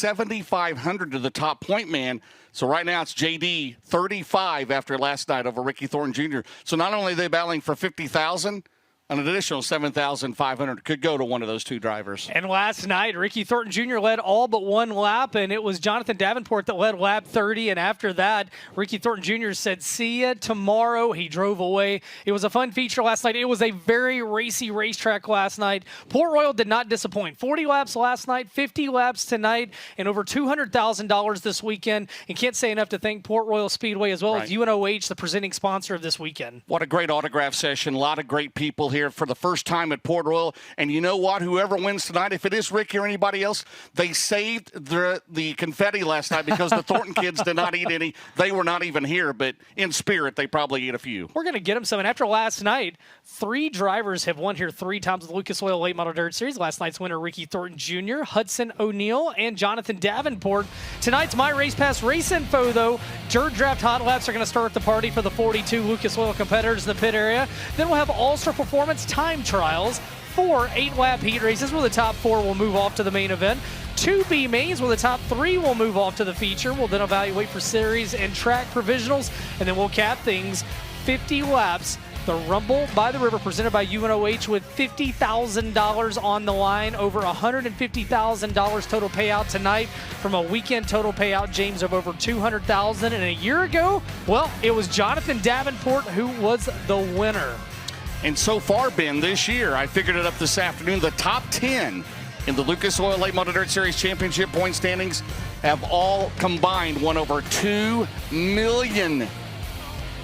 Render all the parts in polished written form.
7,500 to the top point man. So right now it's JD 35 after last night over Ricky Thornton Jr. So not only are they battling for 50,000, an additional 7,500 could go to one of those two drivers. And last night, Ricky Thornton Jr. led all but one lap, and it was Jonathan Davenport that led lap 30. And after that, Ricky Thornton Jr. said, "See ya tomorrow." He drove away. It was a fun feature last night. It was a very racy racetrack last night. Port Royal did not disappoint. 40 laps last night, 50 laps tonight, and over $200,000 this weekend. And can't say enough to thank Port Royal Speedway as well as UNOH, the presenting sponsor of this weekend. What a great autograph session. A lot of great people here for the first time at Port Royal. And you know what? Whoever wins tonight, if it is Ricky or anybody else, they saved the confetti last night because the Thornton kids did not eat any. They were not even here, but in spirit, they probably ate a few. We're going to get them some. And after last night, 3 drivers have won here 3 times with the Lucas Oil Late Model Dirt Series. Last night's winner, Ricky Thornton Jr., Hudson O'Neal, and Jonathan Davenport. Tonight's My Race Pass race info, though. Dirt Draft Hot Laps are going to start the party for the 42 Lucas Oil competitors in the pit area. Then we'll have All-Star Performance time trials, 4 8-lap heat races where the top 4 will move off to the main event, 2 B mains where the top 3 will move off to the feature. We'll then evaluate for series and track provisionals, and then we'll cap things 50 laps. The Rumble by the River presented by UNOH with $50,000 on the line, over $150,000 total payout tonight from a weekend total payout, James, of over $200,000. And a year ago, well, it was Jonathan Davenport who was the winner. And so far, Ben, this year, I figured it up this afternoon, the top 10 in the Lucas Oil Late Model Dirt Series Championship point standings have all combined won over $2 million.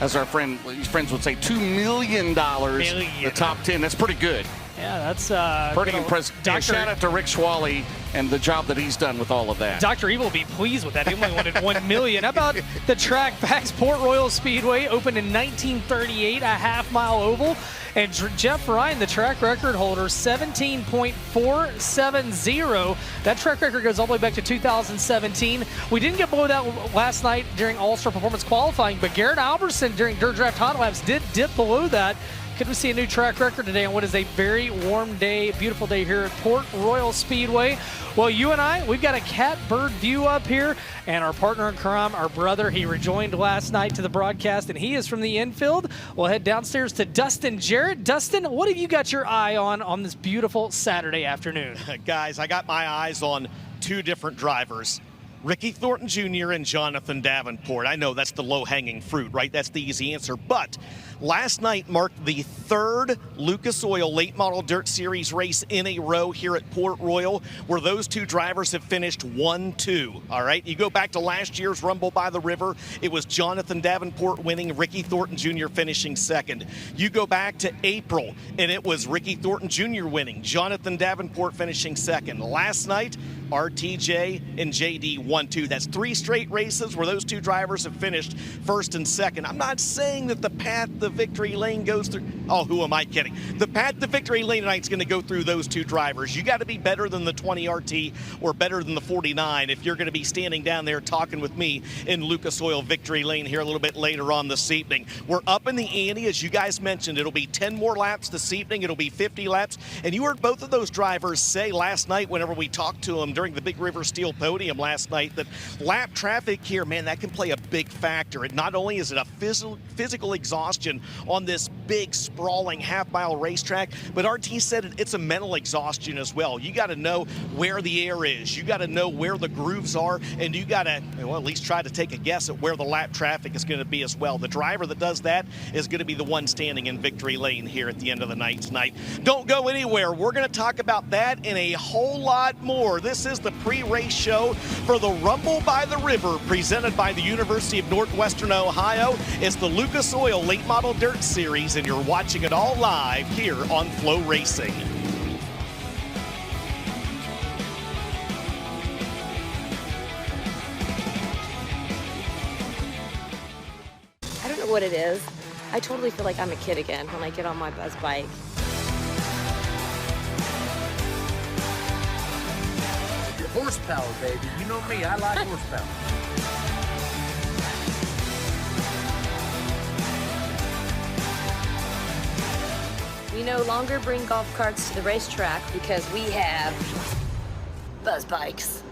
As our friends would say, $2 million. The top 10. That's pretty good. Yeah, that's pretty impressive. Yeah, shout out to Rick Schwally and the job that he's done with all of that. Dr. Evil will be pleased with that. He only wanted $1 million. How about the track facts? Port Royal Speedway opened in 1938, a half-mile oval. And Jeff Ryan, the track record holder, 17.470. That track record goes all the way back to 2017. We didn't get below that last night during All-Star Performance qualifying, but Garrett Albertson during Dirt Draft Hot Laps did dip below that. Could we see a new track record today on what is a very warm day, beautiful day here at Port Royal Speedway? Well, you and I, we've got a catbird view up here, and our partner in crime, our brother, he rejoined last night to the broadcast, and he is from the Infield. We'll head downstairs to Dustin Jarrett. Dustin, what have you got your eye on this beautiful Saturday afternoon? Guys, I got my eyes on 2 different drivers. Ricky Thornton Jr. and Jonathan Davenport. I know that's the low-hanging fruit, right? That's the easy answer. But last night marked the 3rd Lucas Oil Late Model Dirt Series race in a row here at Port Royal, where those 2 drivers have finished 1-2. All right? You go back to last year's Rumble by the River. It was Jonathan Davenport winning, Ricky Thornton Jr. finishing 2nd. You go back to April, and it was Ricky Thornton Jr. winning, Jonathan Davenport finishing 2nd. Last night, RTJ and JD 1-2. That's 3 straight races where those 2 drivers have finished 1st and 2nd. I'm not saying that the path to victory lane goes through. Oh, who am I kidding? The path to victory lane tonight is going to go through those 2 drivers. You got to be better than the 20 RT or better than the 49 if you're going to be standing down there talking with me in Lucas Oil victory lane here a little bit later on this evening. We're up in the ante, as you guys mentioned. It'll be 10 more laps this evening. It'll be 50 laps. And you heard both of those drivers say last night whenever we talked to them during the Big River Steel podium last night that lap traffic here, man, that can play a big factor. And not only is it a physical exhaustion on this big, sprawling half-mile racetrack, but RT said it's a mental exhaustion as well. You got to know where the air is. You got to know where the grooves are, and you got to, well, at least try to take a guess at where the lap traffic is going to be as well. The driver that does that is going to be the one standing in victory lane here at the end of the night tonight. Don't go anywhere. We're going to talk about that and a whole lot more. This is the pre-race show for the Rumble by the River, presented by the University of Northwestern Ohio. It's the Lucas Oil Late Model Dirt Series, and you're watching it all live here on FloRacing. I don't know what it is. I totally feel like I'm a kid again when I get on my buzz bike. Horsepower, baby. You know me, I like horsepower. We no longer bring golf carts to the racetrack because we have buzz bikes.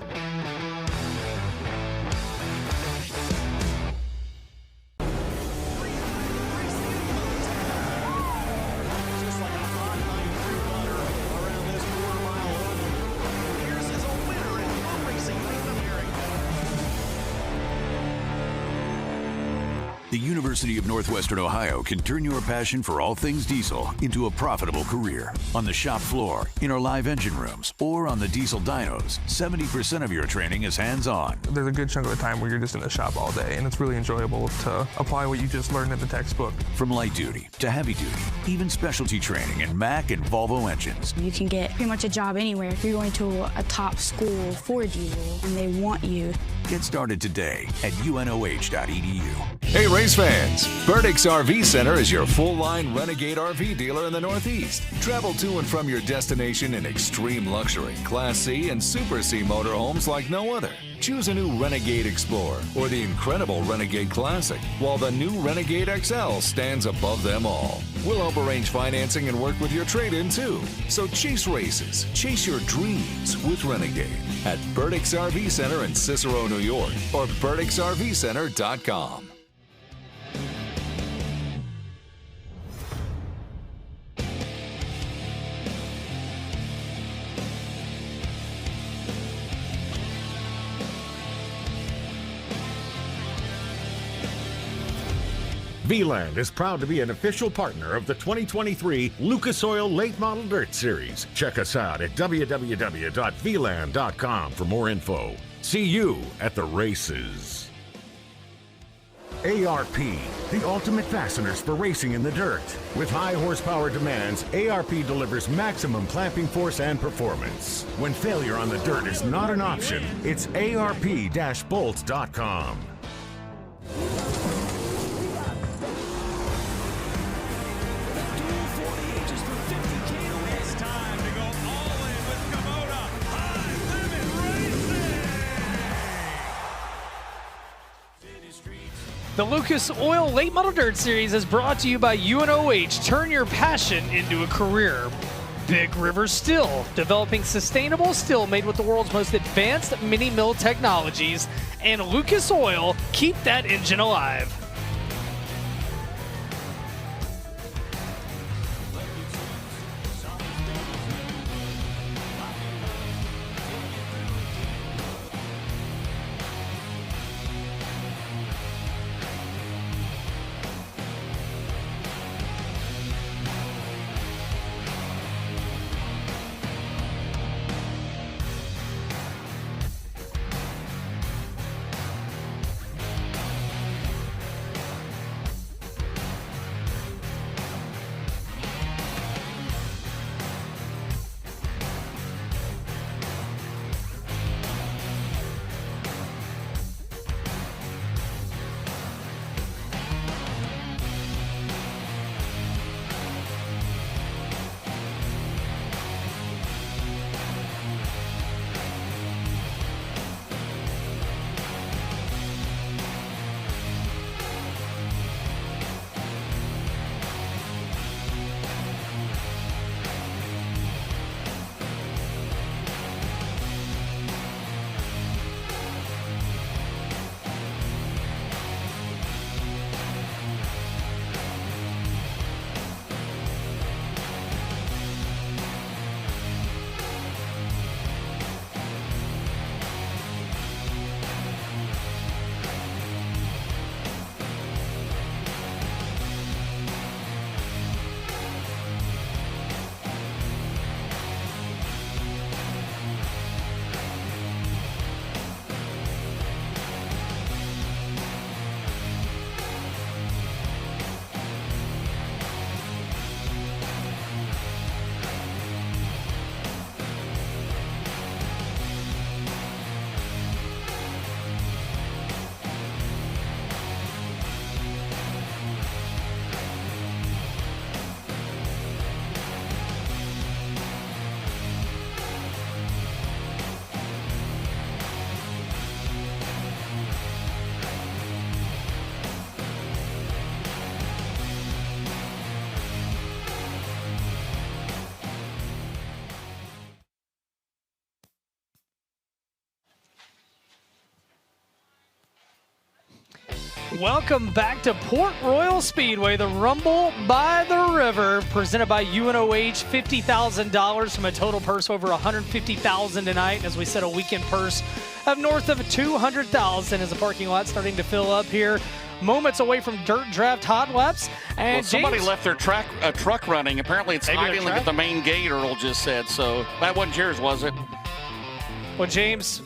The University of Northwestern Ohio can turn your passion for all things diesel into a profitable career. On the shop floor, in our live engine rooms, or on the diesel dynos, 70% of your training is hands-on. There's a good chunk of the time where you're just in the shop all day, and it's really enjoyable to apply what you just learned in the textbook. From light duty to heavy duty, even specialty training in Mack and Volvo engines. You can get pretty much a job anywhere if you're going to a top school for diesel and they want you. Get started today at unoh.edu. Hey race fans, Burdick's RV Center is your full-line Renegade RV dealer in the Northeast. Travel to and from your destination in extreme luxury, Class C and Super C motorhomes like no other. Choose a new Renegade Explorer or the incredible Renegade Classic, while the new Renegade XL stands above them all. We'll help arrange financing and work with your trade-in too. So chase races, chase your dreams with Renegade at Burdick's RV Center in Cicero, New York, or burdicksrvcenter.com. V-Land is proud to be an official partner of the 2023 Lucas Oil Late Model Dirt Series. Check us out at www.vland.com for more info. See you at the races. ARP, the ultimate fasteners for racing in the dirt. With high horsepower demands, ARP delivers maximum clamping force and performance. When failure on the dirt is not an option, it's arp-bolts.com. The Lucas Oil Late Model Dirt Series is brought to you by UNOH. Turn your passion into a career. Big River Steel, developing sustainable steel made with the world's most advanced mini mill technologies. And Lucas Oil, keep that engine alive. Welcome back to Port Royal Speedway, the Rumble by the River, presented by UNOH. $50,000 from a total purse over $150,000 tonight. As we said, a weekend purse of north of $200,000 as the parking lot starting to fill up here moments away from dirt draft hot laps. And well, somebody James, left their truck running. Apparently it's Maybe their idling truck? at the main gate, Earl just said. So that wasn't yours, was it? Well, James,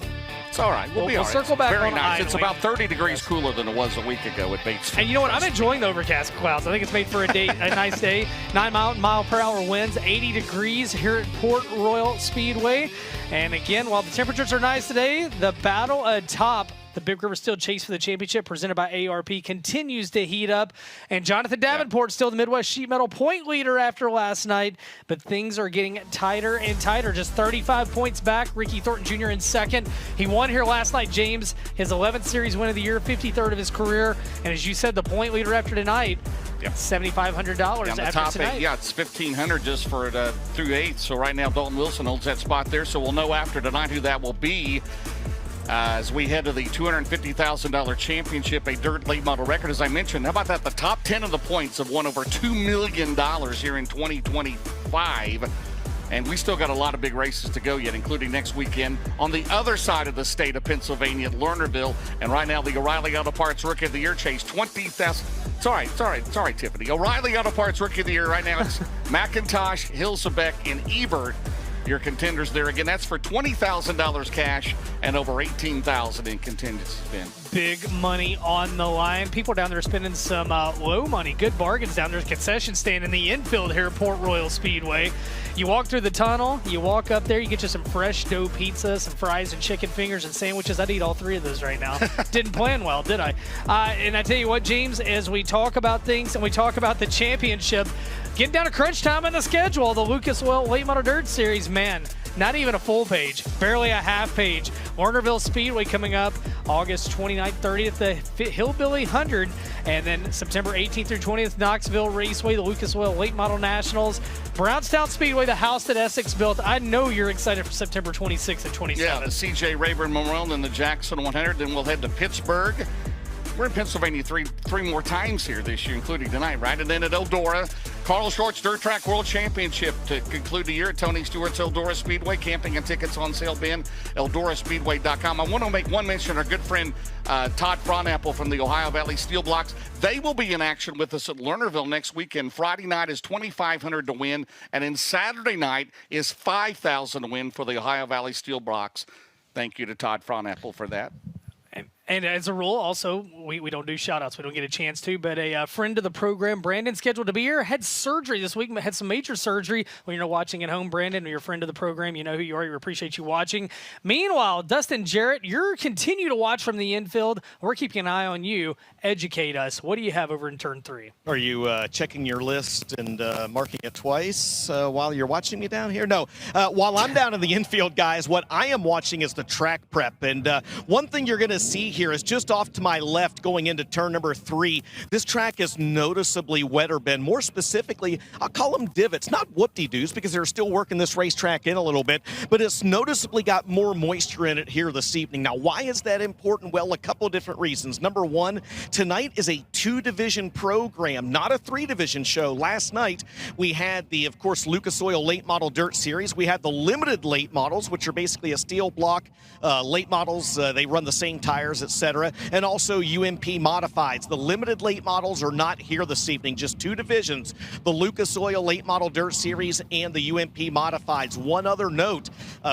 It's all right. We'll be all right. circle back Very on nice. It's idling. about 30 degrees cooler than it was a week ago at Bates. and you know what? I'm enjoying the overcast clouds. I think it's made for a nice day. 9 mile per hour winds, 80 degrees here at Port Royal Speedway. And again, while the temperatures are nice today, the battle atop the Big River Steel Chase for the championship presented by ARP continues to heat up. And Jonathan Davenport still the Midwest Sheet Metal point leader after last night. But things are getting tighter and tighter. Just 35 points back. Ricky Thornton Jr. in second. He won here last night, James. His 11th series win of the year, 53rd of his career. And as you said, the point leader after tonight, $7,500 On the after top tonight. eight, yeah, it's $1,500 just for through eight. So right now, Dalton Wilson holds that spot there. So we'll know after tonight who that will be. As we head to the $250,000 championship, a dirt late model record, as I mentioned. How about that? The top 10 of the points have won over $2 million here in 2025. And we still got a lot of big races to go yet, including next weekend on the other side of the state of Pennsylvania at Lernerville. And right now, the O'Reilly Auto Parts Rookie of the Year chase, 20,000. Sorry, Tiffany. O'Reilly Auto Parts Rookie of the Year right now. It's McIntosh, Hilsebeck, and Ebert. Your contenders there again. That's for $20,000 cash and over $18,000 in contingency spend. Big money on the line. People down there spending some low money, good bargains down there. Concession stand in the infield here at Port Royal Speedway. You walk through the tunnel, you walk up there, you get you some fresh dough pizza, some fries and chicken fingers and sandwiches. I'd eat all three of those right now. Didn't plan well, did I? And I tell you what, James, as we talk about things and we talk about the championship, getting down to crunch time in the schedule, the Lucas Oil Late Model Dirt Series, man, not even a full page, barely a half page. Lernerville Speedway coming up August 29th, 30th, the Hillbilly 100, and then September 18th through 20th, Knoxville Raceway, the Lucas Oil Late Model Nationals, Brownstown Speedway, the house that Essex built. I know you're excited for September 26th and 27th. Yeah, the CJ Rayburn Memorial and the Jackson 100. Then we'll head to Pittsburgh. We're in Pennsylvania three more times here this year, including tonight, right? And then at Eldora, Carl Short's Dirt Track World Championship to conclude the year at Tony Stewart's Eldora Speedway. Camping and tickets on sale, Ben, EldoraSpeedway.com. I want to make one mention. Our good friend Todd Fronapple from the Ohio Valley Steel Blocks. They will be in action with us at Lernerville next weekend. Friday night is $2,500 to win, and then Saturday night is $5,000 to win for the Ohio Valley Steel Blocks. Thank you to Todd Fronapple for that. And as a rule, also, we don't do shout-outs. We don't get a chance to. But a friend of the program, Brandon, scheduled to be here, had surgery this week, had some major surgery. When you're watching at home, Brandon, or you're a friend of the program, you know who you are. We appreciate you watching. Meanwhile, Dustin Jarrett, you're continue to watch from the infield. We're keeping an eye on you. Educate us. What do you have over in Turn 3? Are you checking your list and marking it twice while you're watching me down here? No. While I'm down in the infield, guys, what I am watching is the track prep. And one thing you're going to see here is just off to my left going into turn number 3. This track is noticeably wetter, Ben. More specifically, I'll call them divots. Not whoop-de-doos because they're still working this racetrack in a little bit, but it's noticeably got more moisture in it here this evening. Now, why is that important? Well, a couple of different reasons. Number one, tonight is a 2-division program, not a 3-division show. Last night, we had the, of course, Lucas Oil Late Model Dirt Series. We had the limited late models, which are basically a steel block late models. They run the same tires, etc. And also UMP modifieds. The limited late models are not here this evening, just 2 divisions, the Lucas Oil Late Model Dirt Series and the UMP modifieds. One other note,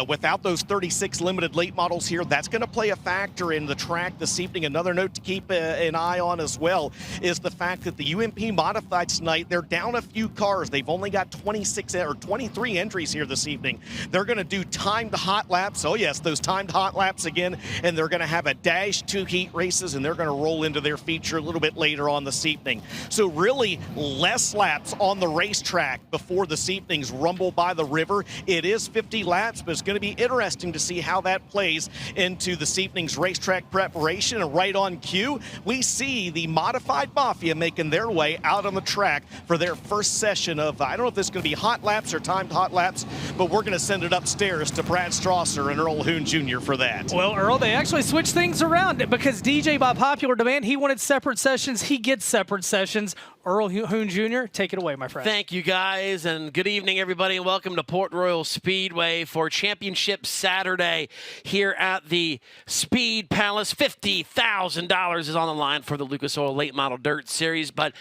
without those 36 limited late models here, that's going to play a factor in the track this evening. Another note to keep an eye on as well is the fact that the UMP modifieds tonight, they're down a few cars. They've only got 23 entries here this evening. They're going to do timed hot laps. Oh yes, those timed hot laps again, and they're going to have a dash 2 heat races, and they're going to roll into their feature a little bit later on this evening. So really less laps on the racetrack before this evening's Rumble by the River. It is 50 laps, but it's going to be interesting to see how that plays into this evening's racetrack preparation. And right on cue, we see the modified Mafia making their way out on the track for their first session of, I don't know if this is going to be hot laps or timed hot laps, but we're going to send it upstairs to Brad Strasser and Earl Hoon Jr. for that. Well, Earl, they actually switched things around because DJ, by popular demand, he wanted separate sessions. He gets separate sessions. Earl Hoon Jr., take it away, my friend. Thank you, guys, and good evening, everybody, and welcome to Port Royal Speedway for Championship Saturday here at the Speed Palace. $50,000 is on the line for the Lucas Oil Late Model Dirt Series, but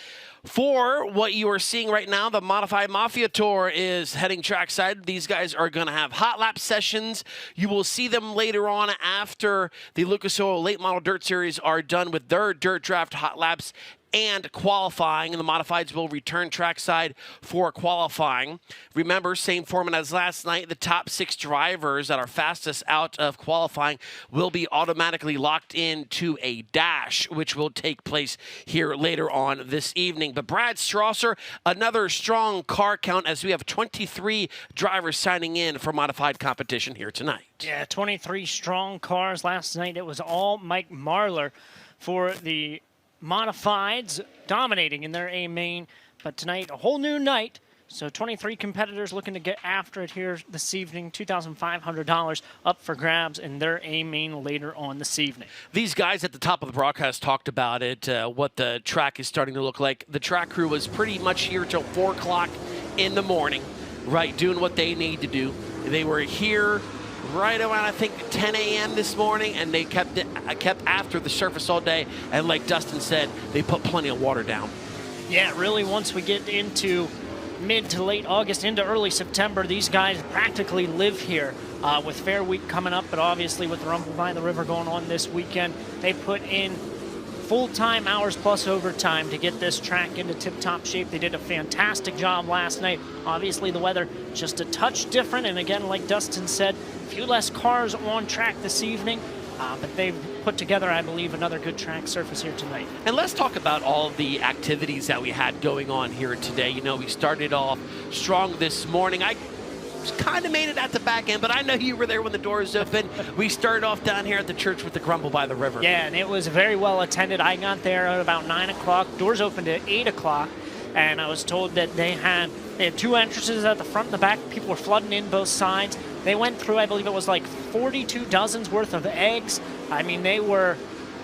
for what you are seeing right now, the Modified Mafia Tour is heading trackside. These guys are going to have hot lap sessions. You will see them later on after the Lucas Oil Late Model Dirt Series are done with their dirt draft hot laps and qualifying, and the Modifieds will return trackside for qualifying. Remember, same format as last night. The top 6 drivers that are fastest out of qualifying will be automatically locked into a dash, which will take place here later on this evening. But Brad Strasser, another strong car count as we have 23 drivers signing in for modified competition here tonight. Yeah, 23 strong cars. Last night it was all Mike Marlar for the Modifieds, dominating in their A main, but tonight a whole new night. So 23 competitors looking to get after it here this evening. $2,500 up for grabs in their A main later on this evening. These guys at the top of the broadcast talked about it, what the track is starting to look like. The track crew was pretty much here till 4 o'clock in the morning, right, doing what they need to do. They were here right around, I think, 10 a.m. this morning, and they kept after the surface all day. And like Dustin said, they put plenty of water down. Yeah, really, once we get into mid to late August into early September, these guys practically live here with Fair Week coming up, but obviously with the Rumble by the River going on this weekend, they put in full-time hours plus overtime to get this track into tip-top shape. They did a fantastic job last night. Obviously, the weather just a touch different, and again, like Dustin said, a few less cars on track this evening, but they've put together, I believe, another good track surface here tonight. And let's talk about all the activities that we had going on here today. You know, we started off strong this morning. I kind of made it at the back end, but I know you were there when the doors opened. We started off down here at the church with the Grumble by the River. Yeah, and it was very well attended. I got there at about 9 o'clock. Doors opened at 8 o'clock, and I was told that they had 2 entrances at the front and the back. People were flooding in both sides. They went through, I believe it was like 42 dozens worth of eggs. I mean, they were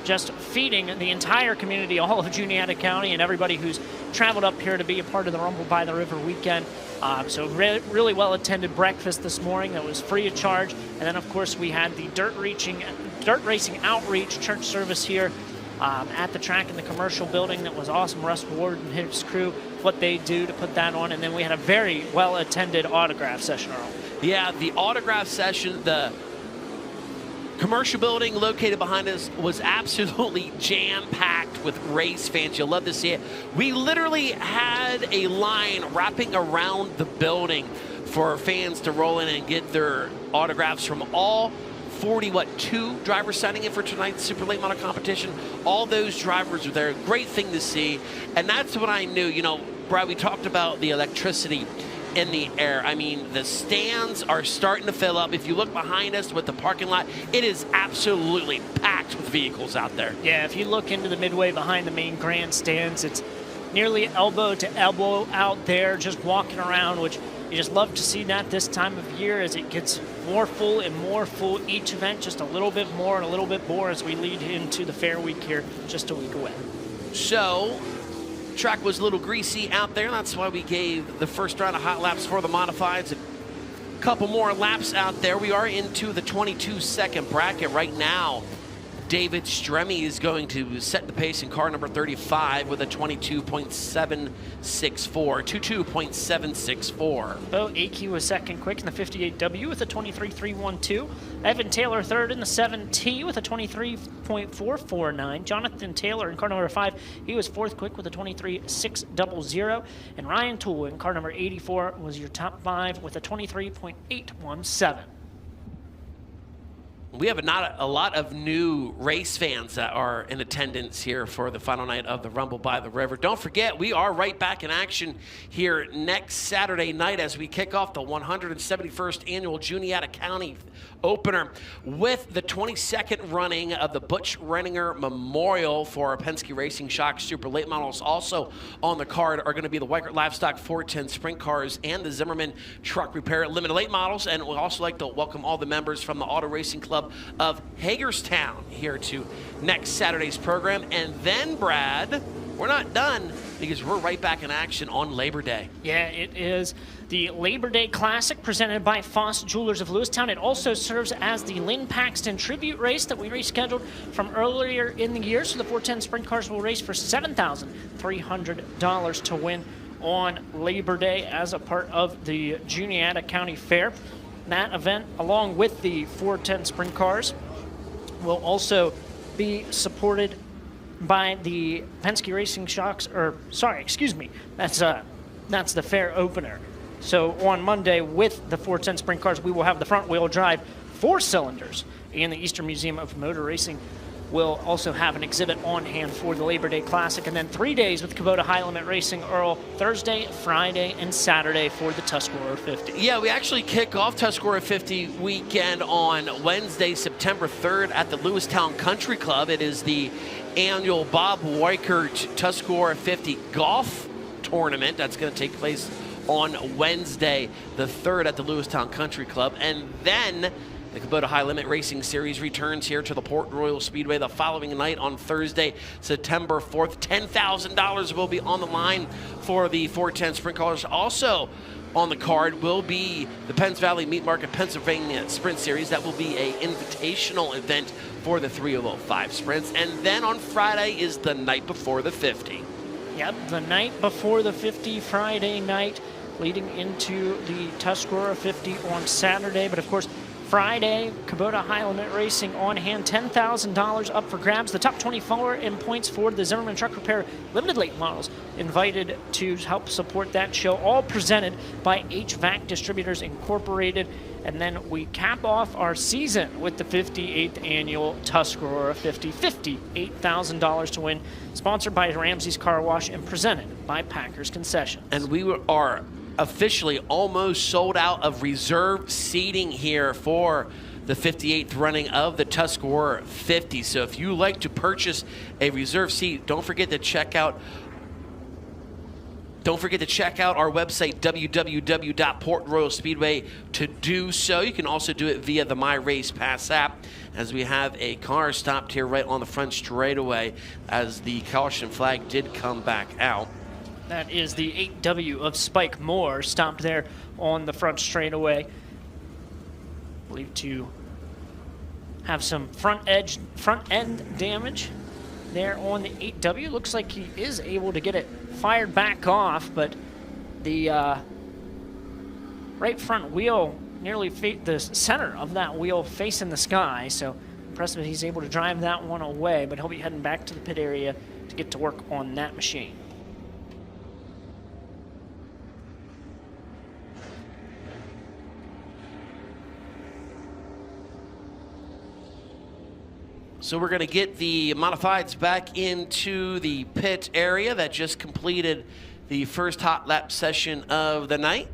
just feeding the entire community, all of Juniata County, and everybody who's traveled up here to be a part of the Rumble by the River weekend. So really well-attended breakfast this morning that was free of charge. And then, of course, we had the dirt racing outreach church service here at the track in the commercial building. That was awesome. Russ Ward and his crew, what they do to put that on. And then we had a very well-attended autograph session, Earl. Yeah, the autograph session, the commercial building located behind us was absolutely jam-packed with race fans. You'll love to see it. We literally had a line wrapping around the building for fans to roll in and get their autographs from all 42 drivers signing in for tonight's Super Late Model competition. All those drivers were there. Great thing to see. And that's what I knew. You know, Brad, we talked about the electricity in the air. I mean, the stands are starting to fill up. If you look behind us with the parking lot, it is absolutely packed with vehicles out there. Yeah, if you look into the midway behind the main grandstands, it's nearly elbow to elbow out there, just walking around, which you just love to see that this time of year as it gets more full and more full each event, just a little bit more and a little bit more as we lead into the Fair Week here just a week away. So, track was a little greasy out there. That's why we gave the first round of hot laps for the modifieds. A couple more laps out there. We are into the 22-second bracket right now. David Stremme is going to set the pace in car number 35 with a 22.764. 22.764. Bo Akey was second quick in the 58W with a 23.312. Evan Taylor third in the 7T with a 23.449. Jonathan Taylor in car number 5, he was fourth quick with a 23.600. And Ryan Toole in car number 84 was your top 5 with a 23.817. We have not a lot of new race fans that are in attendance here for the final night of the Rumble by the River. Don't forget, we are right back in action here next Saturday night as we kick off the 171st Annual Juniata County Opener with the 22nd running of the Butch Renninger Memorial for Penske Racing Shock Super Late Models. Also on the card are going to be the Weikert Livestock 410 Sprint Cars and the Zimmerman Truck Repair Limited Late Models. And we'd also like to welcome all the members from the Auto Racing Club of Hagerstown here to next Saturday's program. And then, Brad, we're not done. because we're right back in action on Labor Day. Yeah, it is the Labor Day Classic presented by Foss Jewelers of Lewistown. It also serves as the Lynn Paxton tribute race that we rescheduled from earlier in the year. So the 410 Sprint Cars will race for $7,300 to win on Labor Day as a part of the Juniata County Fair. That event, along with the 410 Sprint Cars, will also be supported by the Penske Racing Shocks, that's the fair opener. So on Monday with the 410 Sprint Cars, we will have the front wheel drive 4 cylinders, and the Eastern Museum of Motor Racing will also have an exhibit on hand for the Labor Day Classic. And then 3 days with Kubota High Limit Racing, Earl, Thursday, Friday, and Saturday for the Tuscarora 50. Yeah, we actually kick off Tuscarora 50 weekend on Wednesday, September 3rd at the Lewistown Country Club. It is the annual Bob Weichert Tuscarora 50 golf tournament that's going to take place on Wednesday, the 3rd at the Lewistown Country Club. And then the Kubota High Limit Racing Series returns here to the Port Royal Speedway the following night on Thursday, September 4th. $10,000 will be on the line for the 410 Sprint Cars. Also on the card will be the Penns Valley Meat Market Pennsylvania Sprint Series. That will be an invitational event for the 305 Sprints. And then on Friday is the night before the 50. Yep, the night before the 50, Friday night, leading into the Tuscarora 50 on Saturday. But of course, Friday, Kubota High Limit Racing on hand, $10,000 up for grabs. The top 24 in points for the Zimmerman Truck Repair Limited Late Models invited to help support that show, all presented by HVAC Distributors Incorporated. And then we cap off our season with the 58th annual Tuscarora 50, $58,000 to win, sponsored by Ramsey's Car Wash and presented by Packers Concessions. And we are officially almost sold out of reserve seating here for the 58th running of the Tuscarora 50. So if you like to purchase a reserve seat, don't forget to check out our website, www.portroyalspeedway, to do so. You can also do it via the My Race Pass app, as we have a car stopped here right on the front straightaway as the caution flag did come back out. That is the 8W of Spike Moore, stopped there on the front straightaway. Believed to have some front end damage there on the 8W. Looks like he is able to get it fired back off, but the right front wheel, nearly the center of that wheel facing the sky. So impressive he's able to drive that one away, but he'll be heading back to the pit area to get to work on that machine. So we're going to get the modifieds back into the pit area that just completed the first hot lap session of the night.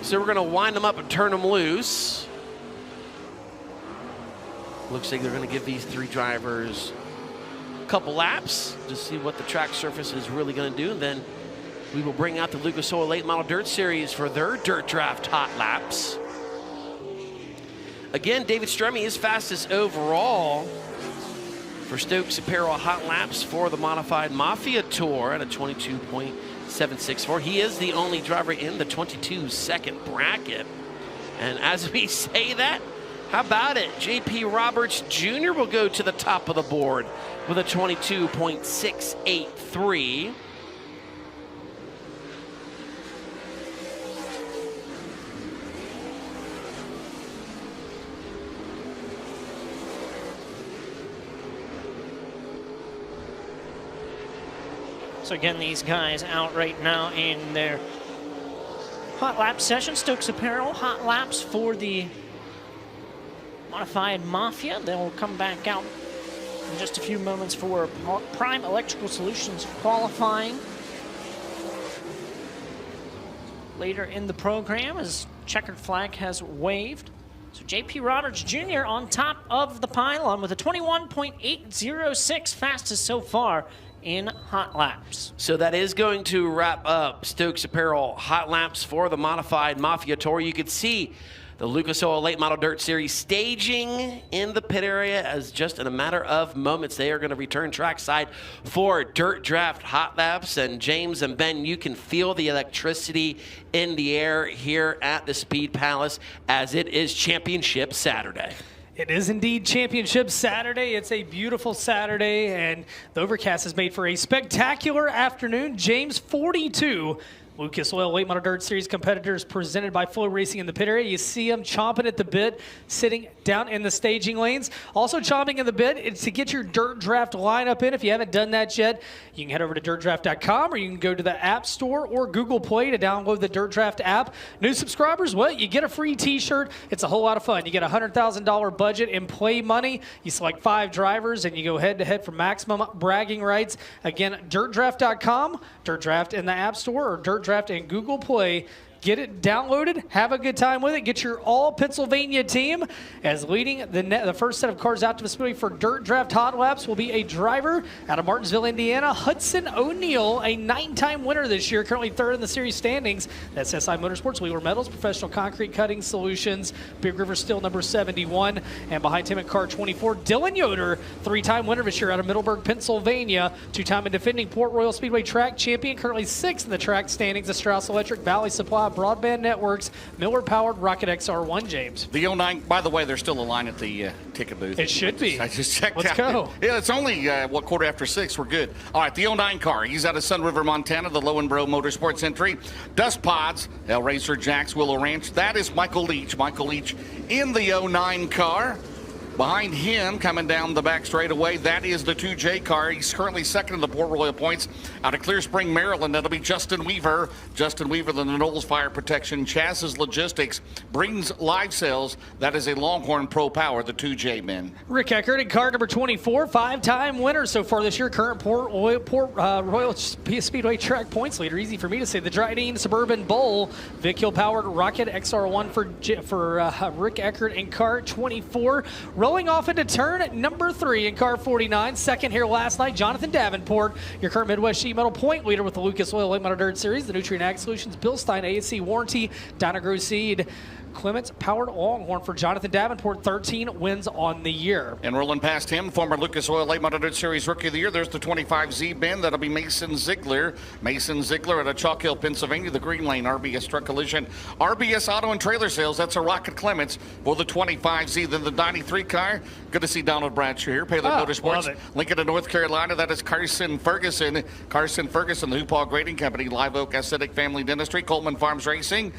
So we're going to wind them up and turn them loose. Looks like they're going to give these 3 drivers a couple laps to see what the track surface is really going to do. And then we will bring out the Lucas Oil Late Model Dirt Series for their Dirt Draft hot laps. Again, David Stremme is fastest overall for Stokes Apparel hot laps for the modified Mafia Tour at a 22.764. He is the only driver in the 22-second bracket. And as we say that, how about it? J.P. Roberts Jr. will go to the top of the board with a 22.683. So again, these guys out right now in their hot lap session. Stokes Apparel, hot laps for the modified Mafia. They will come back out in just a few moments for Prime Electrical Solutions qualifying. Later in the program, as checkered flag has waved. So J.P. Roberts Jr. on top of the pylon with a 21.806, fastest so far in hot laps. So that is going to wrap up Stokes Apparel hot laps for the modified Mafia Tour. You could see the Lucas Oil Late Model Dirt Series staging in the pit area as just in a matter of moments they are going to return trackside for Dirt Draft hot laps. And James and Ben, you can feel the electricity in the air here at the Speed Palace as it is Championship Saturday. It is indeed Championship Saturday. It's a beautiful Saturday, and the overcast has made for a spectacular afternoon. James, 42 Lucas Oil Late Model Dirt Series competitors presented by FloRacing in the pit area. You see them chomping at the bit, sitting down in the staging lanes. Also chomping at the bit is to get your Dirt Draft lineup in. If you haven't done that yet, you can head over to dirtdraft.com, or you can go to the App Store or Google Play to download the Dirt Draft app. New subscribers, well, you get a free t-shirt. It's a whole lot of fun. You get a $100,000 budget in play money. You select 5 drivers, and you go head-to-head for maximum bragging rights. Again, dirtdraft.com, Dirt Draft in the App Store, or Dirt Draft in Google Play. Get it downloaded, have a good time with it. Get your all-Pennsylvania team, as leading the first set of cars out to the Speedway for Dirt Draft Hot Laps will be a driver out of Martinsville, Indiana, Hudson O'Neal, a 9-time winner this year, currently 3rd in the series standings. That's SI Motorsports, Wheeler Metals, Professional Concrete Cutting Solutions, Big River Steel number 71, and behind him at car 24, Dylan Yoder, 3-time winner this year out of Middleburg, Pennsylvania, 2-time and defending Port Royal Speedway track champion, currently 6th in the track standings of Strauss Electric, Valley Supply, Broadband Networks, Miller-powered Rocket XR1, James. The 09, by the way, there's still a line at the ticket booth. It should be. I just checked Let's out. go. Yeah, it's only, quarter after 6. We're good. All right, the 09 car. He's out of Sun River, Montana, the Lowenbro Motorsports entry. Dust Pods, El Racer Jacks, Willow Ranch. That is Michael Leach. Michael Leach in the 09 car. Behind him, coming down the back straightaway, that is the 2J car. He's currently 2nd in the Port Royal points. Out of Clear Spring, Maryland, that'll be Justin Weaver. Justin Weaver, the Knowles Fire Protection, Chassis Logistics, Brings Live Sales. That is a Longhorn Pro Power, the 2J men. Rick Eckert in car number 24, 5-time winner so far this year. Current Port Royal Speedway track points leader. Easy for me to say. The Dryden Suburban Bowl, Vic Hill powered Rocket XR1 for Rick Eckert in car 24. Rolling off into turn number 3 in car 49. Second here last night, Jonathan Davenport, your current Midwest Sheet Metal point leader with the Lucas Oil Late Model Dirt Series, the Nutrient Ag Solutions, Bill Stein ASC Warranty, Dyna-Gro Seed, Clements powered Longhorn for Jonathan Davenport, 13 wins on the year. And rolling past him, former Lucas Oil Late Model Dirt Series Rookie of the Year, there's the 25Z Ben. That'll be Mason Ziegler. Mason Ziegler out of Chalk Hill, Pennsylvania, the Green Lane RBS Truck Collision. RBS Auto and Trailer Sales, that's a Rocket Clements for the 25Z. Then the 93 car, good to see Donald Bradshaw here. Paylor Motorsports, Lincoln to North Carolina, that is Carson Ferguson. Carson Ferguson, the Hoopaw Grading Company, Live Oak Aesthetic Family Dentistry, Coleman Farms Racing.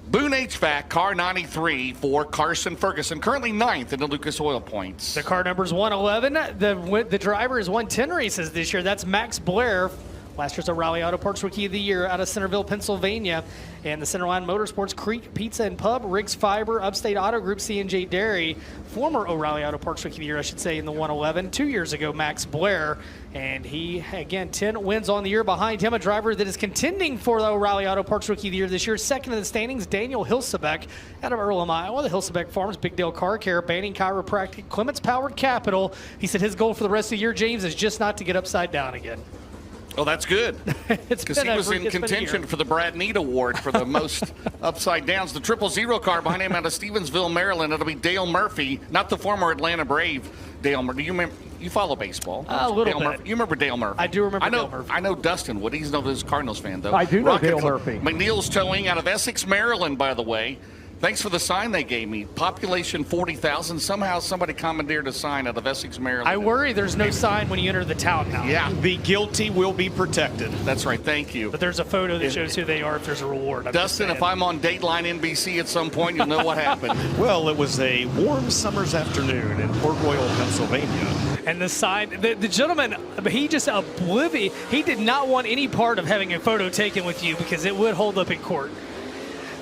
Boone HVAC, car 93 for Carson Ferguson, currently 9th in the Lucas Oil points. The car number is 111. The driver is won 10 races this year. That's Max Blair. Last year's O'Reilly Auto Parts Rookie of the Year out of Centerville, Pennsylvania. And the Centerline Motorsports, Creek Pizza and Pub, Riggs Fiber, Upstate Auto Group, C&J Dairy. Former O'Reilly Auto Parts Rookie of the Year, I should say, in the 111. 2 years ago, Max Blair. And he, again, 10 wins on the year. Behind him, a driver that is contending for the O'Reilly Auto Parts Rookie of the Year this year. 2nd in the standings, Daniel Hilsebeck out of Earlham, Iowa. The Hilsebeck Farms, Big Dale Car Care, Banning Chiropractic, Clements Powered Capital. He said his goal for the rest of the year, James, is just not to get upside down again. Oh, that's good. Because he was in contention for the Brad Need Award for the most upside downs. The 000 car behind him out of Stevensville, Maryland. It'll be Dale Murphy, not the former Atlanta Brave Dale Murphy. Do you remember? You follow baseball. A little Dale bit. Murphy. You remember Dale Murphy? I do remember Dale Murphy. I know Dustin Wood. He's no Cardinals fan, though. I do know Dale Murphy. McNeil's Towing out of Essex, Maryland, by the way. Thanks for the sign they gave me. Population 40,000. Somehow somebody commandeered a sign out of Essex, Maryland. I worry there's no sign when you enter the town now. Yeah. The guilty will be protected. That's right. Thank you. But there's a photo that shows who they are if there's a reward. Dustin, if I'm on Dateline NBC at some point, you'll know what happened. Well, it was a warm summer's afternoon in Port Royal, Pennsylvania. And the sign, the gentleman, he just oblivious. He did not want any part of having a photo taken with you because it would hold up in court.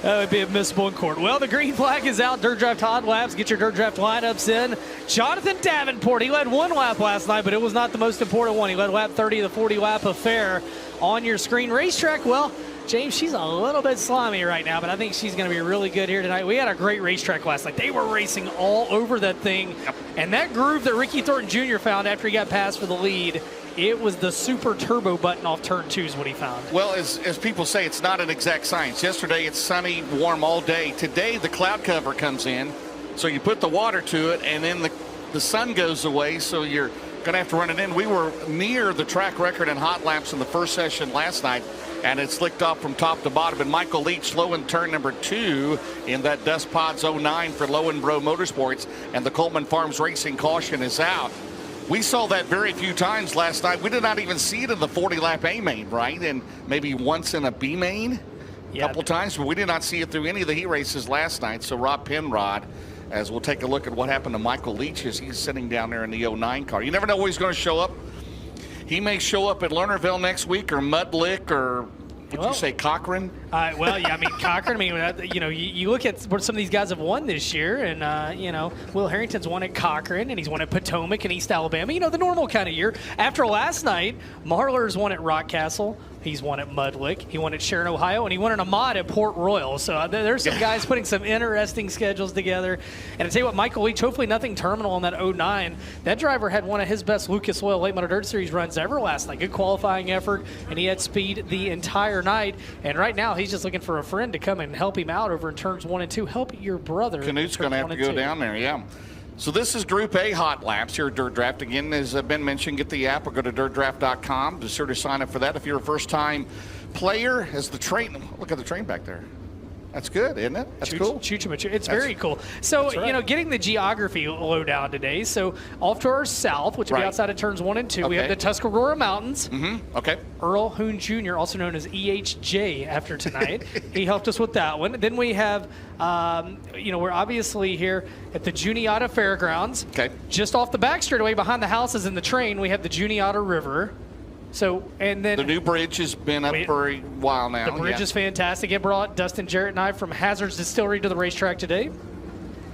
That would be admissible in court. Well, the green flag is out. Dirt Draft Hot Laps. Get your Dirt Draft lineups in. Jonathan Davenport, he led one lap last night, but it was not the most important one. He led lap 30 of the 40 lap affair on your screen. Racetrack, well, James, she's a little bit slimy right now, but I think she's going to be really good here tonight. We had a great racetrack last night. They were racing all over that thing. Yep. And that groove that Ricky Thornton Jr. found after he got passed for the lead, it was the super turbo button off turn 2 is what he found. Well, as people say, it's not an exact science. Yesterday, it's sunny, warm all day. Today, the cloud cover comes in, so you put the water to it, and then the sun goes away, so you're going to have to run it in. We were near the track record in hot laps in the first session last night, and it slicked off from top to bottom. And Michael Leach slow in turn number 2 in that Dust Pods 09 for Lowenbro Motorsports, and the Coleman Farms Racing caution is out. We saw that very few times last night. We did not even see it in the 40-lap A main, right? And maybe once in a B main, a couple times, but we did not see it through any of the heat races last night. So Rob Penrod, as we'll take a look at what happened to Michael Leach as he's sitting down there in the 09 car. You never know where he's going to show up. He may show up at Lernerville next week, or Mudlick, or would you say Cochran? Well, yeah, I mean, Cochran, you look at what some of these guys have won this year, and, Will Harrington's won at Cochran, and he's won at Potomac and East Alabama, the normal kind of year. After last night, Marlar's won at Rockcastle. He's won at Mudlick. He won at Sharon, Ohio, and he won an Ahmad at Port Royal. So there's some guys putting some interesting schedules together. And I tell you what, Michael Leach, hopefully nothing terminal on that 09. That driver had one of his best Lucas Oil Late Model Dirt Series runs ever last night. Good qualifying effort, and he had speed the entire night. And right now, he's just looking for a friend to come and help him out over in turns 1 and 2. Help your brother. Canute's going to have to go down there, yeah. So this is Group A hot laps here at Dirt Draft. Again, as Ben mentioned, get the app or go to dirtdraft.com to sort of sign up for that. If you're a first-time player, as the train, look at the train back there. That's good, isn't it? That's cool. It's very cool. So, right. Getting the geography lowdown today. So, off to our south, which will be outside of turns 1 and 2, we have the Tuscarora Mountains. Mm-hmm. Okay. Earl Hoon Jr., also known as EHJ after tonight. He helped us with that one. Then we have, we're obviously here at the Juniata Fairgrounds. Okay. Just off the back straightaway behind the houses in the train, we have the Juniata River. So, and then the new bridge has been up for a while now. The bridge is fantastic. It brought Dustin Jarrett and I from Hazards Distillery to the racetrack today.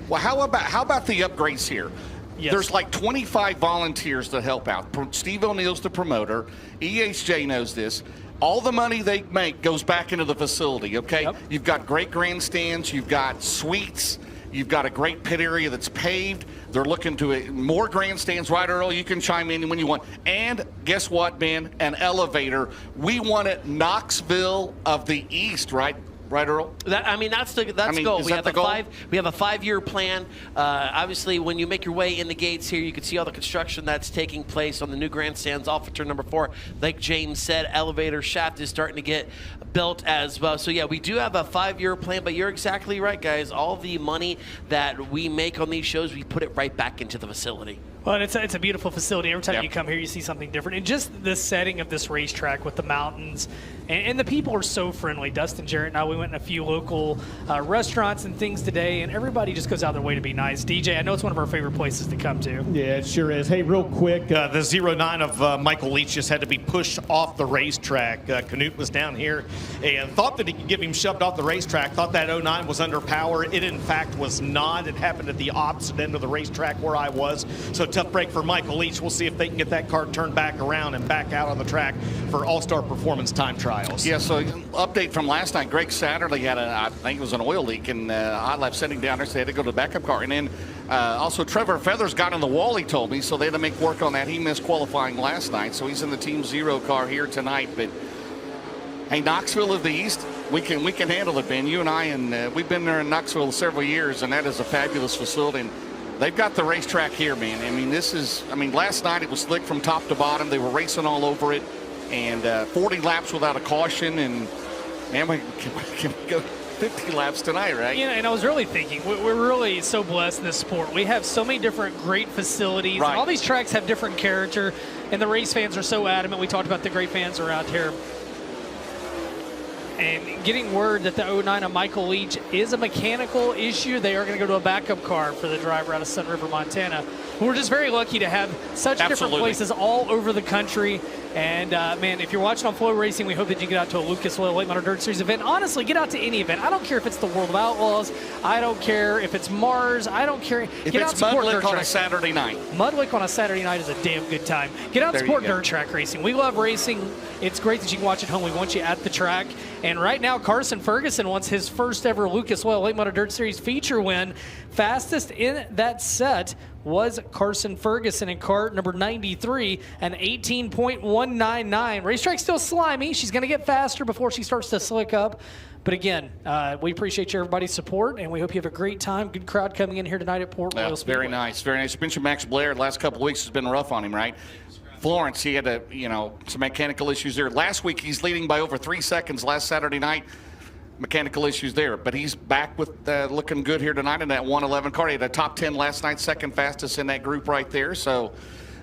Well, how about the upgrades here? Yes. There's like 25 volunteers that help out. Steve O'Neill's the promoter. EHJ knows this. All the money they make goes back into the facility, okay? Yep. You've got great grandstands. You've got suites. You've got a great pit area that's paved. They're looking to more grandstands, right, Earl? You can chime in when you want. And guess what, Ben? An elevator. We want it Knoxville of the East, right? Right, Earl? That's the goal. We have a 5-year plan. Obviously, when you make your way in the gates here, you can see all the construction that's taking place on the new grandstands off of turn number 4. Like James said, elevator shaft is starting to get built as well. So yeah, we do have a 5-year plan, but you're exactly right, guys. All the money that we make on these shows, we put it right back into the facility. Well, it's a beautiful facility. Every time you come here, you see something different. And just the setting of this racetrack with the mountains, and the people are so friendly. Dustin, Jarrett, and I, we went in a few local restaurants and things today, and everybody just goes out of their way to be nice. DJ, I know it's one of our favorite places to come to. Yeah, it sure is. Hey, real quick, the 09 of Michael Leach just had to be pushed off the racetrack. Canute was down here and thought that he could give him shoved off the racetrack, thought that 09 was under power. It, in fact, was not. It happened at the opposite end of the racetrack where I was. So tough break for Michael Leach. We'll see if they can get that car turned back around and back out on the track for All-Star Performance Time Trials. Yeah, so update from last night. Greg Satterley had I think it was an oil leak in hot lap sitting down there, so they had to go to the backup car. And then also Trevor Feathers got in the wall, he told me, so they had to make work on that. He missed qualifying last night, so he's in the Team Zero car here tonight. But hey, Knoxville of the East, we can handle it, Ben. You and I, and we've been there in Knoxville several years, and that is a fabulous facility. And they've got the racetrack here, man. I mean, last night it was slick from top to bottom. They were racing all over it, and 40 laps without a caution. And man, can we go 50 laps tonight, right? Yeah, and I was really thinking, we're really so blessed in this sport. We have so many different great facilities. Right. And all these tracks have different character, and the race fans are so adamant. We talked about the great fans around here. And getting word that the 09 of Michael Leach is a mechanical issue. They are going to go to a backup car for the driver out of Sun River, Montana. We're just very lucky to have such different places all over the country. And, man, if you're watching on FloRacing, we hope that you get out to a Lucas Oil Late Model Dirt Series event. Honestly, get out to any event. I don't care if it's the World of Outlaws. I don't care if it's Mars. I don't care. If get out it's support Mudlick dirt on track. a Saturday night. Mudlick on a Saturday night is a damn good time. Get out and support dirt track racing. We love racing. It's great that you can watch at home. We want you at the track. And right now, Carson Ferguson wants his first ever Lucas Oil Late Model Dirt Series feature win. Fastest in that set was Carson Ferguson in cart number 93, an 18.199. Racetrack's still slimy. She's going to get faster before she starts to slick up. But again, we appreciate everybody's support, and we hope you have a great time. Good crowd coming in here tonight at Port Royal Speedway. Very nice, very nice. You mentioned Max Blair. The last couple of weeks has been rough on him, right? Florence, he had some mechanical issues there. Last week, he's leading by over 3 seconds. Last Saturday night, mechanical issues there, but he's back with looking good here tonight in that 111 car. He had a top 10 last night, second fastest in that group right there. So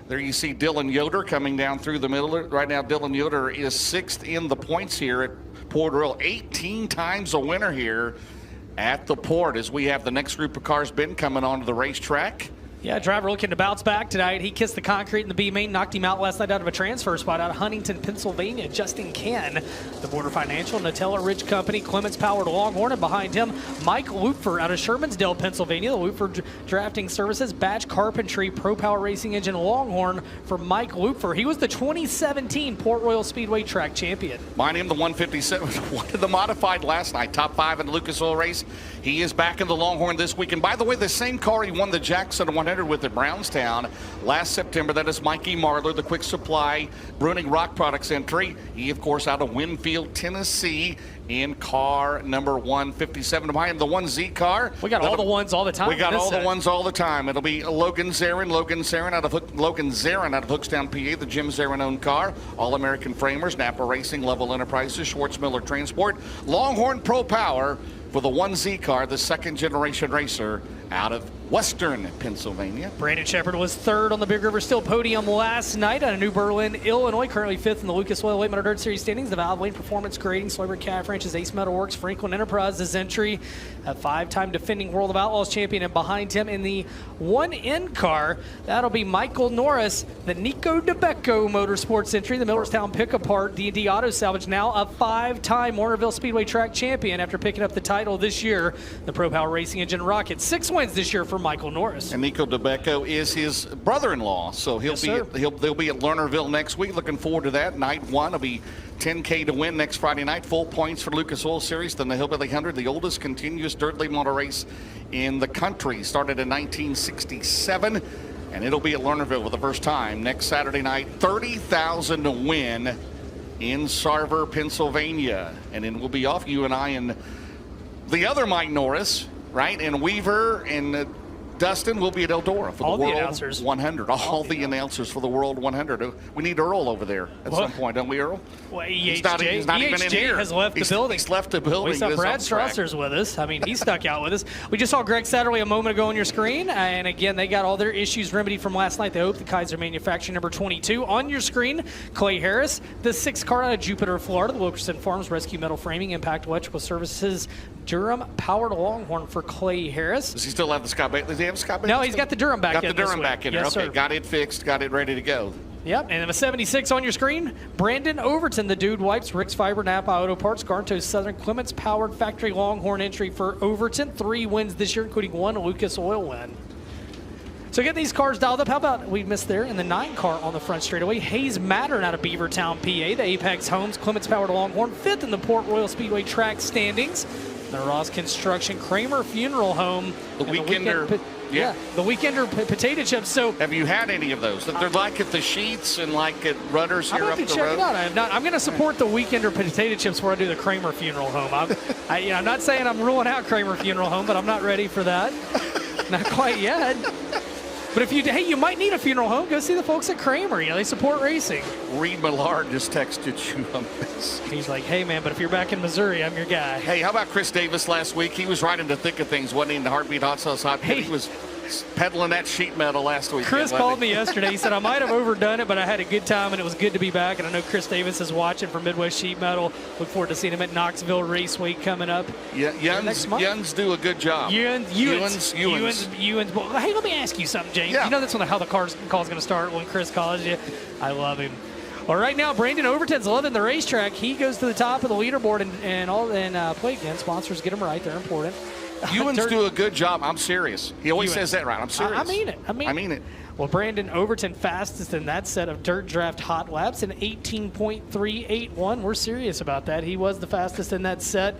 there you see Dylan Yoder coming down through the middle. Right now, Dylan Yoder is 6th in the points here at Port Royal, 18 times a winner here at the Port, as we have the next group of cars been coming onto the racetrack. Yeah, driver looking to bounce back tonight. He kissed the concrete in the B main, knocked him out last night out of a transfer spot out of Huntington, Pennsylvania. Justin Ken, the Border Financial, Nutella Ridge Company, Clements Powered Longhorn, and behind him, Mike Lupfer out of Shermansdale, Pennsylvania. The Lupfer Drafting Services, Batch Carpentry, Pro Power Racing Engine Longhorn for Mike Lupfer. He was the 2017 Port Royal Speedway track champion. Mine him the 157, one of the modified last night, top 5 in the Lucas Oil race. He is back in the Longhorn this week. And by the way, the same car he won the Jackson 100 with at Brownstown last September. That is Mikey Marler, the Quick Supply Bruning Rock Products entry. He, of course, out of Winfield, Tennessee, in car number 157. Behind him, the 1Z car. We got all the ones all the time. We got all the ones all the time. It'll be Logan Zarin out of Hookstown, PA, the Jim Zarin-owned car. All-American Framers, Napa Racing, Level Enterprises, Schwartz Miller Transport, Longhorn Pro Power for the 1Z car, the second-generation racer out of Western Pennsylvania. Brandon Shepard was 3rd on the Big River Steel podium last night out of New Berlin, Illinois. Currently 5th in the Lucas Oil Late Model Dirt Series standings. The Valve Lane Performance Grading, Soyber Calf Ranches, Ace Metalworks, Franklin Enterprises entry. A 5-time defending World of Outlaws champion, and behind him in the 1N car, that'll be Michael Norris, the Nico DeBecco Motorsports entry, the Millerstown Pick-A-Part D&D Auto Salvage, now a 5-time Warnerville Speedway track champion after picking up the title this year. The Pro Power Racing Engine Rocket, 6 wins this year for Michael Norris. And Nico DeBecco is his brother-in-law, so they'll be at Lernerville next week. Looking forward to that. Night 1 will be $10K to win next Friday night. Full points for Lucas Oil Series. Then the Hillbilly 100, the oldest continuous dirt late model race in the country. Started in 1967, and it'll be at Lernerville for the first time next Saturday night. $30,000 to win in Sarver, Pennsylvania. And then we'll be off, you and I and the other Mike Norris, right? And Weaver and Dustin will be at Eldora for the World 100. All the announcers for the World 100. We need Earl over there at some point, don't we, Earl? Well, he's not even in here. Has left the building. He's left the building. We saw Brad Strasser's with us. I mean, he stuck out with us. We just saw Greg Satterley a moment ago on your screen. And again, they got all their issues remedied from last night. They hope the Kaiser Manufacturing number 22. On your screen, Clay Harris, the 6th car out of Jupiter, Florida. The Wilkerson Farms Rescue Metal Framing, Impact Electrical Services, Durham Powered Longhorn for Clay Harris. Does he still have the Scott Bailey? Does he have Scott Bailey? No, he's got the Durham back in. Got the Durham back in there. Yes, okay, sir. got it fixed, got it ready to go. Yep, and a 76 on your screen. Brandon Overton, the Dude Wipes, Rick's Fiber, Napa Auto Parts, Garnto's Southern Clements Powered Factory Longhorn entry for Overton. 3 wins this year, including 1 Lucas Oil win. So get these cars dialed up. How about we missed there in the 9 car on the front straightaway? Hayes Mattern out of Beavertown, PA. The Apex Homes, Clements Powered Longhorn, 5th in the Port Royal Speedway track standings. The Ross Construction Kramer Funeral Home. The Weekender. The Weekender potato chips. So, have you had any of those? They're like at the Sheets and like at Rudders here up the road. Check it out. I'm going to support the Weekender potato chips where I do the Kramer Funeral Home. I'm not saying I'm ruling out Kramer Funeral Home, but I'm not ready for that. Not quite yet. But if you might need a funeral home, go see the folks at Kramer. They support racing. Reed Millard just texted you on this. He's like, hey, man, but if you're back in Missouri, I'm your guy. Hey, how about Chris Davis last week? He was right in the thick of things, wasn't he, in the Heartbeat Hot Sauce Hot Pit? He was peddling that sheet metal last week. Chris called me yesterday. He said, I might have overdone it, but I had a good time, and it was good to be back. And I know Chris Davis is watching for Midwest Sheet Metal. Look forward to seeing him at Knoxville Race Week coming up. Yeah, Yuns do a good job. Yuns. Well, hey, let me ask you something, James. Yeah. You know that's how the call's going to start when Chris calls you. I love him. Well, right now, Brandon Overton's loving the racetrack. He goes to the top of the leaderboard and play again. Sponsors get him right. They're important. Ewans do a good job. I'm serious. He always says that right. I'm serious. I mean it. I mean it. Well, Brandon Overton fastest in that set of Dirt Draft hot laps in 18.381. We're serious about that. He was the fastest in that set.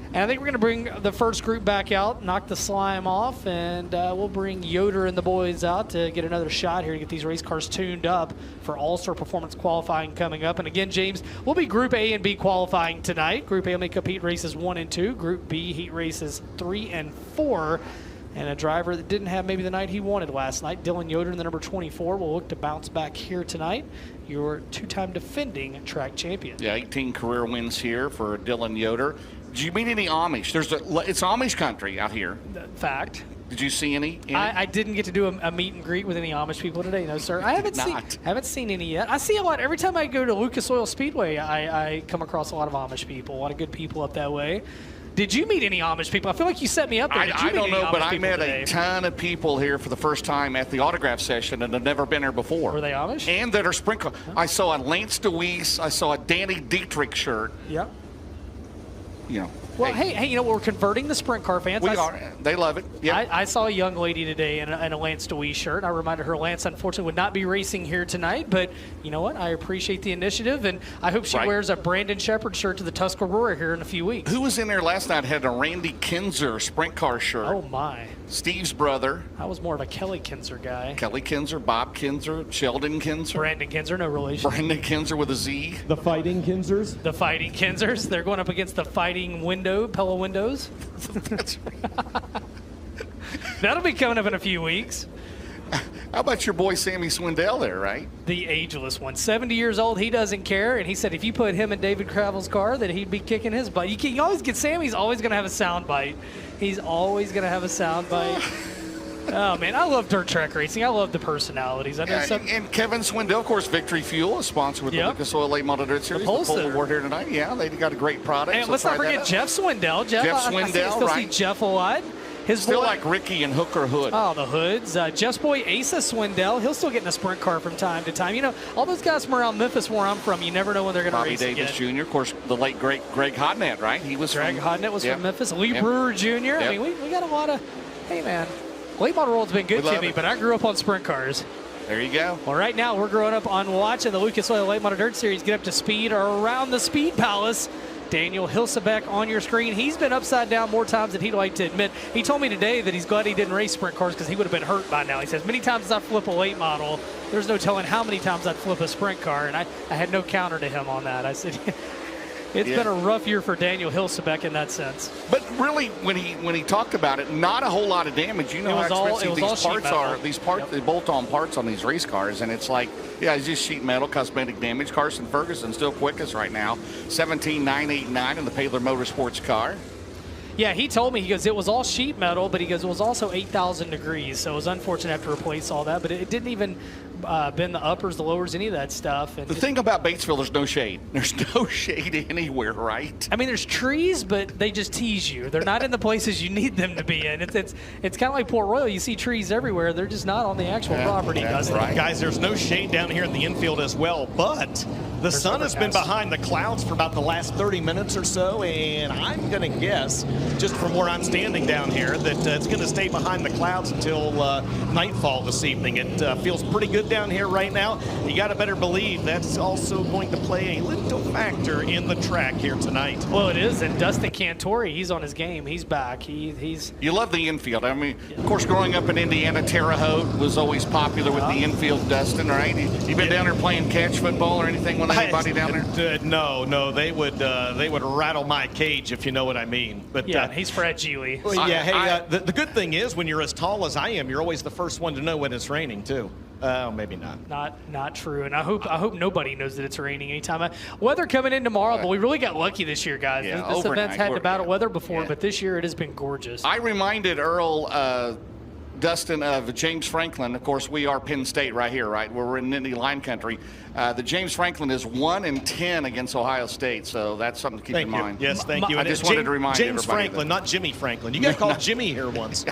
And I think we're going to bring the first group back out, knock the slime off, and we'll bring Yoder and the boys out to get another shot here to get these race cars tuned up for All-Star Performance qualifying coming up. And again, James, we'll be Group A and B qualifying tonight. Group A will make up heat races 1 and 2. Group B heat races 3 and 4. And a driver that didn't have maybe the night he wanted last night, Dylan Yoder in the number 24, will look to bounce back here tonight. Your 2-time defending track champion. Yeah, 18 career wins here for Dylan Yoder. Did you meet any Amish? It's Amish country out here. Fact. Did you see any? I didn't get to do a meet and greet with any Amish people today, no, sir. I haven't seen any yet. I see a lot. Every time I go to Lucas Oil Speedway, I come across a lot of Amish people, a lot of good people up that way. Did you meet any Amish people? I feel like you set me up there. I don't know, but I met a ton of people here for the first time at the autograph session and have never been here before. Were they Amish? And that are sprinkle. I saw a Lance DeWeese. I saw a Danny Dietrich shirt. Yep. You know. Well, hey, you know, we're converting the sprint car fans. We are. They love it. Yep. I saw a young lady today in a Lance DeWeese shirt. I reminded her Lance, unfortunately, would not be racing here tonight. But you know what? I appreciate the initiative, and I hope she wears a Brandon Shepard shirt to the Tuscarora here in a few weeks. Who was in there last night had a Randy Kinzer sprint car shirt? Oh, my. Steve's brother. I was more of a Kelly Kinzer guy. Kelly Kinzer, Bob Kinzer, Sheldon Kinzer. Brandon Kinzer, no relation. Brandon Kinzer with a Z. The Fighting Kinzers. The Fighting Kinzers. They're going up against the Fighting Pella Windows. That's right. That'll be coming up in a few weeks. How about your boy Sammy Swindell there, right? The ageless one. 70 years old, he doesn't care. And he said if you put him in David Cravel's car, that he'd be kicking his butt. You always get Sammy's always going to have a sound bite. He's always going to have a sound bite. Oh, man, I love dirt track racing. I love the personalities. I know and Kevin Swindell, of course, Victory Fuel, a sponsor with the Lucas Oil Late Model Dirt Series. The Pole Award here tonight. Yeah, they got a great product. And let's not forget Jeff Swindell. Jeff Swindell, I still see Jeff a lot. His still boy, like Ricky and Hooker Hood. Oh, the Hoods. Jeff's boy Asa Swindell, he'll still get in a sprint car from time to time. You know, all those guys from around Memphis where I'm from, you never know when they're going to race again. Bobby Davis Jr., of course, the late, great Greg Hodnett, right? Greg Hodnett was from Memphis. Lee Brewer Jr. I mean, we got a lot of, hey, man, late model world's been good to me, but I grew up on sprint cars. There you go. Well, right now we're growing up on watching the Lucas Oil Late Model Dirt Series get up to speed around the Speed Palace. Daniel Hilsebeck on your screen. He's been upside down more times than he'd like to admit. He told me today that he's glad he didn't race sprint cars because he would have been hurt by now. He says, many times as I flip a late model, there's no telling how many times I'd flip a sprint car, and I had no counter to him on that. I said, it's been a rough year for Daniel Hilsebeck in that sense. But really, when he talked about it, not a whole lot of damage. You know how expensive these parts are. These parts, the bolt-on parts on these race cars, and it's like, yeah, it's just sheet metal, cosmetic damage. Carson Ferguson still quickest right now, 17.989 in the Paylor Motorsports car. Yeah, he told me, he goes, it was all sheet metal, but he goes, it was also 8,000 degrees, so it was unfortunate to have to replace all that, but it didn't even bend the uppers, the lowers, any of that stuff. And the thing about Batesville, there's no shade. There's no shade anywhere, right? I mean, there's trees, but they just tease you. They're not in the places you need them to be in. It's kind of like Port Royal. You see trees everywhere. They're just not on the actual property. Right. Guys, there's no shade down here in the infield as well, but the sun has been behind the clouds for about the last 30 minutes or so, and I'm going to guess, just from where I'm standing down here, that it's going to stay behind the clouds until nightfall this evening. It feels pretty good down here right now. You got to better believe that's also going to play a little factor in the track here tonight. Well, it is, and Dustin Cantori, he's on his game. He's back. He's. You love the infield. I mean, of course, growing up in Indiana, Terre Haute was always popular with the infield. Dustin, right? You been down there playing catch football or anything with anybody down there? No, they would rattle my cage, if you know what I mean. But yeah, he's fragile. Well, yeah, hey, the good thing is when you're as tall as I am, you're always the first one to know when it's raining too. Maybe not. Not true. And I hope nobody knows that it's raining anytime. Weather coming in tomorrow, but we really got lucky this year, guys. Yeah, this event's had to battle weather before, but this year it has been gorgeous. I reminded Earl Dustin, of James Franklin. Of course, we are Penn State right here, right? We're in Nittany Lion country. The James Franklin is 1-10 against Ohio State, so that's something to keep in mind. Yes, thank you. I just wanted to remind James everybody Franklin, not Jimmy Franklin. You got called Jimmy here once.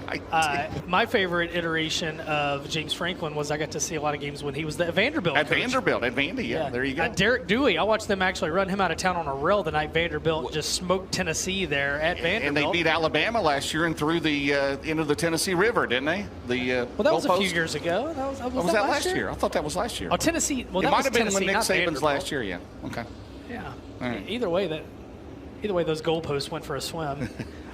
My favorite iteration of James Franklin was I got to see a lot of games when he was at Vanderbilt. At Vanderbilt, at Vandy, yeah, there you go. Derek Dewey, I watched them actually run him out of town on a rail the night Vanderbilt just smoked Tennessee there at Vanderbilt. And they beat Alabama last year and threw the into the Tennessee River, didn't they? Well, that was a few years ago. Was that last year? I thought that was last year. Oh, Tennessee. Well, it that might was have been Tennessee, when Nick not Saban's Vanderbilt. last year, yeah. Okay. Yeah. All right. Either way, those goalposts went for a swim.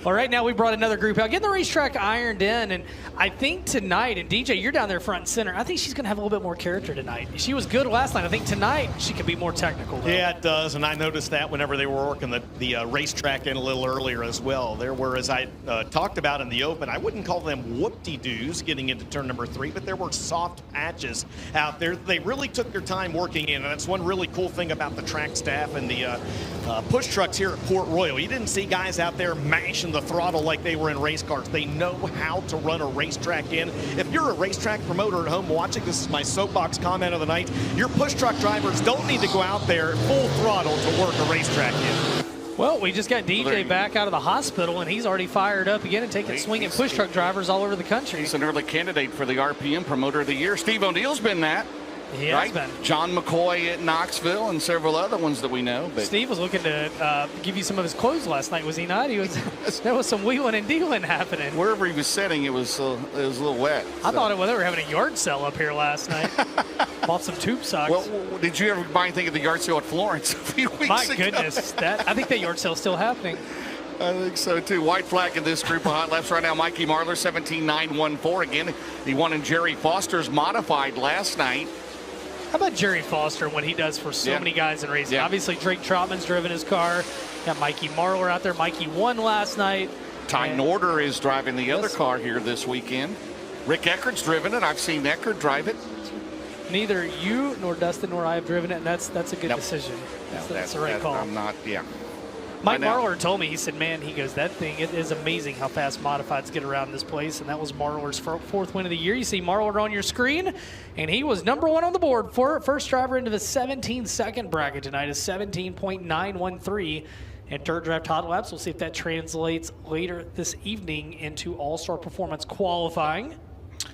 Well, right now we brought another group out, getting the racetrack ironed in, and I think tonight, and DJ, you're down there front and center, I think she's going to have a little bit more character tonight. She was good last night. I think tonight she could be more technical, though. Yeah, it does, and I noticed that whenever they were working the racetrack in a little earlier as well. There were, as I talked about in the open, I wouldn't call them whoop-de-doos getting into turn number 3, but there were soft patches out there. They really took their time working in, and that's one really cool thing about the track staff and the push trucks here at Port Royal. You didn't see guys out there mashing the throttle like they were in race cars. They know how to run a racetrack in. If you're a racetrack promoter at home watching, this is my soapbox comment of the night, your push truck drivers don't need to go out there full throttle to work a racetrack in. Well, we just got DJ back out of the hospital, and he's already fired up again and taking swinging push truck drivers all over the country. He's an early candidate for the RPM Promoter of the Year. Steve O'Neill's been that. He has been. John McCoy at Knoxville and several other ones that we know. But Steve was looking to give you some of his clothes last night, was he not? There was some wheeling and dealing happening. Wherever he was sitting, it was a little wet. I thought they were having a yard sale up here last night. Bought some tube socks. Well, did you ever buy anything at the yard sale at Florence a few weeks ago? My goodness, I think that yard sale's still happening. I think so, too. White flag in this group of hot laps right now. Mikey Marlar, 17.914. Again, he won in Jerry Foster's modified last night. How about Jerry Foster, what he does for so many guys in racing? Yeah. Obviously, Drake Trotman's driven his car. Got Mikey Marlar out there. Mikey won last night. Ty Norder is driving the other car here this weekend. Rick Eckert's driven it. I've seen Eckert drive it. Neither you nor Dustin nor I have driven it, and that's a good decision. That's the right call. I'm not, Mike Marlar told me, he said, man, he goes, that thing, it is amazing how fast modifieds get around this place, and that was Marlar's fourth win of the year. You see Marlar on your screen, and he was number one on the board for first driver into the 17-second bracket tonight is 17.913. And Dirt Draft Hot Laps, we'll see if that translates later this evening into All-Star Performance qualifying.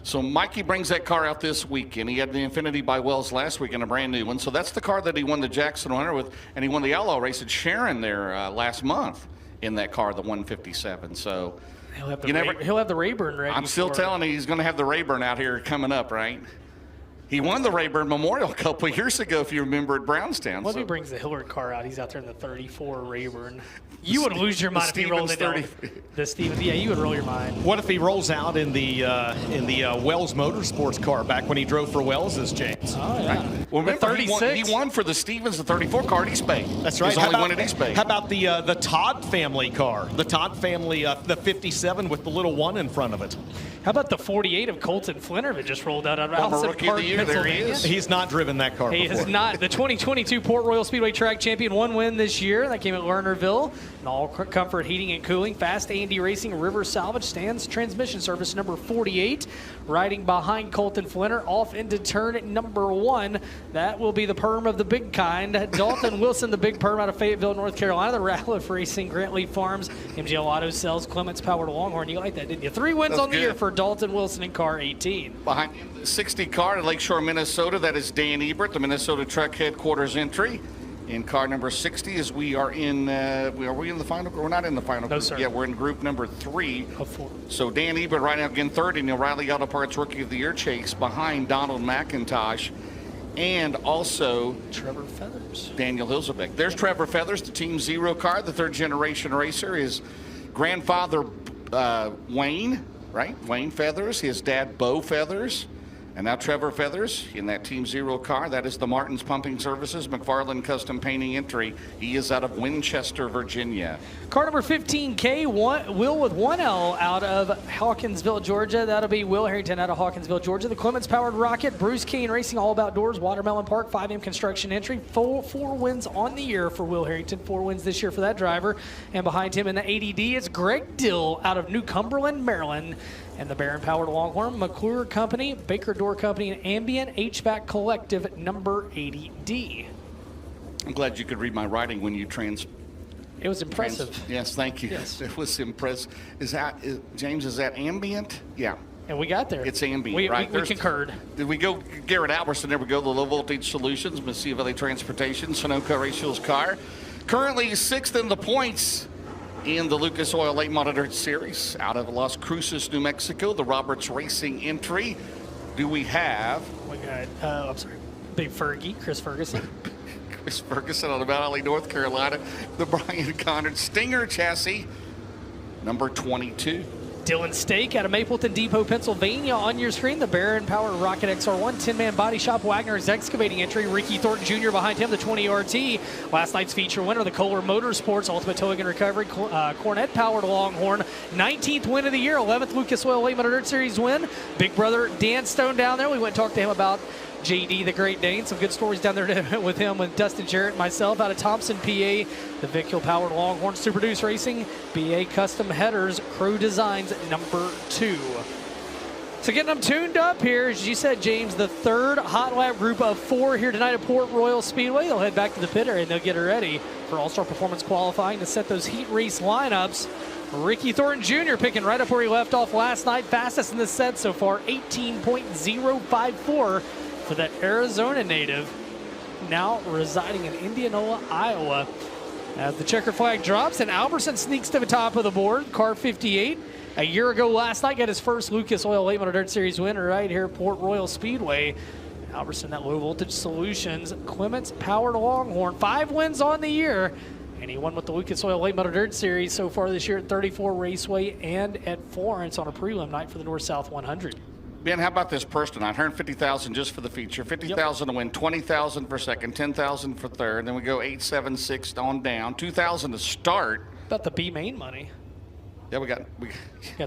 So Mikey brings that car out this weekend. He had the Infinity by Wells last week in a brand new one. So that's the car that he won the Jackson 100 with, and he won the outlaw race at Sharon there last month in that car, the 157. So he'll have the Rayburn ready. I'm still telling you, he's going to have the Rayburn out here coming up, right? He won the Rayburn Memorial a couple of years ago, if you remember, at Brownstown. What if he brings the Hillard car out? He's out there in the 34 Rayburn. You would lose your mind if he rolled it down. The Stevens, yeah, you would roll your mind. What if he rolls out in the Wells Motorsports car back when he drove for Wells' James? Oh, yeah. Right? Well, remember, he won for the Stevens, the 34 car at East Bay. That's right. He was only one at East Bay. How about the Todd family car? The Todd family, the 57 with the little one in front of it. How about the 48 of Colton Flinner that just rolled out of Allison Park, Pennsylvania? He's not driven that car before. He is not. The 2022 Port Royal Speedway track champion, one win this year. That came at Lernerville. And all comfort heating and cooling. Fast A&D Racing River Salvage stands transmission service number 48. Riding behind Colton Flinner off into turn number 1. That will be the perm of the big kind. Dalton Wilson, the big perm out of Fayetteville, North Carolina. The Ratliff Racing, Grantley Farms, MGL Auto Cells, Clements Powered Longhorn. You like that, didn't you? 3 wins on the year for Dalton Wilson in car 18. Behind the 60 car in Lakeshore, Minnesota, that is Dan Ebert, the Minnesota Truck Headquarters entry. In car number 60, as we are in, are we in the final? We're not in the final. No, group. sir. Yeah, we're in group number 3. Of 4. So Dan Ebert right now again third in the O'Reilly Auto Parts Rookie of the Year chase behind Donald McIntosh and also Trevor Feathers. Daniel Hilsebeck. There's Trevor Feathers, the Team Zero car, the third generation racer. His grandfather, Wayne, right? Wayne Feathers, his dad, Bo Feathers. And now Trevor Feathers in that Team Zero car. That is the Martin's Pumping Services, McFarland Custom Painting entry. He is out of Winchester, Virginia. Car number 15K, Will with 1L out of Hawkinsville, Georgia. That'll be Will Harrington out of Hawkinsville, Georgia. The Clements Powered Rocket, Bruce Kane Racing All About Doors, Watermelon Park, 5M Construction entry. Four wins on the year for Will Harrington. 4 wins this year for that driver. And behind him in the ADD, it's Greg Dill out of New Cumberland, Maryland. And the Barron Powered Longhorn, McClure Company, Baker Door Company, and Ambient HVAC Collective number 80D. I'm glad you could read my writing when you It was impressive. Yes, thank you. Yes. It was impressive. James, is that Ambient? Yeah. And we got there. It's Ambient, right? We concurred. Did we go Garrett Albertson? There we go. The Low Voltage Solutions, Mafia Valley Transportation, Sunoco Rachel's car. Currently 6th in the points in the Lucas Oil Late Model Dirt Series. Out of Las Cruces, New Mexico, the Roberts Racing entry. Do we have? We got, I'm sorry, Big Fergie, Chris Ferguson. Chris Ferguson out of Mount Alley, North Carolina. The Brian Connard Stinger chassis, number 22. Dylan Stake out of Mapleton Depot, Pennsylvania. On your screen, the Barron Powered Rocket XR1 10-man body shop Wagner's excavating entry. Ricky Thornton Jr. behind him, the 20 RT. Last night's feature winner, the Kohler Motorsports Ultimate Towing and Recovery Cornette Powered Longhorn. 19th win of the year, 11th Lucas Oil Late Model Dirt Series win. Big brother Dan Stone down there. We went and talked to him about JD, the Great Dane. Some good stories down there with him, with Dustin Jarrett and myself out of Thompson, PA. The Vic Hill Powered Longhorn Super Deuce Racing, BA Custom Headers, Crew Designs, number 2. So getting them tuned up here, as you said, James, the third hot lap group of 4 here tonight at Port Royal Speedway. They'll head back to the pit area and they'll get her ready for All-Star Performance qualifying to set those heat race lineups. Ricky Thornton Jr. picking right up where he left off last night. Fastest in the set so far, 18.054. for that Arizona native, now residing in Indianola, Iowa. As the checker flag drops and Alberson sneaks to the top of the board, car 58. A year ago last night, got his first Lucas Oil Late Model Dirt Series winner right here at Port Royal Speedway. Alberson, that Low Voltage Solutions, Clements Powered Longhorn, 5 wins on the year. And he won with the Lucas Oil Late Model Dirt Series so far this year at 34 Raceway and at Florence on a prelim night for the North-South 100. Ben, how about this purse tonight? $150,000 just for the feature, $50,000 to win, $20,000 for second, $10,000 for third. Then we go 8, 7, 6 on down, $2,000 to start. About the B main money. Yeah, we got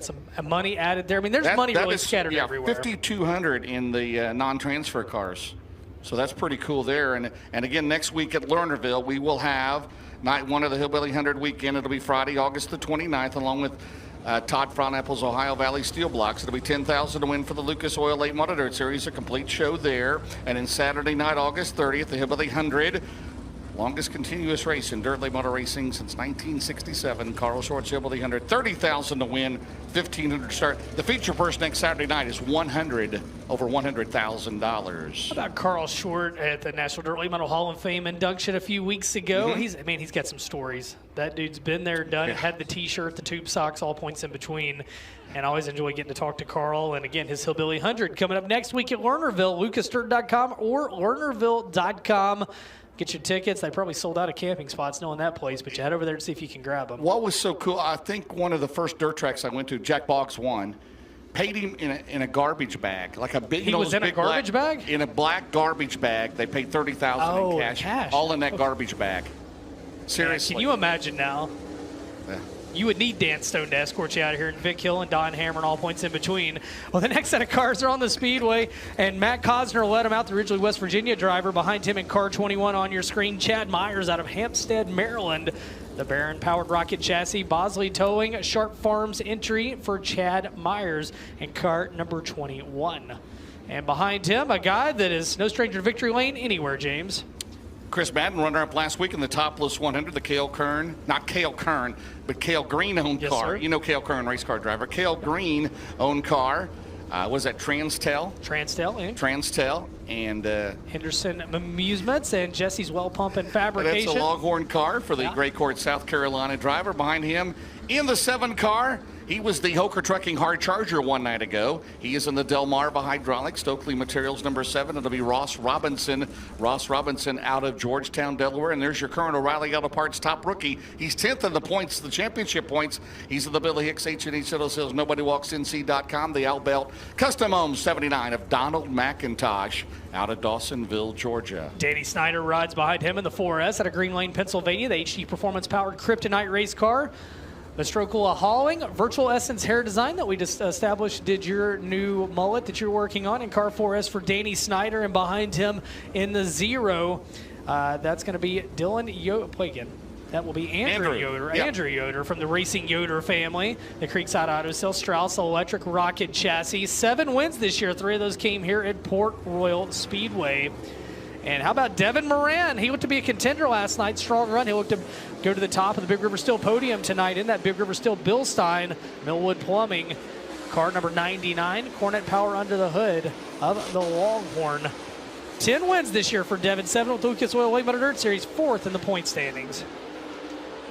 some money added there. I mean, there's money really scattered everywhere. $5,200 in the non-transfer cars, so that's pretty cool there. And again, next week at Lernerville, we will have night 1 of the Hillbilly 100 weekend. It'll be Friday, August the 29th, along with Todd Fronapple's Ohio Valley Steel Blocks. It'll be $10,000 to win for the Lucas Oil Late Model Dirt Series, a complete show there. And then Saturday night, August 30th, the Hillbilly 100. Longest continuous race in dirt late model racing since 1967. Carl Short's Hillbilly 100. $30,000 to win, $1,500 to start. The feature purse next Saturday night is over $100,000. How about Carl Short at the National Dirt Late Model Hall of Fame induction a few weeks ago? He's got some stories. That dude's been there, done it, had the T-shirt, the tube socks, all points in between. And I always enjoy getting to talk to Carl. And again, his Hillbilly 100 coming up next week at Lernerville, lucasdirt.com or lernerville.com. Get your tickets. They probably sold out of camping spots knowing that place, but you head over there and see if you can grab them. What was so cool, I think one of the first dirt tracks I went to, Jack Boggs won, paid him in a garbage bag, like a big. He was in a garbage bag? In a black garbage bag. They paid $30,000 in cash. All in that garbage bag. Seriously. Can you imagine now? Yeah. You would need Dan Stone to escort you out of here, and Vic Hill and Don Hammer and all points in between. Well, the next set of cars are on the Speedway, and Matt Cosner led him out, the originally West Virginia driver. Behind him in car 21 on your screen, Chad Myers out of Hampstead, Maryland. The Barron Powered Rocket chassis, Bosley Towing, Sharp Farms entry for Chad Myers in car number 21. And behind him, a guy that is no stranger to victory lane anywhere, James. Chris Madden, runner-up last week in the Topless 100, the Cale Kern, not Cale Kern, but Cale Green-owned car. Sir. You know Cale Kern, race car driver. Cale Green-owned car. Was that Transtel? Transtel, and Henderson Amusements and Jesse's Well Pump and Fabrication. That's a Longhorn car for the Gray Court, South Carolina driver. Behind him in the 7 car, he was the Hoker Trucking Hard Charger one night ago. He is in the Del Marva Hydraulics, Stokely Materials number 7. It'll be Ross Robinson. Ross Robinson out of Georgetown, Delaware. And there's your current O'Reilly Auto Parts top rookie. He's 10th in the points, the championship points. He's in the Billy Hicks H&H Auto Sales, NobodyWalksNC.com. The Albelt Custom Homes 79 of Donald McIntosh out of Dawsonville, Georgia. Danny Snyder rides behind him in the 4S out of Green Lane, Pennsylvania. The HD Performance Powered Kryptonite race car. Mastrokula Hauling, Virtual Essence Hair Design that we just established did your new mullet that you're working on in car 4S for Danny Snyder, and behind him in the 0, that's going to be Dylan Play again. That will be Andrew Yoder. Yep. Andrew Yoder from the Racing Yoder family. The Creekside Auto Sales, Strauss Electric Rocket Chassis. 7 wins this year. 3 of those came here at Port Royal Speedway. And how about Devin Moran? He looked to be a contender last night. Strong run. He looked to go to the top of the Big River Steel podium tonight. In that Big River Steel, Bill Stein, Millwood Plumbing. Car number 99, Cornet Power under the hood of the Longhorn. 10 wins this year for Devin. 7 with Lucas Oil Late Model Dirt Series. 4th in the point standings.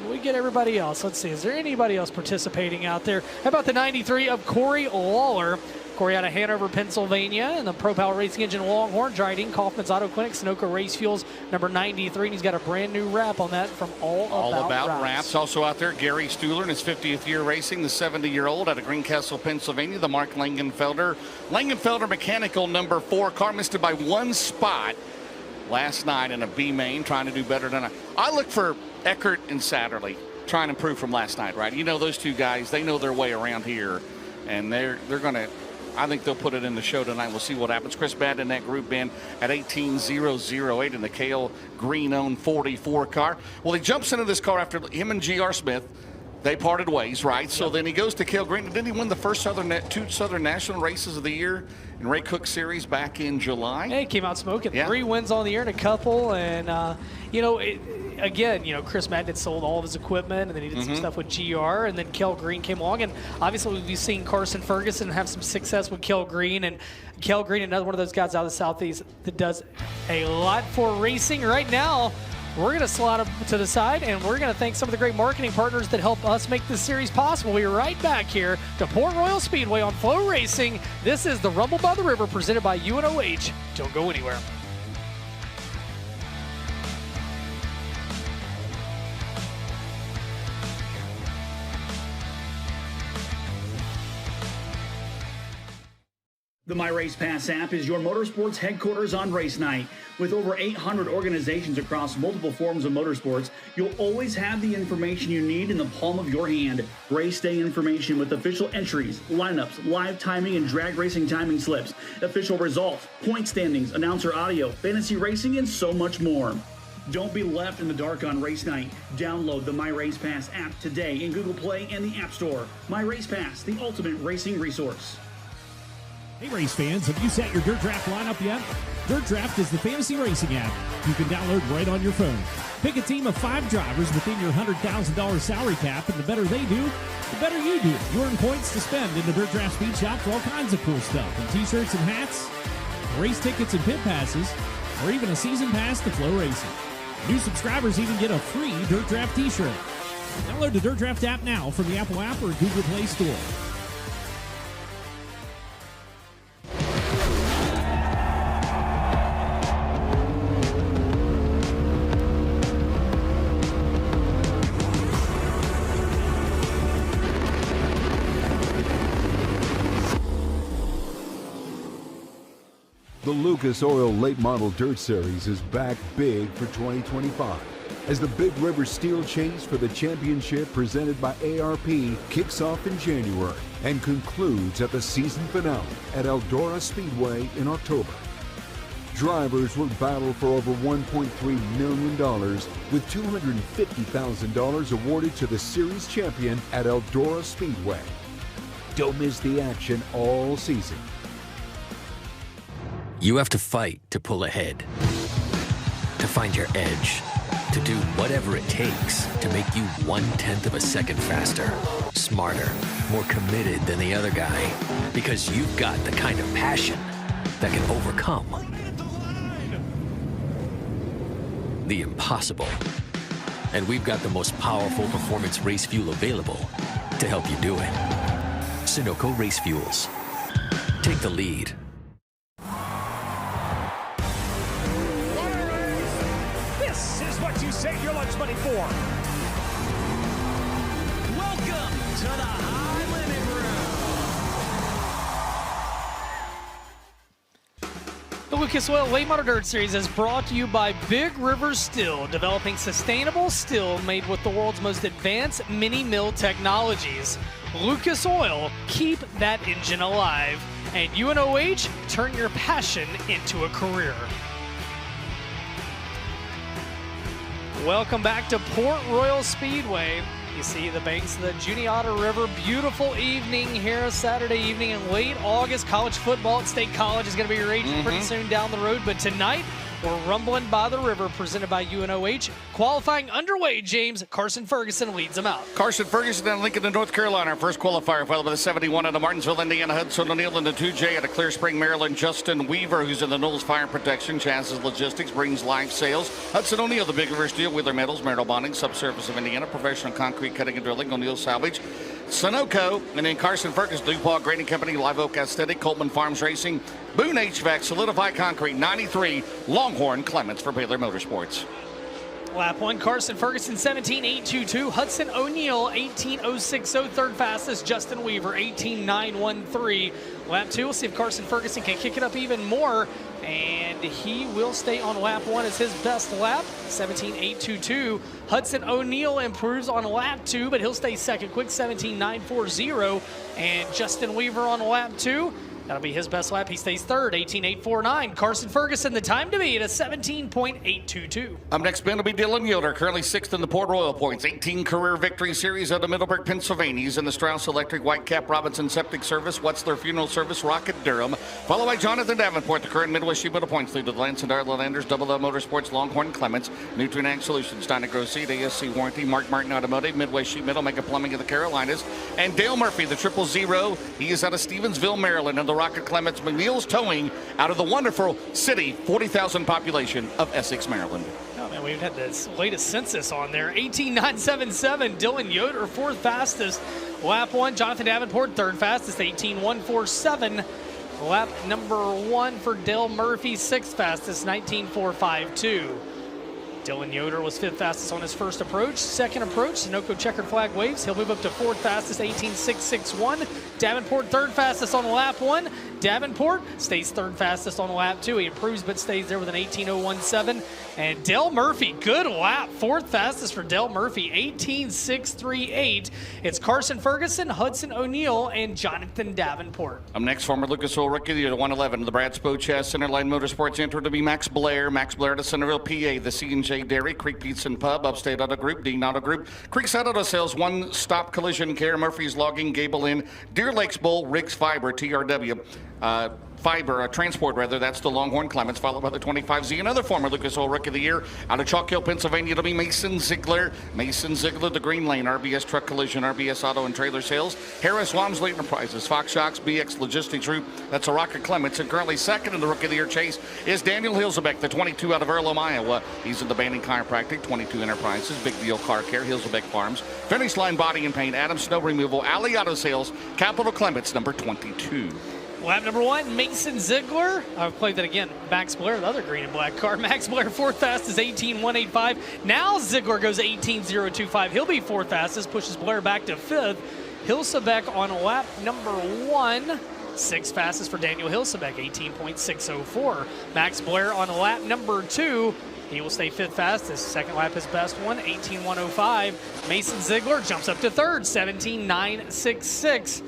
We get everybody else. Let's see. Is there anybody else participating out there? How about the 93 of Corey Lawler? Corey out of Hanover, Pennsylvania, and the Pro Power Racing Engine Longhorn, Dryden, Kaufman's Auto Clinic, Sunoco Race Fuels, number 93, and he's got a brand new wrap on that from All About Wraps. Also out there, Gary Stuhler in his 50th year racing, the 70-year-old out of Greencastle, Pennsylvania, the Mark Langenfelder. Langenfelder Mechanical number 4, car missed it by 1 spot last night in a B main, trying to do better than I look for Eckert and Satterley, trying to improve from last night, right? You know, those two guys, they know their way around here, and they're going to, I think they'll put it in the show tonight. We'll see what happens. Chris Badd in that group, Ben, at 18008 in the Cale Green-owned 44 car. Well, he jumps into this car after him and G.R. Smith. They parted ways, right? So then he goes to Cale Green. Didn't he win the first two Southern National races of the year in Ray Cook Series back in July? Yeah, he came out smoking. Yeah. 3 wins on the year and a couple. And, you know, again, you know, Chris Madden had sold all of his equipment, and then he did some stuff with GR, and then Cale Green came along. And obviously we've seen Carson Ferguson have some success with Cale Green. And Cale Green, another one of those guys out of the Southeast that does a lot for racing right now. We're going to slide him to the side, and we're going to thank some of the great marketing partners that help us make this series possible. We'll be right back here to Port Royal Speedway on FloRacing. This is the Rumble by the River presented by UNOH. Don't go anywhere. The My Race Pass app is your motorsports headquarters on race night. With over 800 organizations across multiple forms of motorsports, you'll always have the information you need in the palm of your hand. Race day information with official entries, lineups, live timing and drag racing timing slips, official results, point standings, announcer audio, fantasy racing, and so much more. Don't be left in the dark on race night. Download the My Race Pass app today in Google Play and the App Store. My Race Pass, the ultimate racing resource. Hey race fans, have you set your Dirt Draft lineup yet? Dirt Draft is the fantasy racing app you can download right on your phone. Pick a team of 5 drivers within your $100,000 salary cap, and the better they do, the better you do. You earn points to spend in the Dirt Draft Speed Shop for all kinds of cool stuff, from t-shirts and hats, race tickets and pit passes, or even a season pass to FloRacing. New subscribers even get a free Dirt Draft t-shirt. Download the Dirt Draft app now from the Apple app or Google Play Store. The Lucas Oil Late Model Dirt Series is back big for 2025 as the Big River Steel Chase for the championship presented by ARP kicks off in January and concludes at the season finale at Eldora Speedway in October. Drivers will battle for over $1.3 million with $250,000 awarded to the series champion at Eldora Speedway. Don't miss the action all season. You have to fight to pull ahead, to find your edge, to do whatever it takes to make you 1/10 of a second faster, smarter, more committed than the other guy, because you've got the kind of passion that can overcome the impossible. And we've got the most powerful performance race fuel available to help you do it. Sunoco Race Fuels. Take the lead. This is what you save your lunch money for. Welcome to the High Limit Room. The Lucas Oil Late Model Dirt Series is brought to you by Big River Steel, developing sustainable steel made with the world's most advanced mini mill technologies. Lucas Oil, keep that engine alive. And UNOH, turn your passion into a career. Welcome back to Port Royal Speedway. You see the banks of the Juniata River. Beautiful evening here, Saturday evening in late August. College football at State College is going to be raging pretty soon down the road. But tonight, we're rumbling by the river, presented by UNOH. Qualifying underway, James. Carson Ferguson leads them out. Carson Ferguson and Lincoln in North Carolina, our first qualifier, followed by the 71 out of Martinsville, Indiana, Hudson O'Neill in the 2J out of Clear Spring, Maryland, Justin Weaver, who's in the Knowles Fire Protection, Chances Logistics, brings live sales. Hudson O'Neill, the Big River Steel, Wheeler Metals, Marital Bonding, Subsurface of Indiana, Professional Concrete Cutting and Drilling, O'Neill Salvage, Sunoco, and then Carson Ferguson, DuPont Grading Company, Live Oak Aesthetic, Coleman Farms Racing, Boone HVAC, Solidify Concrete, 93, Longhorn Clements for Baylor Motorsports. Lap 1, Carson Ferguson, 17.822. Hudson O'Neill, 18.060. Third fastest, Justin Weaver, 18.913. Lap 2, we'll see if Carson Ferguson can kick it up even more. And he will stay on lap 1 as his best lap, 17.822. Hudson O'Neill improves on lap 2, but he'll stay second quick, 17.940. And Justin Weaver on lap 2. That'll be his best lap. He stays third, 18.849. Carson Ferguson, the time to beat, at 17.822. Up next, Ben, will be Dylan Yoder, currently sixth in the Port Royal points. 18 career victory series out of Middleburg, Pennsylvania. He's in the Strauss Electric, Whitecap, Robinson Septic Service, What's Their Funeral Service, Rocket Durham. Followed by Jonathan Davenport, the current Midwest Sheet Metal points leader. The Lance and Darla Landers, Double L Motorsports, Longhorn Clements, Nutrient Ag Solutions, Steiner Gross Seed, ASC Warranty, Mark Martin Automotive, Midwest Sheet Metal, Mega Plumbing of the Carolinas. And Dale Murphy, the 000. He is out of Stevensville, Maryland, and the Rocket Clements. McNeil's Towing out of the wonderful city, 40,000 population of Essex, Maryland. Oh, man, we've had this latest census on there. 18.977. Dylan Yoder, fourth fastest. Lap 1, Jonathan Davenport, third fastest, 18.147. Lap number 1 for Dale Murphy, sixth fastest, 19.452. Dylan Yoder was fifth fastest on his first approach. Second approach, Sunoco checkered flag waves. He'll move up to fourth fastest, 18.661. Davenport third fastest on lap 1. Davenport stays third fastest on lap 2. He improves but stays there with an 18.017. And Dale Murphy, good lap. Fourth fastest for Dale Murphy, 18.638. It's Carson Ferguson, Hudson O'Neill, and Jonathan Davenport. Up next, former Lucas Oil Rookie of the Year, the 111, the Brad Spochess Centerline Motorsports entered to be Max Blair. Max Blair to Centerville, PA, the C&J Dairy, Creek Pizza and Pub, Upstate Auto Group, Dean Auto Group, Creekside Auto Sales, One Stop Collision Care, Murphy's Logging, Gable Inn, Deer Lakes Bowl, Riggs Fiber, TRW, Transport rather, that's the Longhorn Clements, followed by the 25Z. Another former Lucas Oil Rookie of the Year out of Chalk Hill, Pennsylvania, it'll be Mason Ziegler. Mason Ziegler, the Green Lane, RBS Truck Collision, RBS Auto and Trailer Sales, Harris Walmsley Enterprises, Fox Shocks, BX Logistics Group, that's a Rocket Clements. And currently second in the Rookie of the Year chase is Daniel Hilsebeck, the 22 out of Earlham, Iowa. He's in the Banning Chiropractic, 22 Enterprises, Big Deal Car Care, Hilsebeck Farms, Finish Line Body and Paint, Adam Snow Removal, Alley Auto Sales, Capital Clements, number 22. Lap number 1, Mason Ziegler. I've played that again. Max Blair, the other green and black car. Max Blair, fourth fastest, 18.185. Now Ziegler goes 18.025. He'll be fourth fastest, pushes Blair back to fifth. Hilsebeck on lap number 1. Sixth fastest for Daniel Hilsebeck, 18.604. Max Blair on lap number 2. He will stay fifth fastest. Second lap, his best one, 18.105. Mason Ziegler jumps up to third, 17.966.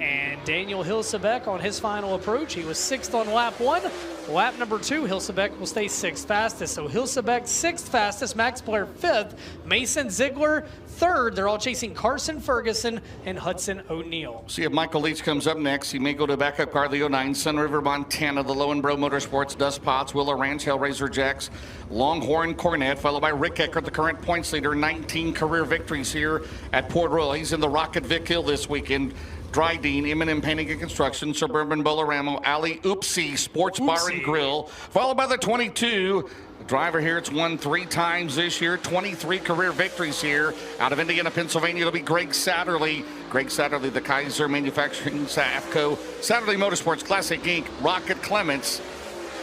And Daniel Hilsebeck on his final approach, he was sixth on lap 1. Lap number 2, Hilsebeck will stay sixth fastest. So Hilsebeck sixth fastest, Max Blair fifth, Mason Ziegler third. They're all chasing Carson Ferguson and Hudson O'Neill. See if Michael Leach comes up next. He may go to backup car, the 09, Sun River, Montana, the Lowenbro Motorsports, Dust Pots, Willow Ranch, Hellraiser Jacks, Longhorn Cornet, followed by Rick Eckert, the current points leader, 19 career victories here at Port Royal. He's in the Rocket Vic Hill this weekend. Dryden, M&M Painting and Construction, Suburban Boloramo, Alley Oopsie Sports Bar and Grill, followed by the 22. The driver here, it's won 3 times this year, 23 career victories here. Out of Indiana, Pennsylvania, it'll be Greg Satterley. Greg Satterley, the Kaiser Manufacturing, Safco, Satterley Motorsports, Classic Inc., Rocket Clements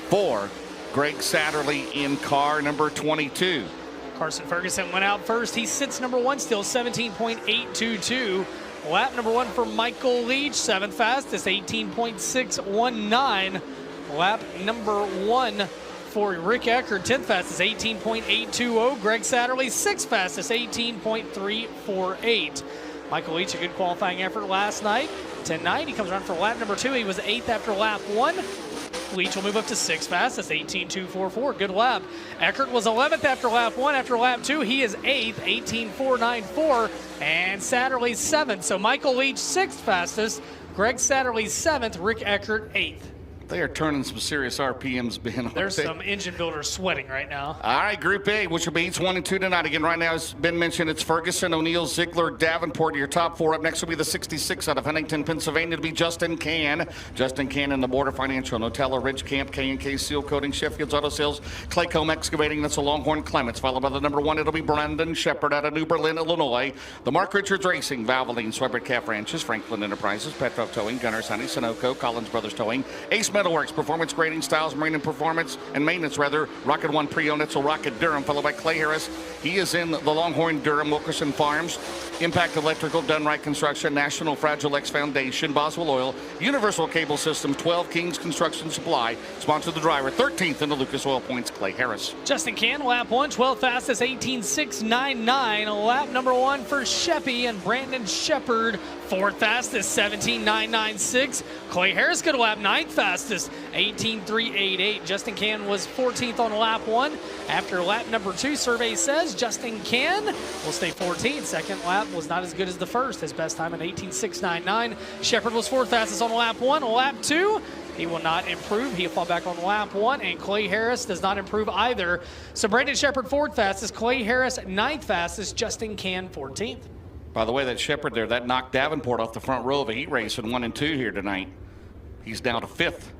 for Greg Satterley in car number 22. Carson Ferguson went out first. He sits number 1 still, 17.822. Lap number 1 for Michael Leach, seventh fastest, 18.619. Lap number 1 for Rick Eckert, 10th fastest, 18.820. Greg Satterley, sixth fastest, 18.348. Michael Leach, a good qualifying effort last night. Tonight, he comes around for lap number 2. He was 8th after lap 1. Leach will move up to 6th fastest, 18.244. Good lap. Eckert was 11th after lap 1. After lap 2, he is 8th, 18.494. And Satterley's 7th. So Michael Leach 6th fastest. Greg Satterley 7th. Rick Eckert 8th. They are turning some serious RPMs, Ben. There's some engine builders sweating right now. All right, Group A, which will be heats 1 and 2 tonight. Again, right now, as Ben mentioned, it's Ferguson, O'Neill, Ziegler, Davenport, your top 4. Up next will be the 66 out of Huntington, Pennsylvania. To be Justin Can. Justin Can in the Border Financial, Notella, Ridge Camp, K&K Seal Coating, Sheffield's Auto Sales, Claycomb Excavating. That's a Longhorn Clements. Followed by the number 1, it'll be Brandon Shepard out of New Berlin, Illinois. The Mark Richards Racing, Valvoline, Swebert Calf Ranches, Franklin Enterprises, Petrov Towing, Gunners Honey, Sunoco, Collins Brothers Towing, Ace Metalworks, Performance Grading, Styles Marine and Performance and Maintenance, Rocket One Pre-Owned, it's a Rocket Durham, followed by Clay Harris. He is in the Longhorn Durham, Wilkerson Farms, Impact Electrical, Done Right Construction, National Fragile X Foundation, Boswell Oil, Universal Cable Systems, 12 Kings Construction Supply. Sponsored the driver, 13th in the Lucas Oil Points, Clay Harris. Justin Can, lap 1, 12th fastest, 18.699. Lap number 1 for Sheppy and Brandon Shepard, 4th fastest, 17.996. Clay Harris, good lap, 9th fastest, 18.388. Justin Can was 14th on lap 1. After lap number 2, survey says Justin Can will stay 14th. Second lap was not as good as the first. His best time at 18.699. Shepard was 4th fastest on lap 1. Lap 2, he will not improve. He'll fall back on lap 1, and Clay Harris does not improve either. So Brandon Shepard 4th fastest, Clay Harris 9th fastest, Justin Can 14th. By the way, that Shepard there, that knocked Davenport off the front row of a heat race in 1 and 2 here tonight. He's down to 5th,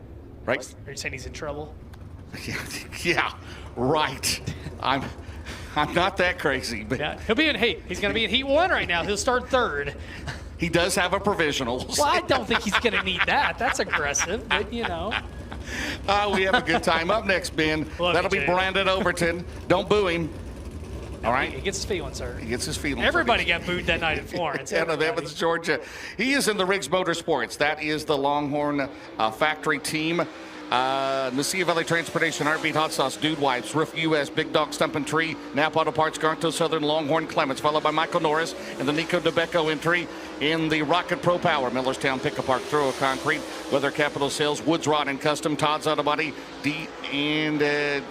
right? Are you saying he's in trouble? Yeah, right. I'm not that crazy, but yeah, he'll be in heat. He's going to be in heat 1 right now. He'll start 3rd. He does have a provisional. Well, I don't think he's going to need that. That's aggressive, but you know. We have a good time. Up next, Ben, that'll be Brandon Overton. Don't boo him. All right. He gets his feelings hurt. He gets his feelings hurt. Everybody got booed that night in Florence. Out of Evans, Georgia. He is in the Riggs Motorsports. That is the Longhorn factory team. Messiah Valley Transportation, Heartbeat Hot Sauce, Dude Wipes, Roof US, Big Dog Stump and Tree, Napa Auto Parts, Garto Southern, Longhorn Clements, followed by Michael Norris and the Nico DeBecco entry in the Rocket Pro Power, Millerstown Pickup Park, Throw Concrete, Weather Capital Sales, Woods Rod and Custom, Todd's Auto Body, D&D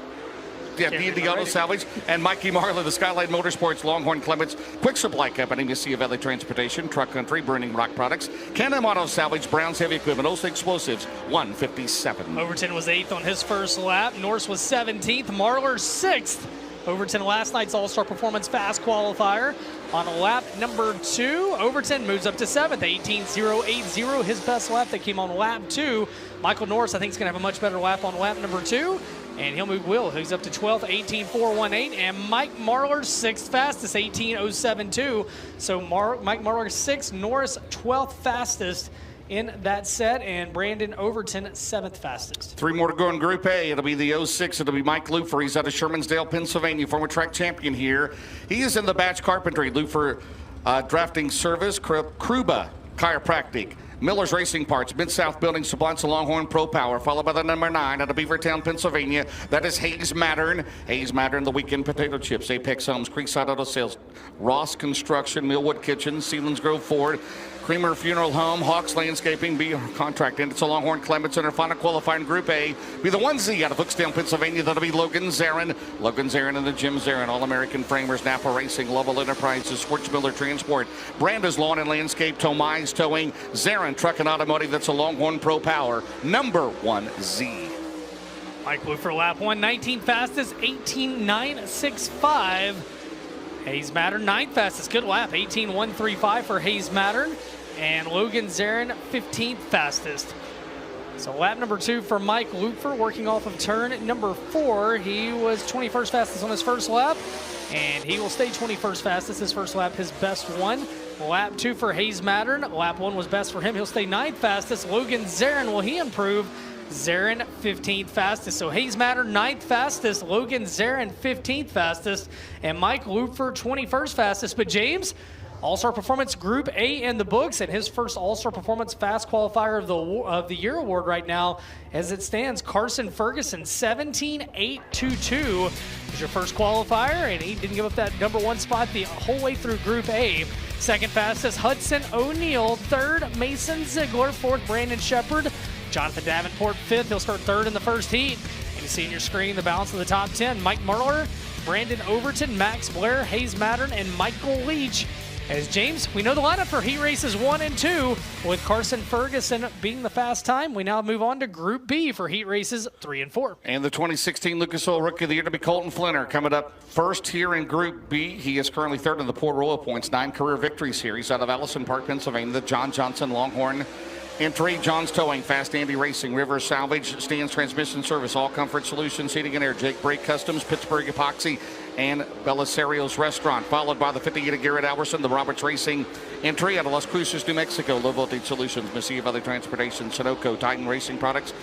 Auto Salvage, and Mikey Marla, the Skyline Motorsports, Longhorn Clements, Quick Supply Company, Messiah Valley Transportation, Truck Country, Burning Rock Products, Can-Am Auto Salvage, Brown's Heavy Equipment, Olsen Explosives, 157. Overton was 8th on his first lap. Norris was 17th. Marler 6th. Overton last night's All-Star Performance Fast Qualifier. On lap number 2, Overton moves up to 7th, 18.080. His best lap that came on lap 2. Michael Norris, I think, is going to have a much better lap on lap number 2. And he'll move who's up to 12th, 18.418. And Mike Marler, 6th fastest, 18.072. So Mike Marler 6th, Norris 12th fastest in that set, and Brandon Overton 7th fastest. 3 more to go in Group A. It'll be the 06. It'll be Mike Lufer. He's out of Shermansdale, Pennsylvania, former track champion here. He is in the Batch Carpentry, Lufer Drafting Service, Kruba Chiropractic, Miller's Racing Parts, Mid-South Building Supplies, and Longhorn Pro Power, followed by the number 9 out of Beavertown, Pennsylvania. That is Hayes Mattern. Hayes Mattern, the Weekend Potato Chips, Apex Homes, Creekside Auto Sales, Ross Construction, Millwood Kitchen, Sealands Grove Ford, Creamer Funeral Home, Hawks Landscaping, be contract in. It's a Longhorn Clements in our final qualifying Group A. Be the 1Z out of Hooksdale, Pennsylvania. That'll be Logan Zarin. Logan Zarin and the Jim Zarin, All-American Framers, Napa Racing, Lovell Enterprises, Schwartzmiller Transport, Branda's Lawn and Landscape, Tomai's Towing, Zarin Truck and Automotive. That's a Longhorn Pro Power, number 1Z. Mike Blue for lap 1, 19th fastest, 18.965. Hayes Mattern, 9th fastest, good lap, 18.135 for Hayes Mattern. And Logan Zarin, 15th fastest. So lap number 2 for Mike Lufer, working off of turn number 4. He was 21st fastest on his first lap, and he will stay 21st fastest. His first lap, his best one. Lap 2 for Hayes Mattern. Lap 1 was best for him. He'll stay 9th fastest. Logan Zarin, will he improve? Zarin, 15th fastest. So Hayes Mattern, 9th fastest. Logan Zarin, 15th fastest. And Mike Lufer, 21st fastest. But James, All-Star Performance Group A in the books, and his first All-Star Performance Fast Qualifier of the Year award right now. As it stands, Carson Ferguson, 17.822 is your first qualifier, and he didn't give up that number 1 spot the whole way through Group A. Second fastest, Hudson O'Neill. Third, Mason Ziegler. Fourth, Brandon Shepard. Jonathan Davenport 5th. He'll start 3rd in the first heat. And you see on your screen the balance of the top 10. Mike Merler, Brandon Overton, Max Blair, Hayes Mattern, and Michael Leach. As James, we know the lineup for heat races 1 and 2, with Carson Ferguson being the fast time. We now move on to Group B for heat races 3 and 4. And the 2016 Lucas Oil Rookie of the Year to be Colton Flinner coming up first here in Group B. He is currently 3rd in the Port Royal points, 9 career victories here. He's out of Allison Park, Pennsylvania, the John Johnson Longhorn entry. John's Towing, Fast Andy Racing, River Salvage, Stan's Transmission Service, All Comfort Solutions, Heating and Air, Jake Brake Customs, Pittsburgh Epoxy, and Belisario's Restaurant, followed by the 58 of Garrett Alberson, the Roberts Racing entry out of Las Cruces, New Mexico, Low Voltage Solutions, Mesilla Valley Transportation, Sunoco, Titan Racing Products,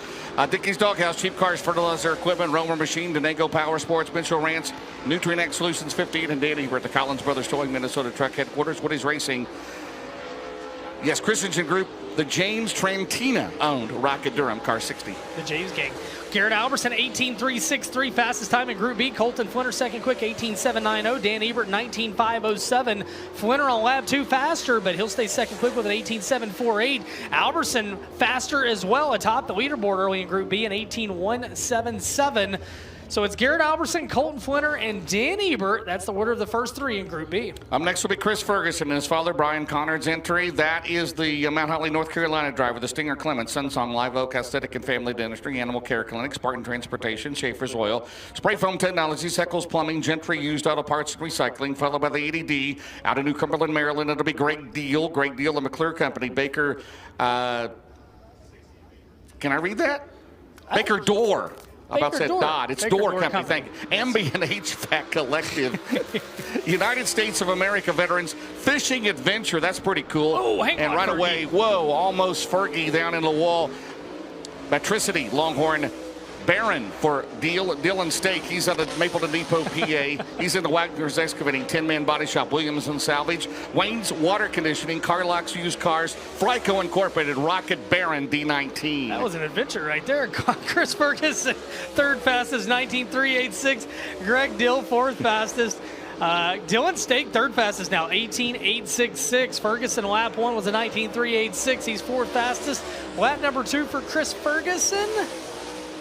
Dickey's Doghouse, Cheap Cars, Fertilizer Equipment, Romer Machine, Denego Power Sports, Mitchell Rance, Nutrient Solutions 58, and Dan Ebert, the Collins Brothers Towing, Minnesota Truck Headquarters, Woody's Racing. Yes, Christensen Group, the James Trantina owned Rocket Durham, car 60. The James gang. Garrett Alberson, 18.363, fastest time in Group B. Colton Flinner, second quick, 18.790. Dan Ebert, 19.507. Flinner on lap 2 faster, but he'll stay second quick with an 18.748. Alberson faster as well atop the leaderboard early in Group B, an 18.177. So it's Garrett Alberson, Colton Flinner, and Dan Ebert. That's the order of the first 3 in Group B. Up next will be Chris Ferguson and his father, Brian Conard's entry. That is the Mount Holly, North Carolina driver, the Stinger Clements, Sunsong, Live Oak, Aesthetic and Family Dentistry, Animal Care Clinic, Spartan Transportation, Schaefer's Oil, Spray Foam Technologies, Heckles Plumbing, Gentry Used Auto Parts and Recycling, followed by the ADD. Out of New Cumberland, Maryland, it'll be Greg Deal, the McClure Company, Baker, can I read that? Baker Door. I about said Dodd. It's Baker Door Company. Thank you. Ambient HVAC Collective. United States of America Veterans Fishing Adventure. That's pretty cool. Oh, hang on, and right Fergie. away, whoa, almost Fergie down in the wall. Metricity, Longhorn Barron for Dylan Stake. He's out of Mapleton Depot, PA. He's in the Wagner's Excavating, 10-man body shop, Williamson Salvage, Wayne's Water Conditioning, Carlocks Used Cars, Fryco Incorporated, Rocket Baron, D19. That was an adventure right there. Chris Ferguson, 3rd fastest, 19.386. Greg Dill, 4th fastest. Dylan Stake, 3rd fastest now, 18.866. Ferguson, lap 1 was a 19.386. He's 4th fastest. Lap number 2 for Chris Ferguson.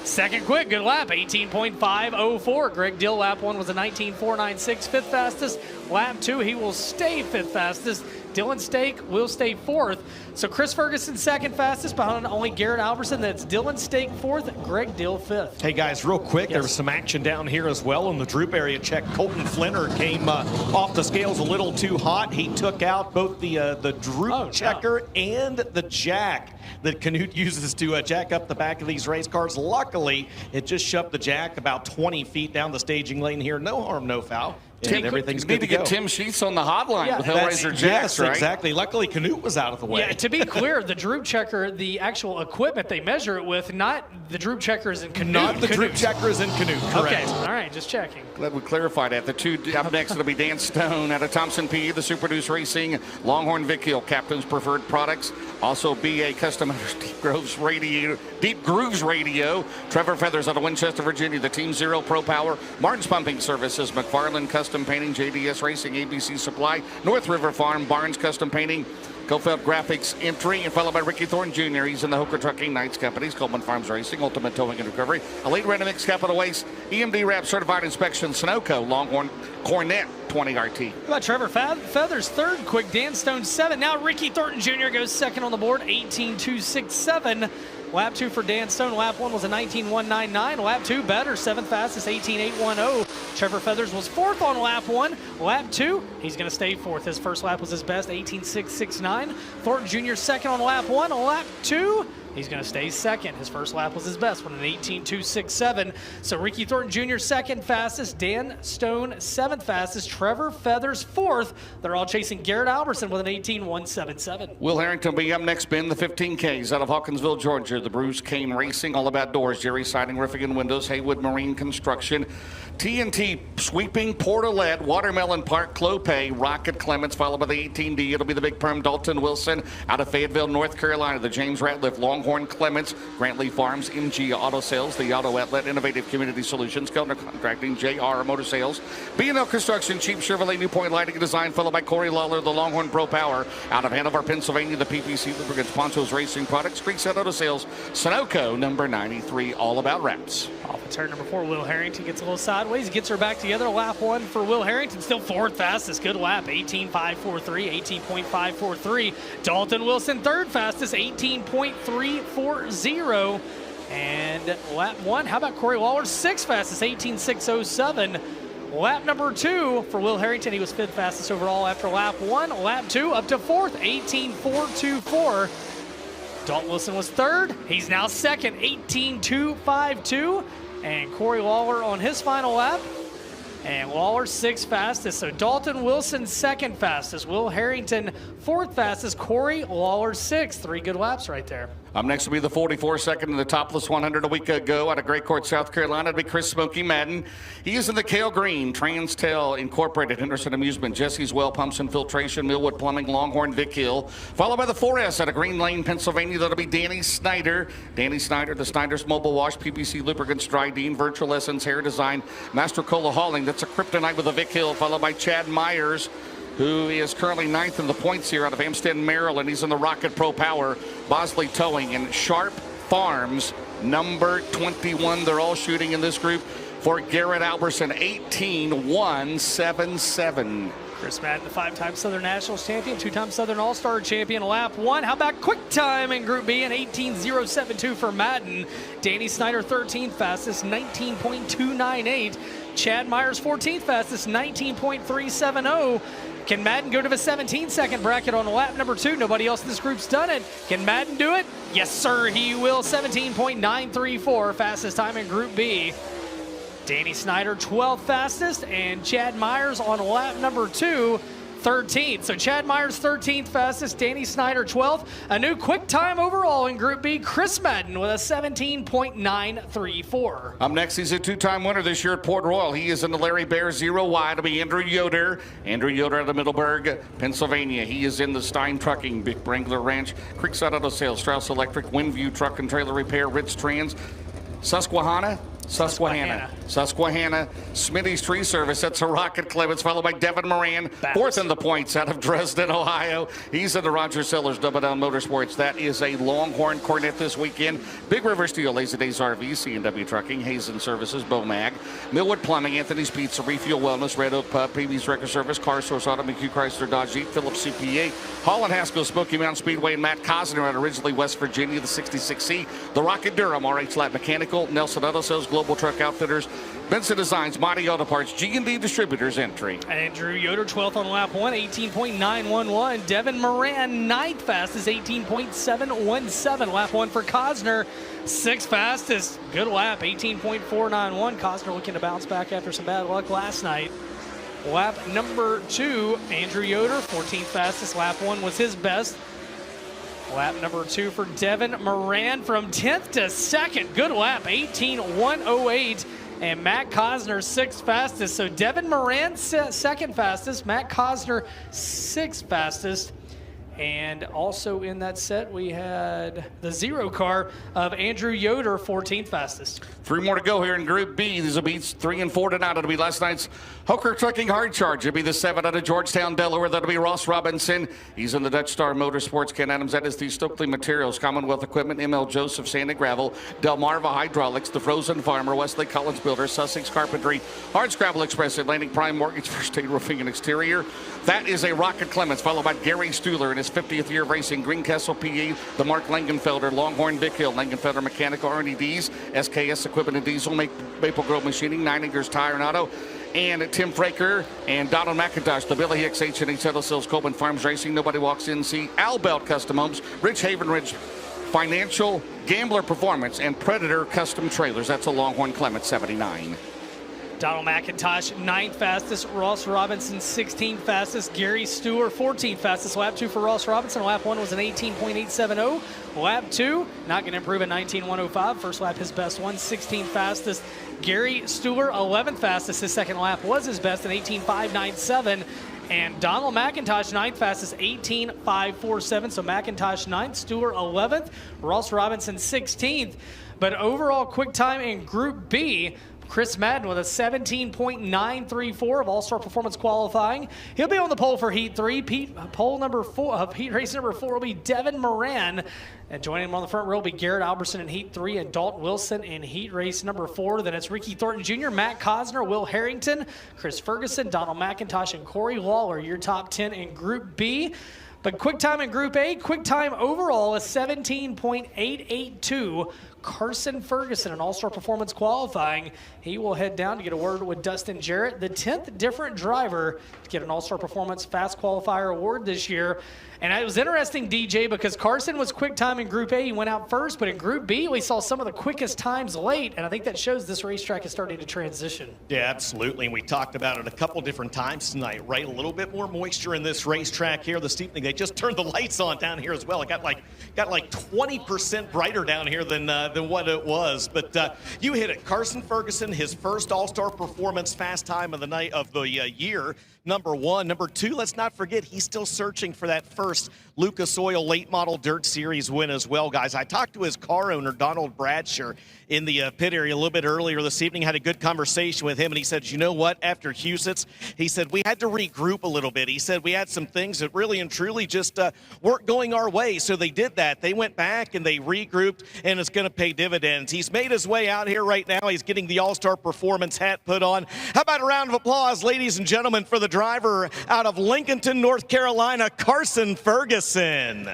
Second quick, good lap, 18.504. Greg Dill, lap 1 was a 19.496. 5th fastest. Lap 2, he will stay 5th fastest. Dylan Stake will stay 4th. So Chris Ferguson, 2nd fastest, behind only Garrett Alberson. That's Dylan Stake 4th, Greg Dill 5th. Hey guys, real quick, there was some action down here as well in the Droop area check. Colton Flinner came off the scales a little too hot. He took out both the Droop checker and the jack that Canute uses to jack up the back of these race cars. Luckily, it just shoved the jack about 20 feet down the staging lane here. No harm, no foul. And everything's good to go. Need to get Tim Sheets on the hotline with Hellraiser Jacks, yes, right? Exactly. Luckily, Canute was out of the way. Yeah, to be clear, the Droop checker, the actual equipment they measure it with, not the Droop checkers in Canute. Not the Droop checkers in Canute, correct. Okay, all right, just checking. Glad we clarified that. The 2 up next, it'll be Dan Stone out of Thompson, PE, the Super Deuce Racing, Longhorn Vic Hill, Captain's Preferred Products, also BA Custom Deep Grooves Radio, Trevor Feathers out of Winchester, Virginia, the Team Zero Pro Power, Martin's Pumping Services, McFarland Custom Painting, JDS Racing, ABC Supply, North River Farm, Barnes Custom Painting, Cofeld Graphics entry, and followed by Ricky Thornton Jr. He's in the Hooker Trucking Knights Companies, Coleman Farms Racing, Ultimate Towing and Recovery, Elite Ready-Mix Capital Waste, EMD Wrap Certified Inspection, Sunoco, Longhorn, Cornet, 20 RT. How about Trevor Feathers, 3rd quick, Dan Stone 7th. Now Ricky Thornton Jr. goes 2nd on the board, 18.267. Lap 2 for Dan Stone. Lap 1 was a 19.199. Lap 2 better, 7th fastest, 18.810. Trevor Feathers was 4th on lap 1. Lap 2, he's going to stay 4th. His first lap was his best, 18.669. Thornton Jr. 2nd on lap 1. On lap 2, he's going to stay 2nd. His first lap was his best with an 18.267. So Ricky Thornton Jr. 2nd fastest, Dan Stone 7th fastest, Trevor Feathers 4th. They're all chasing Garrett Alberson with an 18.177. Will Harrington will be up next, Ben, the 15Ks out of Hawkinsville, Georgia. The Bruce Kane Racing, all about doors, Jerry Siding, Roofing and Windows, Haywood Marine Construction, TNT Sweeping, Portalette, Watermelon Park, Clopay, Rocket Clements, followed by the 18D. It'll be the Big Perm, Dalton Wilson out of Fayetteville, North Carolina. The James Ratliff Long Longhorn Clements, Grant Lee Farms, MG Auto Sales, The Auto Outlet, Innovative Community Solutions, Kellner Contracting, JR Motor Sales, B&L Construction, Cheap Chevrolet, New Point Lighting and Design, followed by Corey Lawler, the Longhorn Pro Power. Out of Hanover, Pennsylvania, the PPC Lubricants, Ponchos Racing Products, Creekside Auto Sales, Sunoco, number 93, All About Wraps. Off of turn number 4, Will Harrington gets a little sideways, gets her back together. Lap 1 for Will Harrington, still fourth fastest. Good lap, 18.543, 18.543. Dalton Wilson, third fastest, 18.340. And lap 1, how about Corey Lawler, sixth fastest, 18.607. Lap number 2 for Will Harrington, he was fifth fastest overall after lap 1. Lap 2 up to fourth, 18.424. Dalton Wilson was third. He's now second, 18.252. And Corey Lawler on his final lap. And Lawler sixth fastest. So Dalton Wilson second fastest. Will Harrington fourth fastest. Corey Lawler sixth. 3 good laps right there. Up next will be the 44-second in the topless 100 a week ago out of Great Court, South Carolina. It'll be Chris Smokey Madden. He is in the Kale Green, Transtel Incorporated, Henderson Amusement, Jesse's Well Pumps and Filtration, Millwood Plumbing, Longhorn, Vic Hill. Followed by the 4S out of Green Lane, Pennsylvania. That'll be Danny Snyder. Danny Snyder, the Snyder's Mobile Wash, PPC Lubricants, Dry Dean, Virtual Essence, Hair Design, Master Cola Hauling. That's a kryptonite with a Vic Hill. Followed by Chad Myers, who is currently 9th in the points here out of Hampstead, Maryland. He's in the Rocket Pro Power, Bosley Towing, and Sharp Farms, number 21. They're all shooting in this group for Garrett Alberson, 18.177. Chris Madden, the 5-time Southern Nationals champion, 2-time Southern All-Star champion. Lap 1, how about quick time in Group B, an 18.072 for Madden. Danny Snyder, 13th fastest, 19.298. Chad Myers, 14th fastest, 19.370. Can Madden go to the 17-second bracket on lap number 2? Nobody else in this group's done it. Can Madden do it? Yes, sir, he will. 17.934, fastest time in Group B. Danny Snyder, 12th fastest, and Chad Myers on lap number 2, 13th. So Chad Myers, 13th fastest, Danny Snyder, 12th. A new quick time overall in Group B, Chris Madden with a 17.934. Up next, he's a 2-time winner this year at Port Royal. He is in the Larry Bear 0 wide. It'll be Andrew Yoder. Andrew Yoder out of Middleburg, Pennsylvania. He is in the Stein Trucking, Big Wrangler Ranch, Creekside Auto Sales, Strauss Electric, Windview Truck and Trailer Repair, Ritz Trans, Susquehanna, Smitty's Tree Service. That's a Rocket Clements, followed by Devin Moran, fourth in the points out of Dresden, Ohio. He's in the Roger Sellers Double Down Motorsports. That is a Longhorn Cornet this weekend. Big River Steel, Lazy Days RV, C&W Trucking, Hazen Services, Bomag, Millwood Plumbing, Anthony's Pizza, Refuel Wellness, Red Oak Pub, PB's Record Service, Car Source Auto, McHugh Chrysler Dodge Jeep, Phillips CPA, Holland Haskell, Smoky Mountain Speedway, and Matt Cosner out of originally West Virginia, the 66C, the Rocket Durham, RH Lab Mechanical, Nelson Auto Sales, Global Truck Outfitters, Benson Designs, Mighty Auto Parts, G&D Distributors entry. Andrew Yoder, 12th on lap 1, 18.911. Devin Moran, 9th fastest, 18.717. Lap 1 for Cosner, 6th fastest. Good lap, 18.491. Cosner looking to bounce back after some bad luck last night. Lap number 2, Andrew Yoder, 14th fastest. Lap 1 was his best. Lap number 2 for Devin Moran from 10th to 2nd. Good lap, 18.108. And Matt Cosner, 6th fastest. So Devin Moran, 2nd fastest. Matt Cosner, 6th fastest. And also in that set, we had the 0 car of Andrew Yoder, 14th fastest. 3 more to go here in Group B. These will be 3 and 4 tonight. It'll be last night's Hooker Trucking Hard Charge. It'll be the 7 out of Georgetown, Delaware. That'll be Ross Robinson. He's in the Dutch Star Motorsports. Ken Adams. That is the Stokely Materials, Commonwealth Equipment, ML Joseph, Sand and Gravel, Delmarva Hydraulics, the Frozen Farmer, Wesley Collins Builder, Sussex Carpentry, Hard Scrabble Express, Atlantic Prime Mortgage, First Aid Roofing and Exterior. That is a Rocket Clements, followed by Gary Stuhler in his 50th year of racing, Greencastle, PA, the Mark Langenfelder, Longhorn, Vic Hill, Langenfelder Mechanical, Ernie Dees, SKS Equipment and Diesel, Maple Grove Machining, 9 Acres Tire and Auto, and Tim Fraker and Donald McIntosh, the Billy Hicks H&H Auto Sales, Coleman Farms Racing, Nobody Walks In, see Al Belt Custom Homes, Rich Haven Ridge Financial, Gambler Performance, and Predator Custom Trailers. That's a Longhorn Clement, 79. Donald McIntosh, 9th fastest. Ross Robinson, 16th fastest. Gary Stewart, 14th fastest. Lap 2 for Ross Robinson. Lap 1 was an 18.870. Lap 2, not going to improve at 19.105. First lap, his best one. 16th fastest. Gary Stewart, 11th fastest. His second lap was his best at 18.597. And Donald McIntosh, 9th fastest, 18.547. So McIntosh 9th, Stewart 11th, Ross Robinson 16th. But overall quick time in Group B, Chris Madden with a 17.934 of All-Star Performance qualifying. He'll be on the pole for Heat 3. Heat race number 4 will be Devin Moran. And joining him on the front row will be Garrett Alberson in Heat 3 and Dalton Wilson in Heat race number 4. Then it's Ricky Thornton Jr., Matt Cosner, Will Harrington, Chris Ferguson, Donald McIntosh, and Corey Waller, your top 10 in Group B. But quick time in Group A, quick time overall is 17.882. Carson Ferguson, an All-Star Performance qualifying. He will head down to get a word with Dustin Jarrett, the 10th different driver to get an All-Star Performance Fast Qualifier award this year. And it was interesting, DJ, because Carson was quick time in Group A. He went out first, but in Group B, we saw some of the quickest times late, and I think that shows this racetrack is starting to transition. Yeah, absolutely. And we talked about it a couple different times tonight, right? A little bit more moisture in this racetrack here. The steepening, they just turned the lights on down here as well. It got like 20% brighter down here than what it was. But you hit it. Carson Ferguson, his first All-Star Performance fast time of the night of the year. Number 1. Number 2, let's not forget, he's still searching for that first Lucas Oil Late Model Dirt Series win as well, guys. I talked to his car owner, Donald Bradshaw, in the pit area a little bit earlier this evening, had a good conversation with him, and he said, you know what, after Huset's, he said, we had to regroup a little bit. He said, we had some things that really and truly just weren't going our way, so they did that. They went back and they regrouped, and it's going to pay dividends. He's made his way out here right now. He's getting the All-Star Performance hat put on. How about a round of applause, ladies and gentlemen, for the driver out of Lincolnton, North Carolina, Carson Ferguson.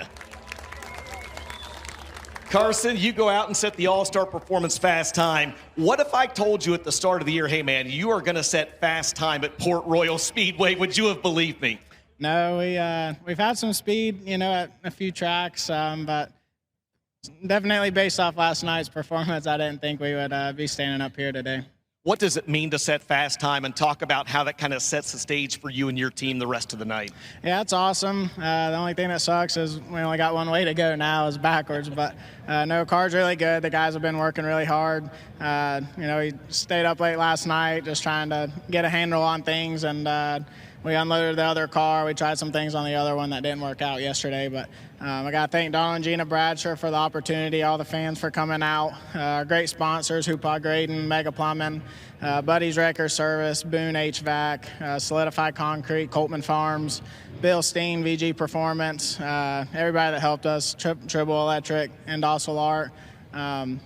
Carson, you go out and set the All-Star Performance fast time. What if I told you at the start of the year, hey man, you are going to set fast time at Port Royal Speedway? Would you have believed me? No, we've had some speed, at a few tracks, but definitely based off last night's performance, I didn't think we would be standing up here today. What does it mean to set fast time, and talk about how that kind of sets the stage for you and your team the rest of the night? Yeah, it's awesome. The only thing that sucks is we only got one way to go now is backwards, but no, car's really good. The guys have been working really hard. We stayed up late last night just trying to get a handle on things, and we unloaded the other car. We tried some things on the other one that didn't work out yesterday, but I got to thank Donald and Gina Bradshaw for the opportunity, all the fans for coming out, our great sponsors, Hoopah Graydon, Mega Plumbing, Buddy's Wrecker Service, Boone HVAC, Solidify Concrete, Coltman Farms, Bill Steen, VG Performance, everybody that helped us, Tribble Electric, and Docile Art. I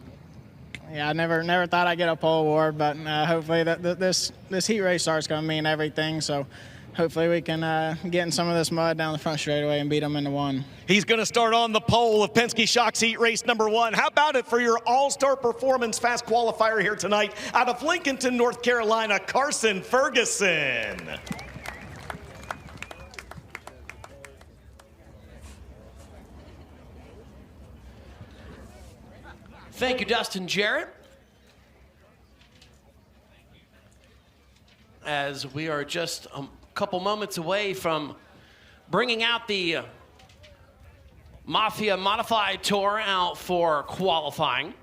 never thought I'd get a pole award, but hopefully this heat race start's going to mean everything, so hopefully we can get in some of this mud down the front straightaway and beat them into one. He's going to start on the pole of Penske Shock's Heat Race number 1. How about it for your All-Star Performance Fast Qualifier here tonight out of Lincolnton, North Carolina, Carson Ferguson. Thank you, Dustin Jarrett. As we are just a couple moments away from bringing out the Mafia Modified Tour out for qualifying.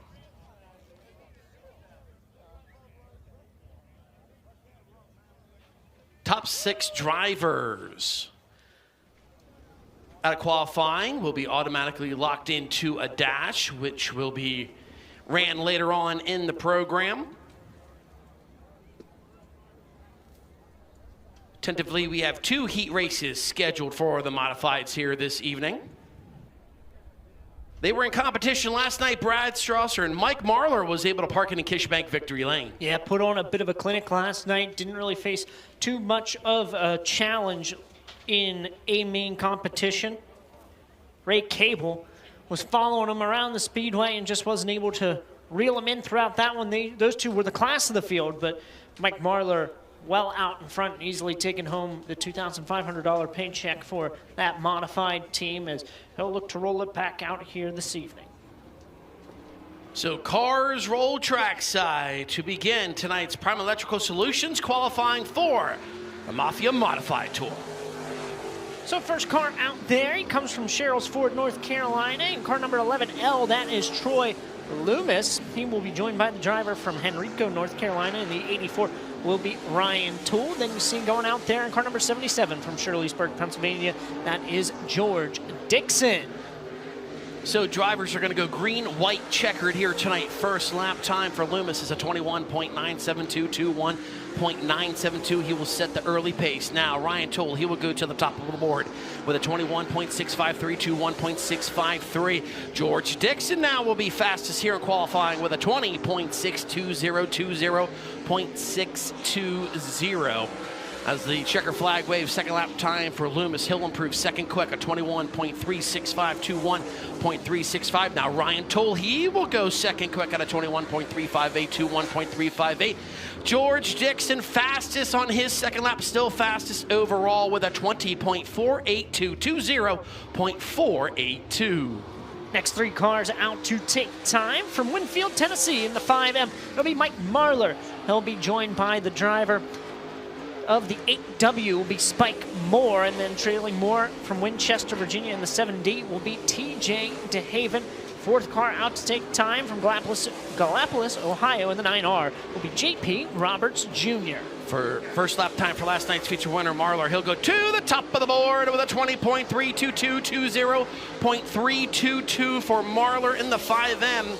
Top 6 drivers out of qualifying will be automatically locked into a dash, which will be ran later on in the program. Tentatively, we have 2 heat races scheduled for the modifieds here this evening. They were in competition last night. Brad Strasser and Mike Marlar was able to park in Kishbank Victory Lane. Yeah, put on a bit of a clinic last night. Didn't really face too much of a challenge in a main competition. Ray Cable was following him around the speedway and just wasn't able to reel him in throughout that one. Those two were the class of the field, but Mike Marlar well out in front, easily taking home the $2,500 paycheck for that modified team as he'll look to roll it back out here this evening. So cars roll trackside to begin tonight's Prime Electrical Solutions qualifying for the Mafia Modified Tour. So first car out there, he comes from Sherrills Ford, North Carolina. And car number 11L, that is Troy Loomis. He will be joined by the driver from Henrico, North Carolina. And the 84 will be Ryan Toole. Then you see going out there in car number 77 from Shirleysburg, Pennsylvania. That is George Dixon. So drivers are going to go green, white, checkered here tonight. First lap time for Loomis is a 21.972, 21.972. He will set the early pace. Now Ryan Toole, he will go to the top of the board with a 21.653, 21.653. George Dixon now will be fastest here in qualifying with a 20.620, 20.620. As the checker flag waves, second lap time for Loomis. He'll improve second quick, a 21.365, 21.365. Now Ryan Toole, he will go second quick at a 21.358, 21.358. George Dixon, fastest on his second lap, still fastest overall with a 20.482, 20.482. Next three cars out to take time from Winfield, Tennessee in the 5M. It'll be Mike Marlar. He'll be joined by the driver of the 8W will be Spike Moore, and then trailing Moore from Winchester, Virginia in the 7D will be TJ DeHaven. Fourth car out to take time from Gallipolis, Ohio in the 9R will be JP Roberts Jr. For first lap time for last night's feature winner, Marlar, he'll go to the top of the board with a 20.322, 20.322 for Marlar in the 5M.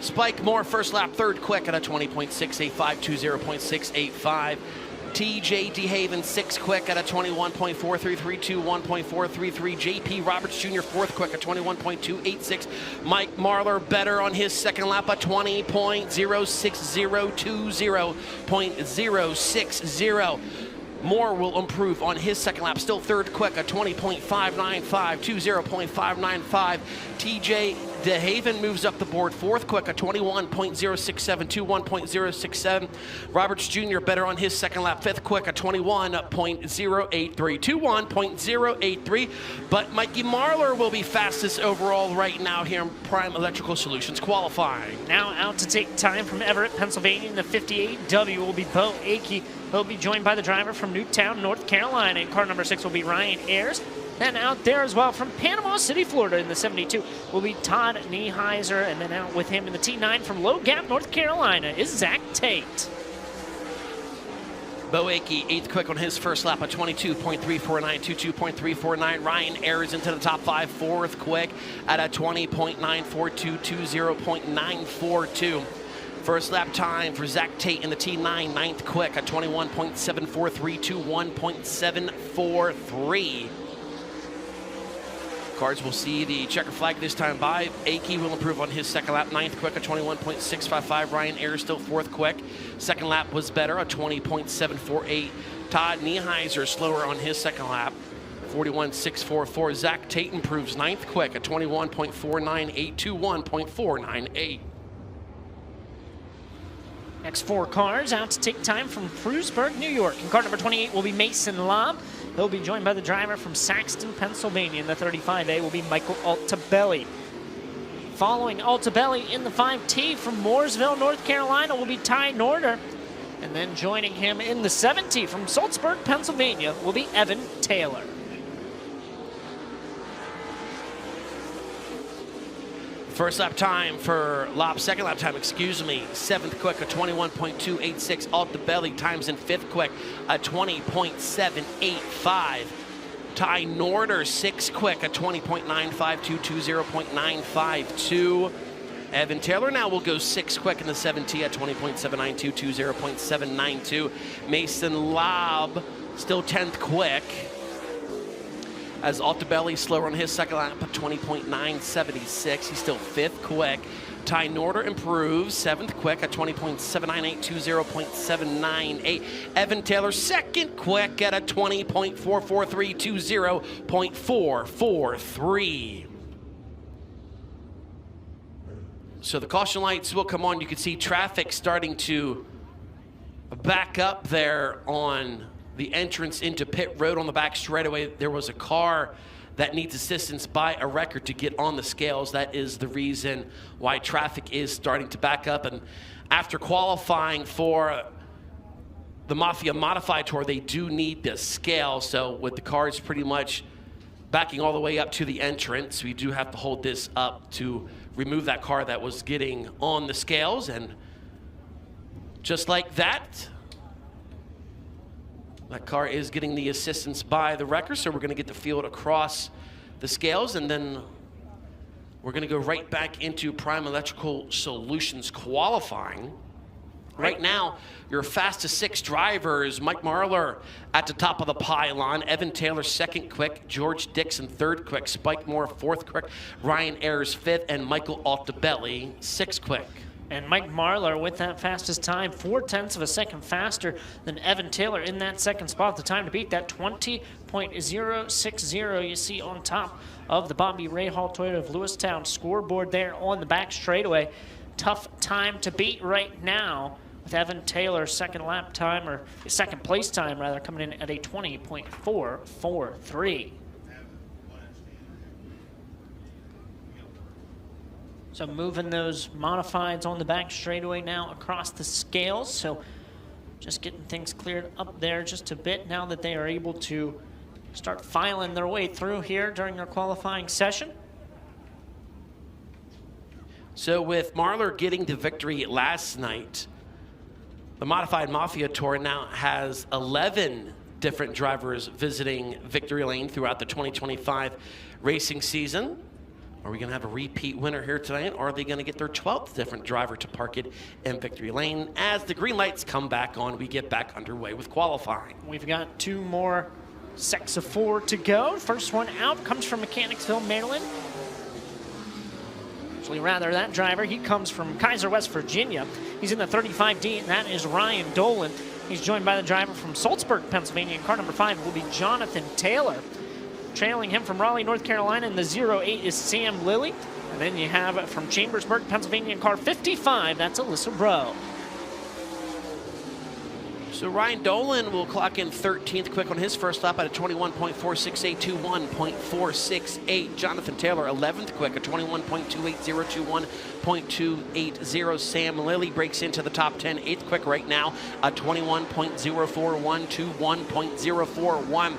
Spike Moore, first lap, third quick at a 20.685, 20.685. TJ DeHaven, sixth quick at a 21.433, 21.433. JP Roberts Jr., fourth quick at 21.286. Mike Marlar better on his second lap at 20.060, 20.060. Moore will improve on his second lap, still third quick at 20.595, 20.595. TJ DeHaven moves up the board, fourth quick at 21.067, 21.067. Roberts Jr. better on his second lap, fifth quick at 21.083, 21.083. But Mikey Marlar will be fastest overall right now here in Prime Electrical Solutions qualifying. Now out to take time from Everett, Pennsylvania in the 58W will be Bo Akey. He'll be joined by the driver from Newtown, North Carolina. And car number 6 will be Ryan Ayers. Then out there as well from Panama City, Florida in the 72 will be Todd Nieheiser. And then out with him in the T9 from Low Gap, North Carolina is Zach Tate. Bo Akey, eighth quick on his first lap at 22.349, 22.349. Ryan Ayers into the top five, fourth quick at a 20.942, 20.942. First lap time for Zach Tate in the T9, ninth quick at 21.743 to 1.743. Cars will see the checker flag this time by. Akey will improve on his second lap, ninth quick at 21.655. Ryan Ayers still fourth quick. Second lap was better at 20.748. Todd Nieheiser slower on his second lap, 41.644. Zach Tate improves ninth quick at 21.498 to 1.498. Next four cars out to take time from Frewsburg, New York. And car number 28 will be Mason Lobb. He'll be joined by the driver from Saxton, Pennsylvania. In the 35A will be Michael Altabelli. Following Altabelli in the 5T from Mooresville, North Carolina will be Ty Norder. And then joining him in the 7T from Salzburg, Pennsylvania will be Evan Taylor. First lap time for Lobb, second lap time, seventh quick at 21.286. Altabelli times in fifth quick at 20.785. Ty Norder, sixth quick at 20.952, 20.952. Evan Taylor now will go sixth quick in the 7T at 20.792, 20.792. Mason Lobb still 10th quick, as Altabelli slower on his second lap at 20.976. He's still fifth quick. Ty Norder improves, seventh quick at 20.798, 20.798. Evan Taylor second quick at a 20.443, 20.443. So the caution lights will come on. You can see traffic starting to back up there on the entrance into pit road on the back straightaway. There was a car that needs assistance by a record to get on the scales. That is the reason why traffic is starting to back up. And after qualifying for the Mafia Modified Tour, they do need the scale. So with the cars pretty much backing all the way up to the entrance, we do have to hold this up to remove that car that was getting on the scales. And just like that, that car is getting the assistance by the wrecker. So we're going to get the field across the scales, and then we're going to go right back into Prime Electrical Solutions qualifying. Right now, your fastest 6 drivers: Mike Marlar at the top of the pylon, Evan Taylor second quick, George Dixon third quick, Spike Moore fourth quick, Ryan Ayers fifth, and Michael Altabelli sixth quick. And Mike Marlar with that fastest time, 0.4 of a second faster than Evan Taylor in that second spot. The time to beat that 20.060 you see on top of the Bobby Rahal Toyota of Lewistown scoreboard there on the back straightaway. Tough time to beat right now, with Evan Taylor's second lap time, or second place time rather, coming in at a 20.443. So moving those modifieds on the back straightaway now across the scales. So just getting things cleared up there just a bit now that they are able to start filing their way through here during their qualifying session. So with Marlar getting the victory last night, the Modified Mafia Tour now has 11 different drivers visiting Victory Lane throughout the 2025 racing season. Are we going to have a repeat winner here tonight, or are they going to get their 12th different driver to park it in Victory Lane? As the green lights come back on, we get back underway with qualifying. We've got 2 more sets of 4 to go. First one out comes from Mechanicsville, Maryland. Actually, rather, that driver, he comes from Kaiser, West Virginia. He's in the 35D, and that is Ryan Dolan. He's joined by the driver from Salzburg, Pennsylvania. In car number 5 will be Jonathan Taylor. Trailing him from Raleigh, North Carolina in the 08 is Sam Lilly. And then you have from Chambersburg, Pennsylvania in car 55, that's Alyssa Bro. So Ryan Dolan will clock in 13th quick on his first lap at a 21.468, 21.468. Jonathan Taylor 11th quick, a 21.280, 21.280. Sam Lilly breaks into the top 10, 8th quick right now, a 21.041, 21.041.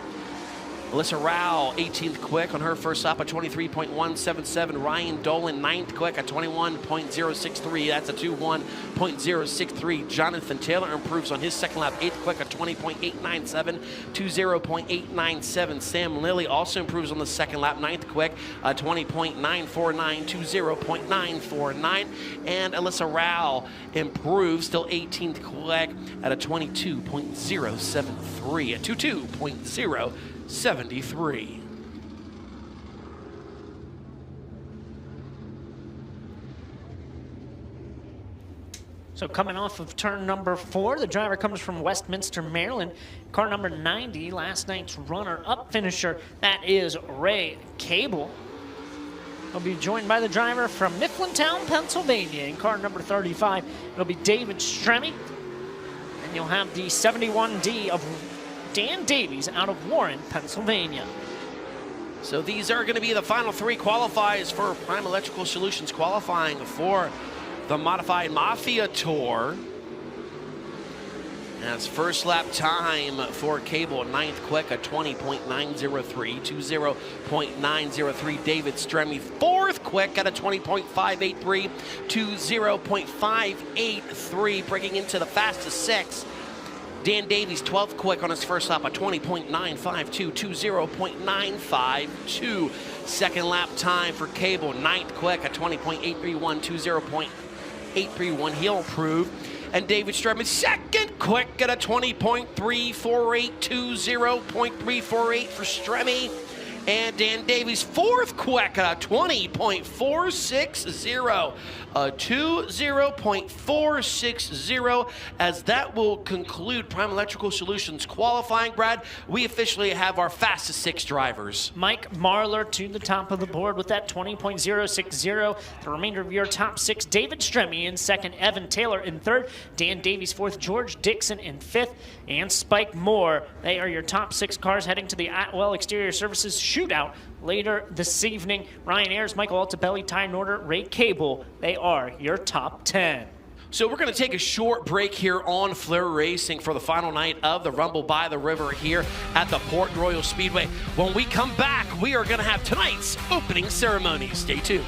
Alyssa Rao, 18th quick on her first lap, a 23.177. Ryan Dolan, 9th quick, a 21.063. That's a 21.063. Jonathan Taylor improves on his second lap, 8th quick, a 20.897, 20.897. Sam Lilly also improves on the second lap, 9th quick, a 20.949, 20.949. And Alyssa Rao improves, still 18th quick, at a 22.073, a 22.073. So coming off of turn number 4, the driver comes from Westminster, Maryland. Car number 90, last night's runner-up finisher, that is Ray Cable. He'll be joined by the driver from Mifflintown, Pennsylvania. In car number 35, it'll be David Stremme. And you'll have the 71D of Dan Davies out of Warren, Pennsylvania. So these are going to be the final 3 qualifiers for Prime Electrical Solutions qualifying for the Modified Mafia Tour. That's first lap time for Cable, 9th quick, a 20.903, 20.903. David Stremme, 4th quick at a 20.583, 20.583, breaking into the fastest 6. Dan Davies, 12th quick on his first lap, a 20.952, 20.952. Second lap time for Cable, 9th quick, a 20.831, 20.831. He'll improve. And David Stremme, second quick at a 20.348, 20.348 for Stremme. And Dan Davies, 4th quick at a 20.460, a 20.460, as that will conclude Prime Electrical Solutions qualifying. Brad, we officially have our fastest 6 drivers. Mike Marlar to the top of the board with that 20.060. The remainder of your top 6, David Stremme in 2nd, Evan Taylor in 3rd, Dan Davies 4th, George Dixon in 5th, and Spike Moore. They are your top 6 cars heading to the Atwell Exterior Services shootout later this evening. Ryan Ayers, Michael Altabelli, Ty Norder, Ray Cable, they are your top 10. So we're going to take a short break here on FloRacing for the final night of the Rumble by the River here at the Port Royal Speedway. When we come back, we are going to have tonight's opening ceremony. Stay tuned.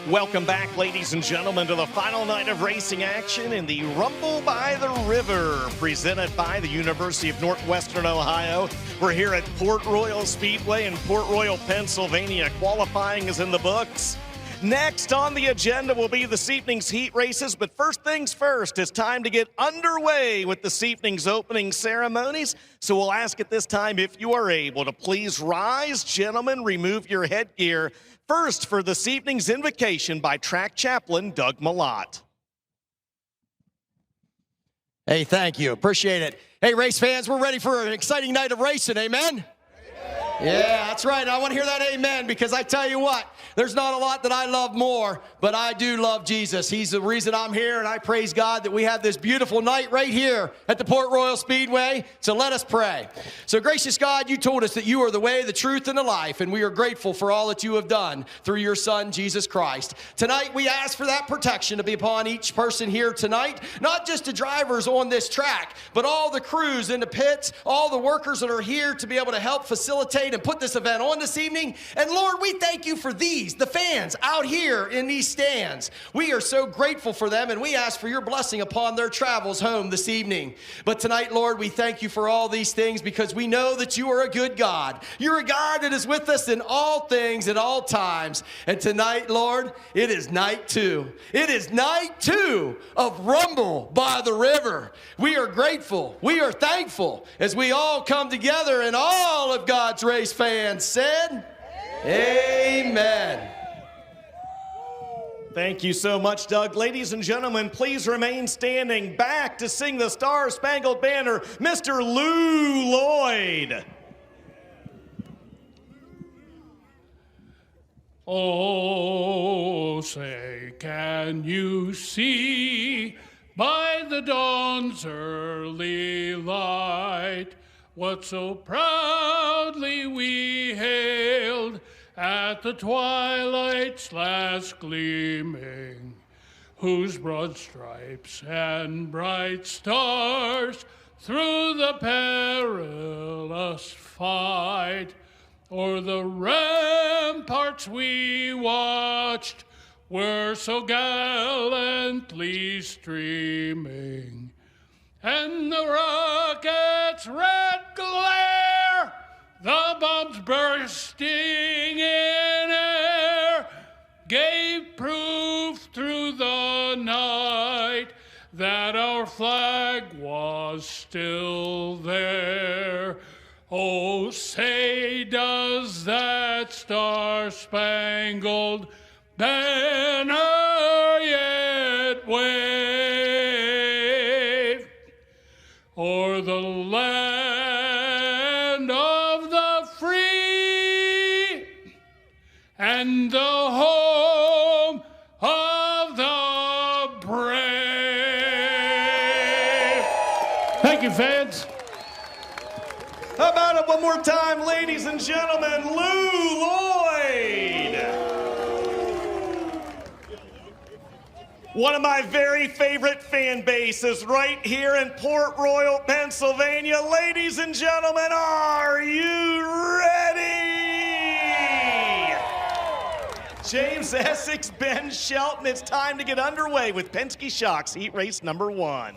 Welcome back, ladies and gentlemen, to the final night of racing action in the Rumble by the River, presented by the University of Northwestern Ohio. We're here at Port Royal Speedway in Port Royal, Pennsylvania. Qualifying is in the books. Next on the agenda will be this evening's heat races, but first things first, it's time to get underway with this evening's opening ceremonies. So we'll ask at this time, if you are able, to please rise. Gentlemen, remove your headgear. First, for this evening's invocation by track chaplain Doug Malott. Hey, thank you. Appreciate it. Hey, race fans, we're ready for an exciting night of racing. Amen? Yeah, that's right. I want to hear that amen, because I tell you what, there's not a lot that I love more, but I do love Jesus. He's the reason I'm here, and I praise God that we have this beautiful night right here at the Port Royal Speedway. So let us pray. So gracious God, you told us that you are the way, the truth, and the life, and we are grateful for all that you have done through your Son, Jesus Christ. Tonight, we ask for that protection to be upon each person here tonight, not just the drivers on this track, but all the crews in the pits, all the workers that are here to be able to help facilitate and put this event on this evening. And Lord, we thank you for these, the fans out here in these stands. We are so grateful for them, and we ask for your blessing upon their travels home this evening. But tonight, Lord, we thank you for all these things, because we know that you are a good God. You're a God that is with us in all things at all times. And tonight, Lord, it is night 2. It is night 2 of Rumble by the River. We are grateful. We are thankful as we all come together, and all of God's race fans said, amen. Thank you so much, Doug. Ladies and gentlemen, please remain standing. Back to sing the Star-Spangled Banner, Mr. Lou Lloyd. Oh, say, can you see by the dawn's early light what so proudly we hailed at the twilight's last gleaming, whose broad stripes and bright stars through the perilous fight o'er the ramparts we watched were so gallantly streaming, and the rocket's red glare, the bombs bursting in air, gave proof through the night that our flag was still there. Oh, say, does that star-spangled banner yet wave o'er the land of the free and the home of the brave? Thank you, fans. How about it one more time, ladies and gentlemen, Lou Lloyd. One of my very favorite fan bases right here in Port Royal, Pennsylvania. Ladies and gentlemen, are you ready? James Essex, Ben Shelton, it's time to get underway with Penske Shock's heat race number 1.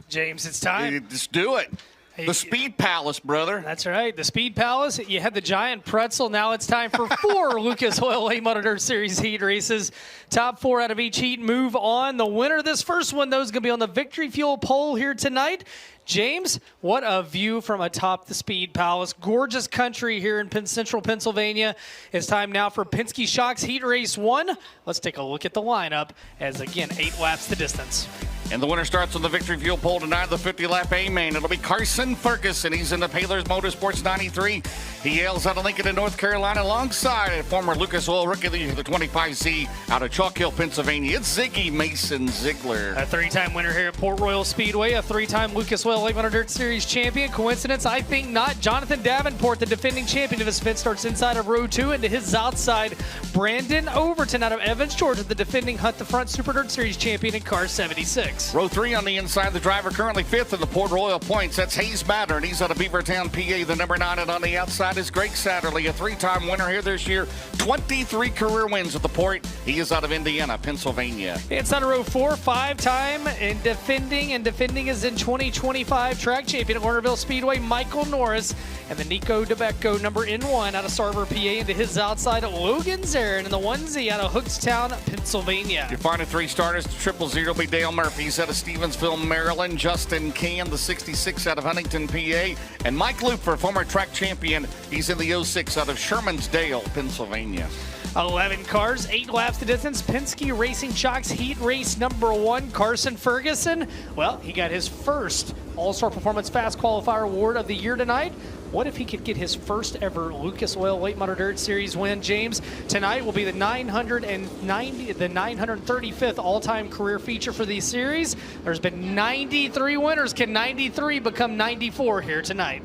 James, it's time. Just do it. The Speed Palace, brother. That's right. The Speed Palace. You had the giant pretzel. Now it's time for 4 Lucas Oil Late Model Dirt Series heat races. Top 4 out of each heat move on. The winner of this first one, though, is going to be on the Victory Fuel pole here tonight. James, what a view from atop the Speed Palace. Gorgeous country here in Central Pennsylvania. It's time now for Penske Shock's Heat Race 1. Let's take a look at the lineup as, again, 8 laps the distance. And the winner starts on the Victory Fuel pole tonight, the 50-lap A-main. It'll be Carson Ferguson. He's in the Paylor's Motorsports 93. He hails out of Lincoln in North Carolina alongside former Lucas Oil Rookie of the Year, the 25Z out of Chalk Hill, Pennsylvania. It's Ziggy Mason Ziegler. A 3-time winner here at Port Royal Speedway, a 3-time Lucas Oil Late Model Dirt Series champion. Coincidence? I think not. Jonathan Davenport, the defending champion of this event, starts inside of row 2, and to his outside, Brandon Overton out of Evans, Georgia, the defending Hunt the Front Super Dirt Series champion in car 76. 6. Row 3 on the inside. The driver currently 5th in the Port Royal points. That's Hayes Mattern. He's out of Beavertown, PA, the number 9. And on the outside is Greg Satterley, a 3-time winner here this year. 23 career wins at the Port. He is out of Indiana, Pennsylvania. Inside of row 4, 5-time and defending is in 2025 track champion at Warnerville Speedway, Michael Norris. And the Nico DeBecco, number N1 out of Sarver, PA, into his outside, Logan Zarin in the onesie out of Hookstown, Pennsylvania. Your final 3 starters, the 000 will be Dale Murphy's out of Stevensville, Maryland. Justin Can, the 66 out of Huntington, PA. And Mike Looper, former track champion. He's in the 06 out of Shermansdale, Pennsylvania. 11 cars, 8 laps to distance. Penske Racing Shocks Heat Race number 1, Carson Ferguson. Well, he got his first All-Star Performance Fast Qualifier Award of the year tonight. What if he could get his first ever Lucas Oil Late Model Dirt Series win, James? Tonight will be the 935th all-time career feature for the series. There's been 93 winners. Can 93 become 94 here tonight?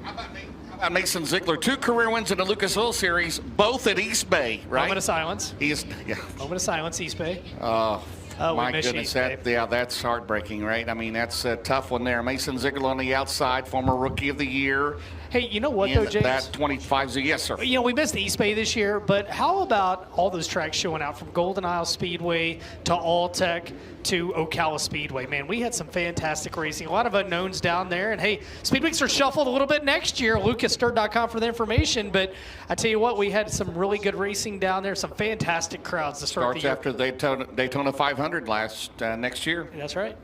Mason Ziegler, 2 career wins in the Lucas Oil Series, both at East Bay, right? Moment of silence. He is, yeah. Moment of silence, East Bay. Oh, my we miss goodness, you, that's heartbreaking, right? I mean, that's a tough one there. Mason Ziegler on the outside, former Rookie of the Year. Hey, you know what, though, James? That 25, yes, sir. You know, we missed East Bay this year, but how about all those tracks showing out from Golden Isle Speedway to Alltech to Ocala Speedway? Man, we had some fantastic racing. A lot of unknowns down there. And, hey, Speedweeks are shuffled a little bit next year. LucasDirt.com for the information. But I tell you what, we had some really good racing down there, some fantastic crowds to start the year. Starts after Daytona 500 next year. That's right.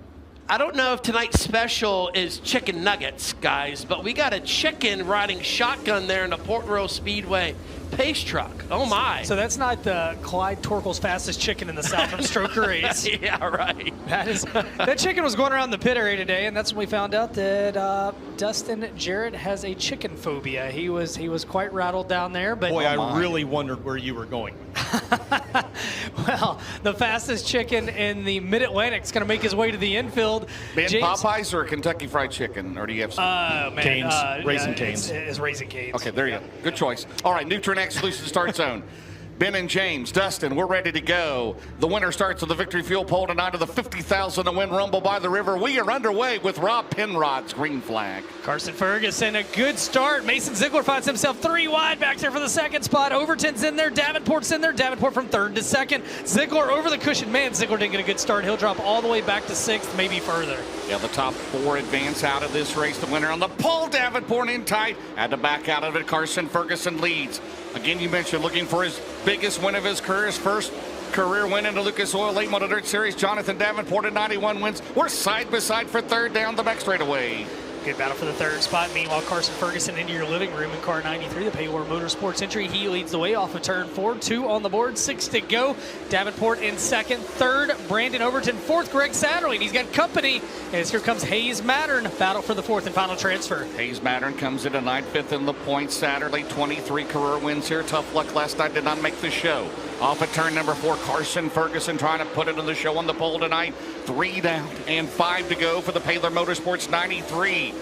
I don't know if tonight's special is chicken nuggets, guys, but we got a chicken riding shotgun there in the Port Royal Speedway pace truck. Oh, my. So that's not the Clyde Torkel's fastest chicken in the South from Stroker Race. Yeah, right. That chicken was going around the pit area today, and that's when we found out that Dustin Jarrett has a chicken phobia. He was quite rattled down there. But boy, I really wondered where you were going. Well, the fastest chicken in the Mid-Atlantic is going to make his way to the infield. Ben, Popeyes or Kentucky Fried Chicken, or do you have some? Canes, Raising Canes. It's Raising Canes. Okay, there you go. Good choice. All right, Nutrinex Solution Start Zone. Ben and James, Dustin, we're ready to go. The winner starts with the Victory Fuel Pole tonight of the 50,000 to win Rumble by the River. We are underway with Rob Penrod's green flag. Carson Ferguson, a good start. Mason Ziegler finds himself 3 wide back there for the second spot. Overton's in there. Davenport's in there. Davenport from 3rd to 2nd. Ziegler over the cushion. Man, Ziegler didn't get a good start. He'll drop all the way back to 6th, maybe further. Yeah, the top 4 advance out of this race. The winner on the pole, Davenport in tight. Had to back out of it. Carson Ferguson leads. Again, you mentioned looking for his biggest win of his career, his first career win in the Lucas Oil Late Model Dirt Series. Jonathan Davenport at 91 wins. We're side by side for 3rd down the back straightaway. Good battle for the 3rd spot. Meanwhile, Carson Ferguson into your living room in car 93, the Paywar Motorsports entry. He leads the way off of turn 4. 2 on the board, 6 to go. Davenport in 2nd. 3rd, Brandon Overton. 4th, Greg Satterley. And he's got company. As here comes Hayes Mattern. Battle for the 4th and final transfer. Hayes Mattern comes in at 9th, 5th in the points. Satterley, 23 career wins here. Tough luck last night, did not make the show. Off at turn number 4, Carson Ferguson trying to put it on the show on the pole tonight. 3 down and 5 to go for the Paylor Motorsports 93.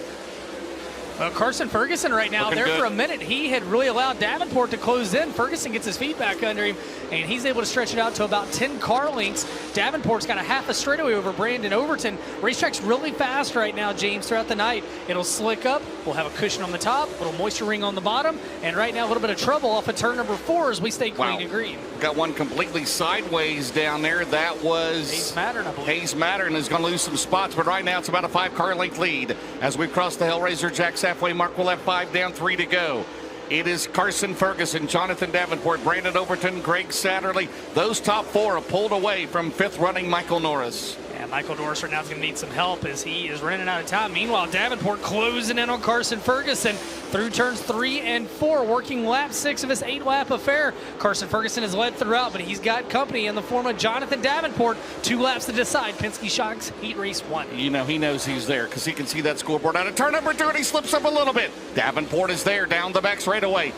Well, Carson Ferguson right now, Looking there good. for a minute, he had really allowed Davenport to close in. Ferguson gets his feet back under him, and he's able to stretch it out to about 10 car lengths. Davenport's got a half a straightaway over Brandon Overton. Racetrack's really fast right now, James, throughout the night. It'll slick up. We'll have a cushion on the top, a little moisture ring on the bottom, and right now a little bit of trouble off of turn number 4 as we stay clean and green. Got one completely sideways down there. That was Hayes Mattern, I believe. Hayes Mattern is going to lose some spots, but right now it's about a 5-car length lead. As we cross the Hellraiser Jack's halfway mark, we'll have 5 down, 3 to go. It is Carson Ferguson, Jonathan Davenport, Brandon Overton, Greg Satterley. Those top 4 have pulled away from 5th running Michael Norris. Yeah, Michael Norris right now is going to need some help as he is running out of time. Meanwhile, Davenport closing in on Carson Ferguson through turns 3 and 4, working lap 6 of his 8-lap affair. Carson Ferguson has led throughout, but he's got company in the form of Jonathan Davenport. 2 laps to decide. Penske Shocks Heat Race 1. You know, he knows he's there because he can see that scoreboard out of turn number 2, and he slips up a little bit. Davenport is there down the back straightaway.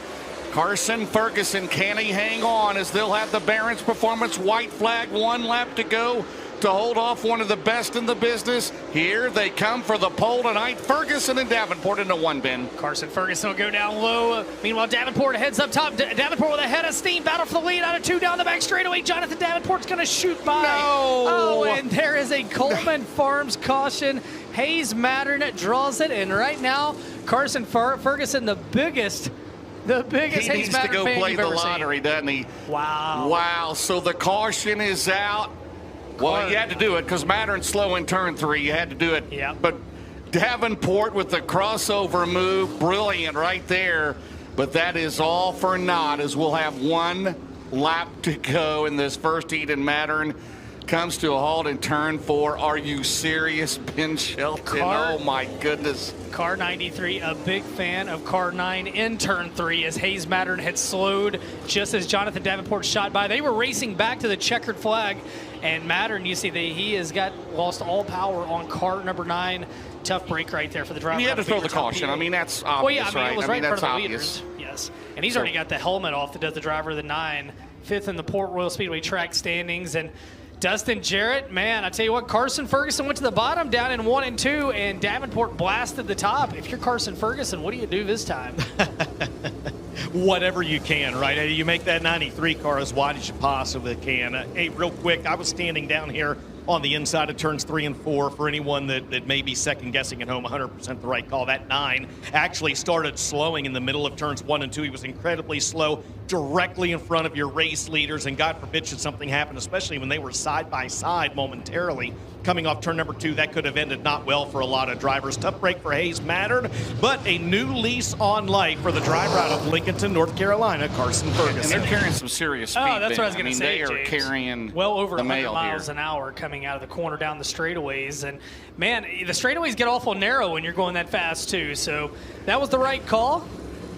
Carson Ferguson, can he hang on as they'll have the Barron's Performance white flag, 1 lap to go. to hold off one of the best in the business. Here they come for the pole tonight. Ferguson and Davenport into one, Ben. Carson Ferguson will go down low. Meanwhile, Davenport heads up top. Davenport with a head of steam. Battle for the lead out of 2 down the back straightaway. Jonathan Davenport's going to shoot by. No. Oh, and there is a Coleman Farms caution. Hayes Mattern draws it, and right now, Carson Ferguson, the biggest He Hayes needs to Mattern go fan play you've the ever lottery, seen. doesn't he? Wow. Wow. So the caution is out. Well, you had to do it because Mattern's slow in turn 3. You had to do it. Yeah. But Davenport with the crossover move, brilliant right there. But that is all for naught, as we'll have 1 lap to go in this first heat, and Mattern comes to a halt in turn 4. Are you serious, Ben Shelton? Oh my goodness. Car 93, a big fan of car 9 in turn 3 as Hayes Mattern had slowed just as Jonathan Davenport shot by. They were racing back to the checkered flag, and Mattern, you see that he has lost all power on car number 9. Tough break right there for the driver. You had to throw the caution. I mean, that's obvious, well, yeah, I mean, right? it was right in front that's of the obvious. leaders. Yes, and he's already got the helmet off that does the driver of the 9, 5th in the Port Royal Speedway track standings, and Dustin Jarrett, man, I tell you what, Carson Ferguson went to the bottom down in 1 and 2, and Davenport blasted the top. If you're Carson Ferguson, what do you do this time? Whatever you can, right? You make that 93 car as wide as you possibly can. Hey, real quick, I was standing down here on the inside of turns 3 and 4 for anyone that may be second guessing at home. 100% the right call. That 9 actually started slowing in the middle of turns 1 and 2. He was incredibly slow, directly in front of your race leaders, and God forbid should something happen, especially when they were side by side momentarily coming off turn number 2. That could have ended not well for a lot of drivers. Tough break for Hayes Mattern, but a new lease on life for the driver out of Lincolnton, North Carolina, Carson Ferguson. And they're carrying some serious speed. Oh, that's what I was Ben. going to say, They are James. carrying well over the 100 mail miles here. an hour coming out of the corner down the straightaways. And, man, the straightaways get awful narrow when you're going that fast, too. So that was the right call.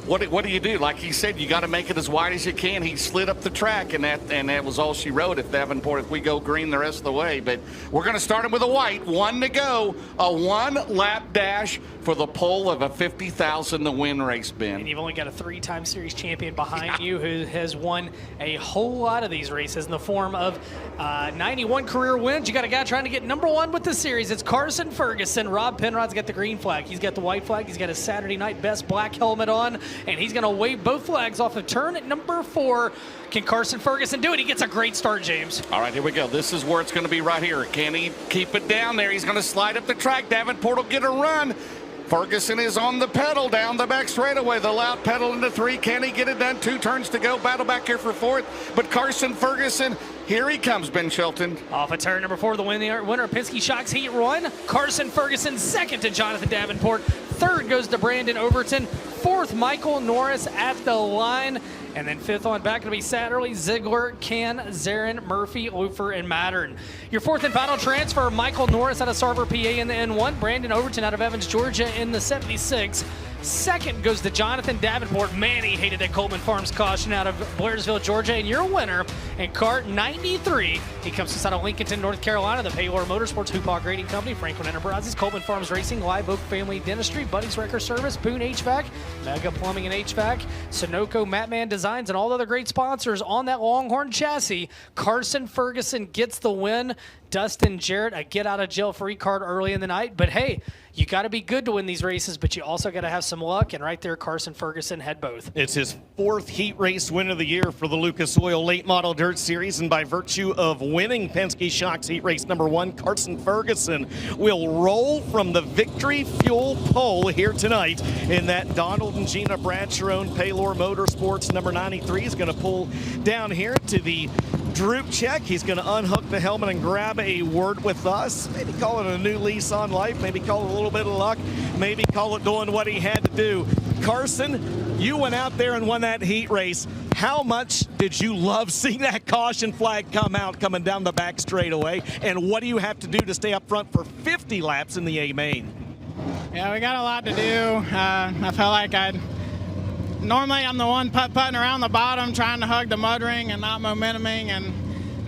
What do you do? Like he said, you got to make it as wide as you can. He slid up the track, and that was all she wrote. If Davenport, if we go green the rest of the way, but we're going to start him with a white. 1 to go, a 1-lap dash for the pole of a $50,000 to win race, Ben. And you've only got a 3-time series champion behind you who has won a whole lot of these races in the form of 91 career wins. You got a guy trying to get number 1 with the series. It's Carson Ferguson. Rob Penrod's got the green flag. He's got the white flag. He's got his Saturday night best black helmet on, and he's going to wave both flags off of turn at number 4. Can Carson Ferguson do it? He gets a great start, James. All right, here we go. This is where it's going to be right here. Can he keep it down there? He's going to slide up the track. Davenport will get a run. Ferguson is on the pedal down the back straightaway. The loud pedal into 3. Can he get it done? 2 turns to go. Battle back here for 4th. But Carson Ferguson, here he comes, Ben Shelton. Off of turn number 4, the winner of Penske Shocks Heat 1. Carson Ferguson, 2nd to Jonathan Davenport. 3rd goes to Brandon Overton. 4th, Michael Norris at the line. And then 5th on back, going to be Satterley, Ziegler, Can, Zarin, Murphy, Lufer, and Mattern. Your 4th and final transfer, Michael Norris out of Sarver, PA in the N1. Brandon Overton out of Evans, Georgia in the 76. 2nd goes to Jonathan Davenport. Man, he hated that Coleman Farms caution out of Blairsville, Georgia. And your winner in car 93, he comes to out of Lincolnton, North Carolina, the Paylor Motorsports, Hoopaw Grading Company, Franklin Enterprises, Coleman Farms Racing, Live Oak Family Dentistry, Buddy's Wrecker Service, Boone HVAC, Mega Plumbing and HVAC, Sunoco Matman Designs, and all the other great sponsors on that Longhorn chassis. Carson Ferguson gets the win. Dustin Jarrett, a get-out-of-jail-free card early in the night. But, hey, you got to be good to win these races, but you also got to have some luck. And right there, Carson Ferguson had both. It's his 4th heat race win of the year for the Lucas Oil Late Model Dirt Series. And by virtue of winning Penske Shocks heat race number 1, Carson Ferguson will roll from the Victory Fuel pole here tonight in that Donald and Gina Bradshaw Paylor Motorsports number 93. Is going to pull down here to the droop check. He's going to unhook the helmet and grab a word with us. Maybe call it a new lease on life. Maybe call it a little bit of luck. Maybe call it doing what he had to do. Carson, you went out there and won that heat race. How much did you love seeing that caution flag come out coming down the back straightaway? And what do you have to do to stay up front for 50 laps in the A main? Yeah, we got a lot to do. I felt like normally I'm the one putting around the bottom trying to hug the mud ring and not momentuming, and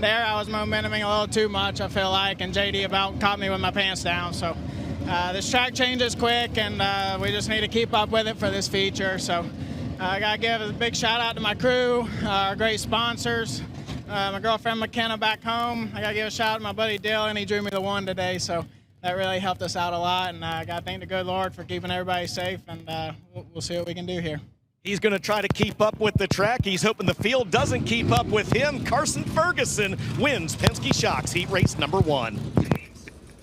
there I was momentuming a little too much, I feel like, and JD about caught me with my pants down. So this track changes quick, and we just need to keep up with it for this feature. So I got to give a big shout out to my crew, our great sponsors, my girlfriend McKenna back home. I got to give a shout out to my buddy Dylan. He drew me the one today, so that really helped us out a lot. And I got to thank the good Lord for keeping everybody safe, and we'll see what we can do here. He's going to try to keep up with the track. He's hoping the field doesn't keep up with him. Carson Ferguson wins Penske Shocks Heat Race number 1.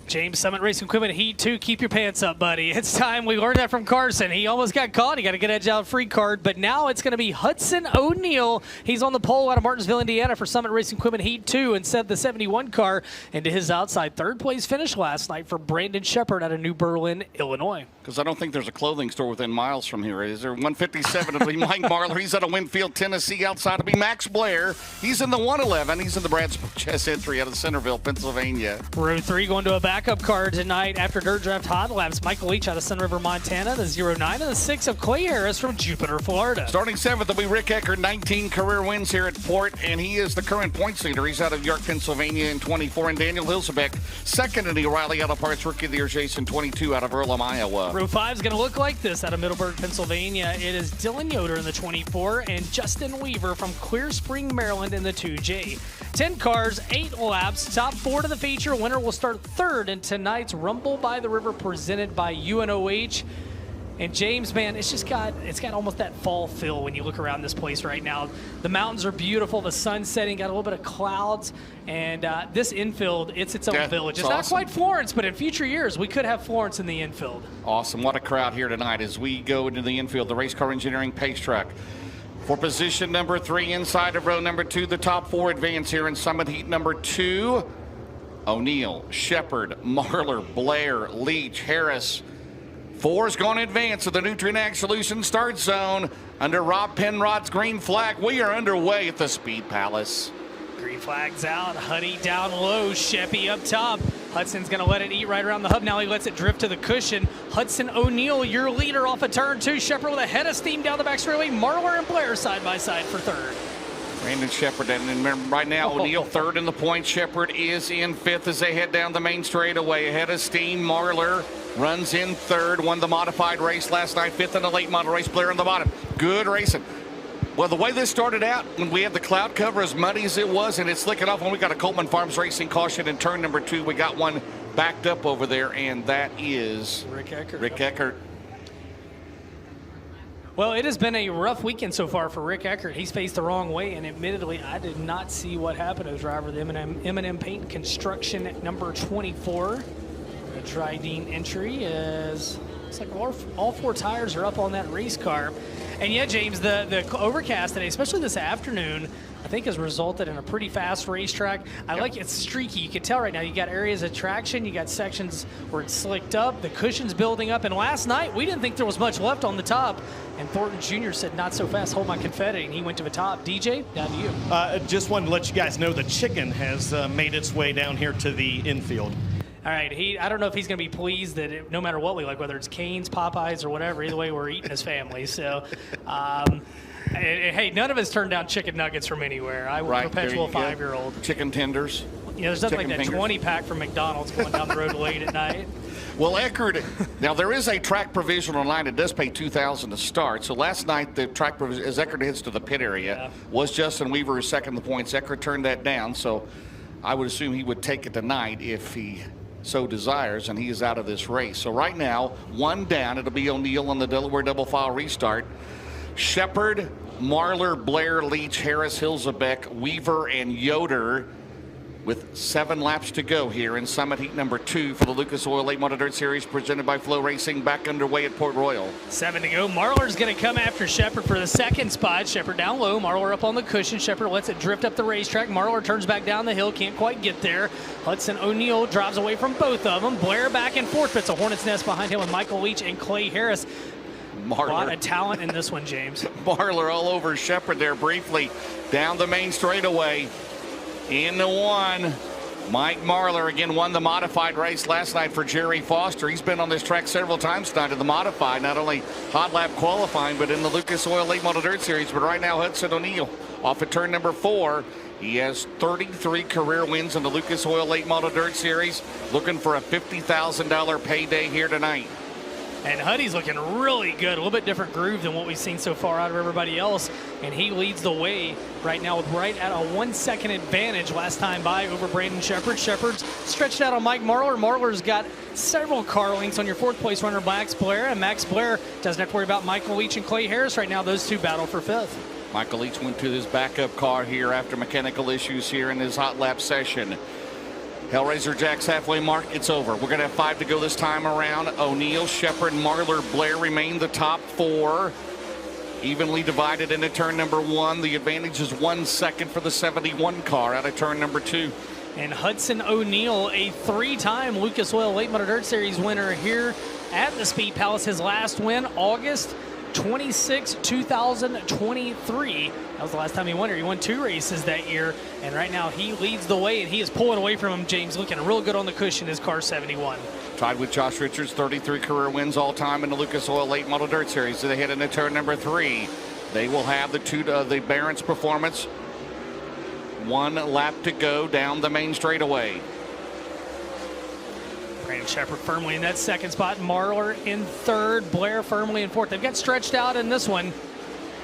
James, Summit Racing Equipment Heat 2, keep your pants up, buddy. It's time. We learned that from Carson. He almost got caught. He got to get edge out free card, but now it's going to be Hudson O'Neal. He's on the pole out of Martinsville, Indiana for Summit Racing Equipment Heat 2 and set the 71 car into his outside third place finish last night for Brandon Shepard out of New Berlin, Illinois. Because I don't think there's a clothing store within miles from here. Is there? 157 to be Mike Marlar. He's out of Winfield, Tennessee. Outside to be Max Blair. He's in the 111. He's in the Brad's Chess entry out of Centerville, Pennsylvania. Row 3 going to a backup car tonight after Dirt Draft Hot Laps. Michael Leach out of Sun River, Montana. The 09 and the 6 of Clay Harris from Jupiter, Florida. Starting 7th will be Rick Eckert, 19 career wins here at Port, and he is the current points leader. He's out of York, Pennsylvania in 24. And Daniel Hilsebeck, second in the O'Reilly Auto Parts Rookie of the Year, Jason, 22 out of Earlham, Iowa. Row 5 is going to look like this out of Middleburg, Pennsylvania. It is Dylan Yoder in the 24 and Justin Weaver from Clear Spring, Maryland in the 2J. 10 cars, 8 laps, top 4 to the feature. Winner will start third in tonight's Rumble by the River presented by UNOH. And James, man, it's got almost that fall feel when you look around this place right now. The mountains are beautiful, the sun's setting, got a little bit of clouds, and this infield, it's its own village. It's not quite Florence, but in future years, we could have Florence in the infield. Awesome. What a crowd here tonight as we go into the infield, the Race Car Engineering Pace Track. For position number 3 inside of row number 2, the top 4 advance here in Summit Heat number 2. O'Neal, Shepard, Marlar, Blair, Leach, Harris. 4 is going to advance to the Nutrien Ag Solutions start zone under Rob Penrod's green flag. We are underway at the Speed Palace. Green flag's out, Huddy down low, Sheppy up top. Hudson's going to let it eat right around the hub. Now he lets it drift to the cushion. Hudson O'Neal, your leader off of turn 2. Shepard with a head of steam down the back straightaway. Marlar and Blair side by side for third. Brandon Shepard, and remember right now, O'Neal third in the points. Shepard is in 5th as they head down the main straightaway. Ahead of steam, Marlar runs in 3rd, won the modified race last night, 5th in the late model race. Blair on the bottom. Good racing. Well, the way this started out, when we had the cloud cover as muddy as it was, and it's slicking off when we got a Coleman Farms Racing caution in turn number 2, we got one backed up over there, and that is Rick Eckert. Rick Eckert. Well, it has been a rough weekend so far for Rick Eckert. He's faced the wrong way, and admittedly, I did not see what happened to his driver, the M&M Paint Construction at number 24. The Dryden entry is, looks like all 4 tires are up on that race car. And yeah, James, the overcast today, especially this afternoon, I think has resulted in a pretty fast racetrack. I like it's streaky. You can tell right now you got areas of traction, you got sections where it's slicked up, the cushion's building up, and last night we didn't think there was much left on the top, and Thornton Jr. said, not so fast, hold my confetti, and he went to the top. DJ, down to you. Just wanted to let you guys know the chicken has made its way down here to the infield. All right, I don't know if he's going to be pleased that no matter what we like, whether it's Cane's, Popeyes, or whatever, either way we're eating as family. So, hey, none of us turned down chicken nuggets from anywhere. I was a perpetual 5-year-old. Chicken tenders. You know, there's nothing like that 20-pack from McDonald's going down the road late at night. Well, Eckert, now there is a track provision online. It does pay $2,000 to start. So last night, the track provision, as Eckert heads to the pit area, was Justin Weaver who second the points. Eckert turned that down, so I would assume he would take it tonight if he so desires, and he is out of this race. So right now, 1 down. It'll be O'Neal on the Delaware double file restart. Shepard, Marlar, Blair, Leach, Harris, Hilsebeck, Weaver, and Yoder with 7 laps to go here in Summit Heat number 2 for the Lucas Oil Late Model Dirt Series presented by FloRacing, back underway at Port Royal. 7 to go. Marlar's going to come after Shepard for the second spot. Shepard down low. Marlar up on the cushion. Shepard lets it drift up the racetrack. Marlar turns back down the hill. Can't quite get there. Hudson O'Neal drives away from both of them. Blair back and forth. It's a hornet's nest behind him with Michael Leach and Clay Harris. Marlar. A lot of talent in this one, James. Marlar all over Shepard there briefly. Down the main straightaway. Into 1. Mike Marlar again won the modified race last night for Jerry Foster. He's been on this track several times tonight in the modified, not only hot lap qualifying, but in the Lucas Oil Late Model Dirt Series. But right now, Hudson O'Neal off at turn number 4. He has 33 career wins in the Lucas Oil Late Model Dirt Series, looking for a $50,000 payday here tonight. And Huddy's looking really good, a little bit different groove than what we've seen so far out of everybody else. And he leads the way right now with right at a 1 second advantage last time by over Brandon Shepard. Shepard's stretched out on Mike Marlar. Marlar's got several car links on your 4th place runner, Max Blair. And Max Blair doesn't have to worry about Michael Leach and Clay Harris right now. Those two battle for 5th. Michael Leach went to his backup car here after mechanical issues here in his hot lap session. Hellraiser Jack's halfway mark. It's over. We're going to have 5 to go this time around. O'Neill, Shepard, Marlar, Blair remain the top 4. Evenly divided into turn number 1. The advantage is 1 second for the 71 car out of turn number 2. And Hudson O'Neill, a 3-time Lucas Oil Late Model Dirt Series winner here at the Speed Palace. His last win, August 26, 2023. That was the last time he won here. He won 2 races that year, and right now he leads the way, and he is pulling away from him. James looking real good on the cushion, his car 71. Tied with Josh Richards, 33 career wins all time in the Lucas Oil Late Model Dirt Series. So they head into turn number 3. They will have the Barron's performance. 1 lap to go down the main straightaway. Brandon Shepard firmly in that 2nd spot. Marlar in 3rd. Blair firmly in 4th. They've got stretched out in this one.